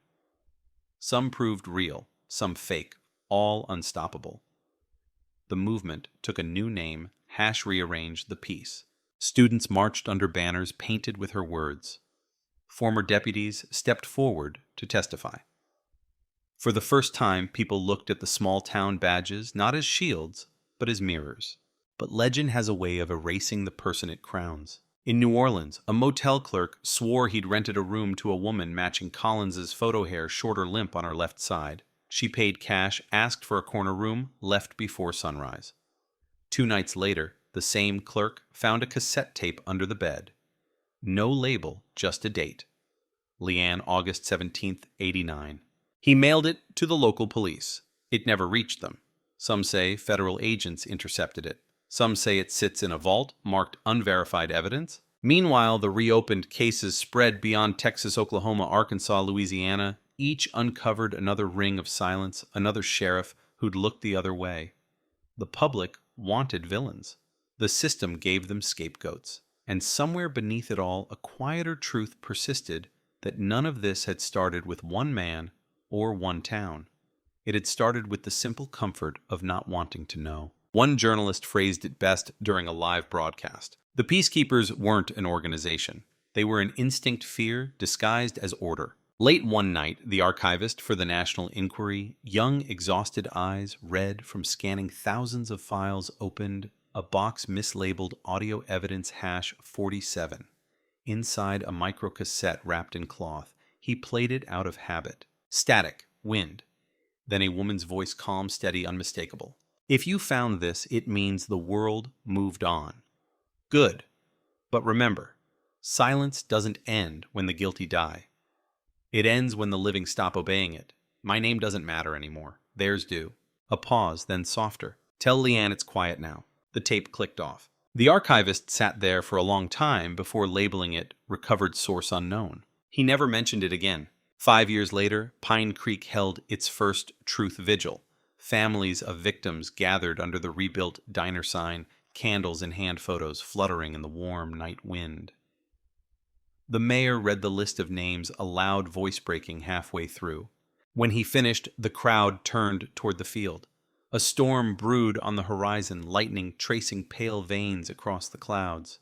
Some proved real, some fake, all unstoppable. The movement took a new name, rearranged the piece. Students marched under banners painted with her words. Former deputies stepped forward to testify. For the first time, people looked at the small-town badges not as shields, but as mirrors. But legend has a way of erasing the person it crowns. In New Orleans, a motel clerk swore he'd rented a room to a woman matching Collins's photo hair, shorter limp on her left side. She paid cash, asked for a corner room, left before sunrise. 2 nights later, the same clerk found a cassette tape under the bed. No label, just a date. Leanne, August 17th, 89. He mailed it to the local police. It never reached them. Some say federal agents intercepted it. Some say it sits in a vault marked unverified evidence. Meanwhile, the reopened cases spread beyond Texas, Oklahoma, Arkansas, Louisiana. Each uncovered another ring of silence, another sheriff who'd looked the other way. The public wanted villains. The system gave them scapegoats. And somewhere beneath it all, a quieter truth persisted that none of this had started with one man or one town. It had started with the simple comfort of not wanting to know. One journalist phrased it best during a live broadcast. The Peacekeepers weren't an organization. They were an instinct fear disguised as order. Late one night, the archivist for the National Inquiry, young, exhausted eyes red from scanning thousands of files, opened a box mislabeled audio evidence hash 47. Inside a microcassette wrapped in cloth, he played it out of habit. Static, wind. Then a woman's voice, calm, steady, unmistakable. If you found this, it means the world moved on. Good. But remember, silence doesn't end when the guilty die. It ends when the living stop obeying it. My name doesn't matter anymore. Theirs do. A pause, then softer. Tell Leanne it's quiet now. The tape clicked off. The archivist sat there for a long time before labeling it recovered source unknown. He never mentioned it again. 5 years later, Pine Creek held its first truth vigil. Families of victims gathered under the rebuilt diner sign, candles and hand photos fluttering in the warm night wind. The mayor read the list of names, a loud voice breaking halfway through. When he finished, the crowd turned toward the field. A storm brewed on the horizon, lightning tracing pale veins across the clouds.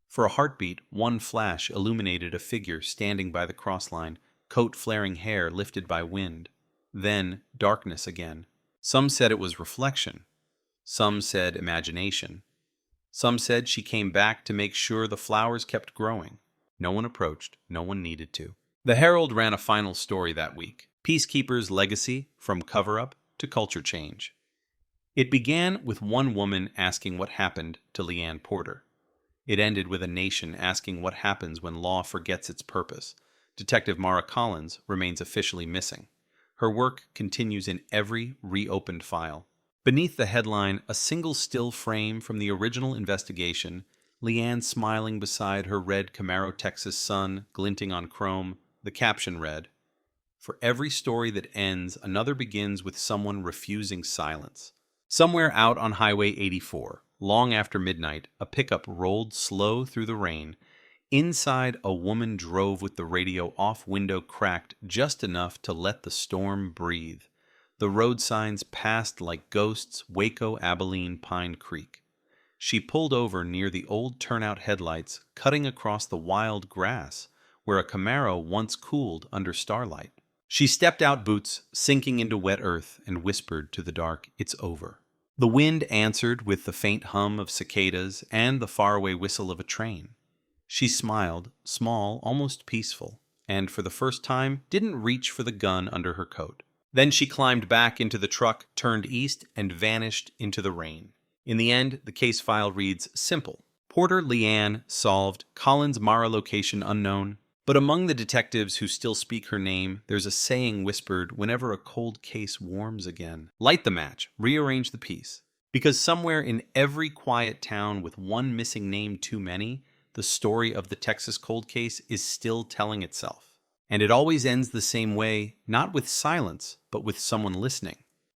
For a heartbeat, one flash illuminated a figure standing by the crossline, coat flaring hair lifted by wind. Then darkness again. Some said it was reflection. Some said imagination. Some said she came back to make sure the flowers kept growing. No one approached. No one needed to. The Herald ran a final story that week. Peacekeepers' legacy from cover-up to culture change. It began with one woman asking what happened to Leanne Porter. It ended with a nation asking what happens when law forgets its purpose. Detective Mara Collins remains officially missing. Her work continues in every reopened file. Beneath the headline, a single still frame from the original investigation, Leanne smiling beside her red Camaro Texas sun glinting on chrome, the caption read, "For every story that ends, another begins with someone refusing silence." Somewhere out on Highway 84, long after midnight, a pickup rolled slow through the rain. Inside, a woman drove with the radio off, window cracked just enough to let the storm breathe. The road signs passed like ghosts, Waco, Abilene, Pine Creek. She pulled over near the old turnout headlights, cutting across the wild grass, where a Camaro once cooled under starlight. She stepped out, boots sinking into wet earth, and whispered to the dark, "It's over." The wind answered with the faint hum of cicadas and the faraway whistle of a train. She smiled, small, almost peaceful, and for the first time didn't reach for the gun under her coat. Then she climbed back into the truck, turned east, and vanished into the rain. In the end, the case file reads simple. Porter Leanne solved, Collins Mara location unknown. But among the detectives who still speak her name, there's a saying whispered whenever a cold case warms again. Light the match, rearrange the piece. Because somewhere in every quiet town with one missing name too many, the story of the Texas cold case is still telling itself. And it always ends the same way, not with silence, but with someone listening.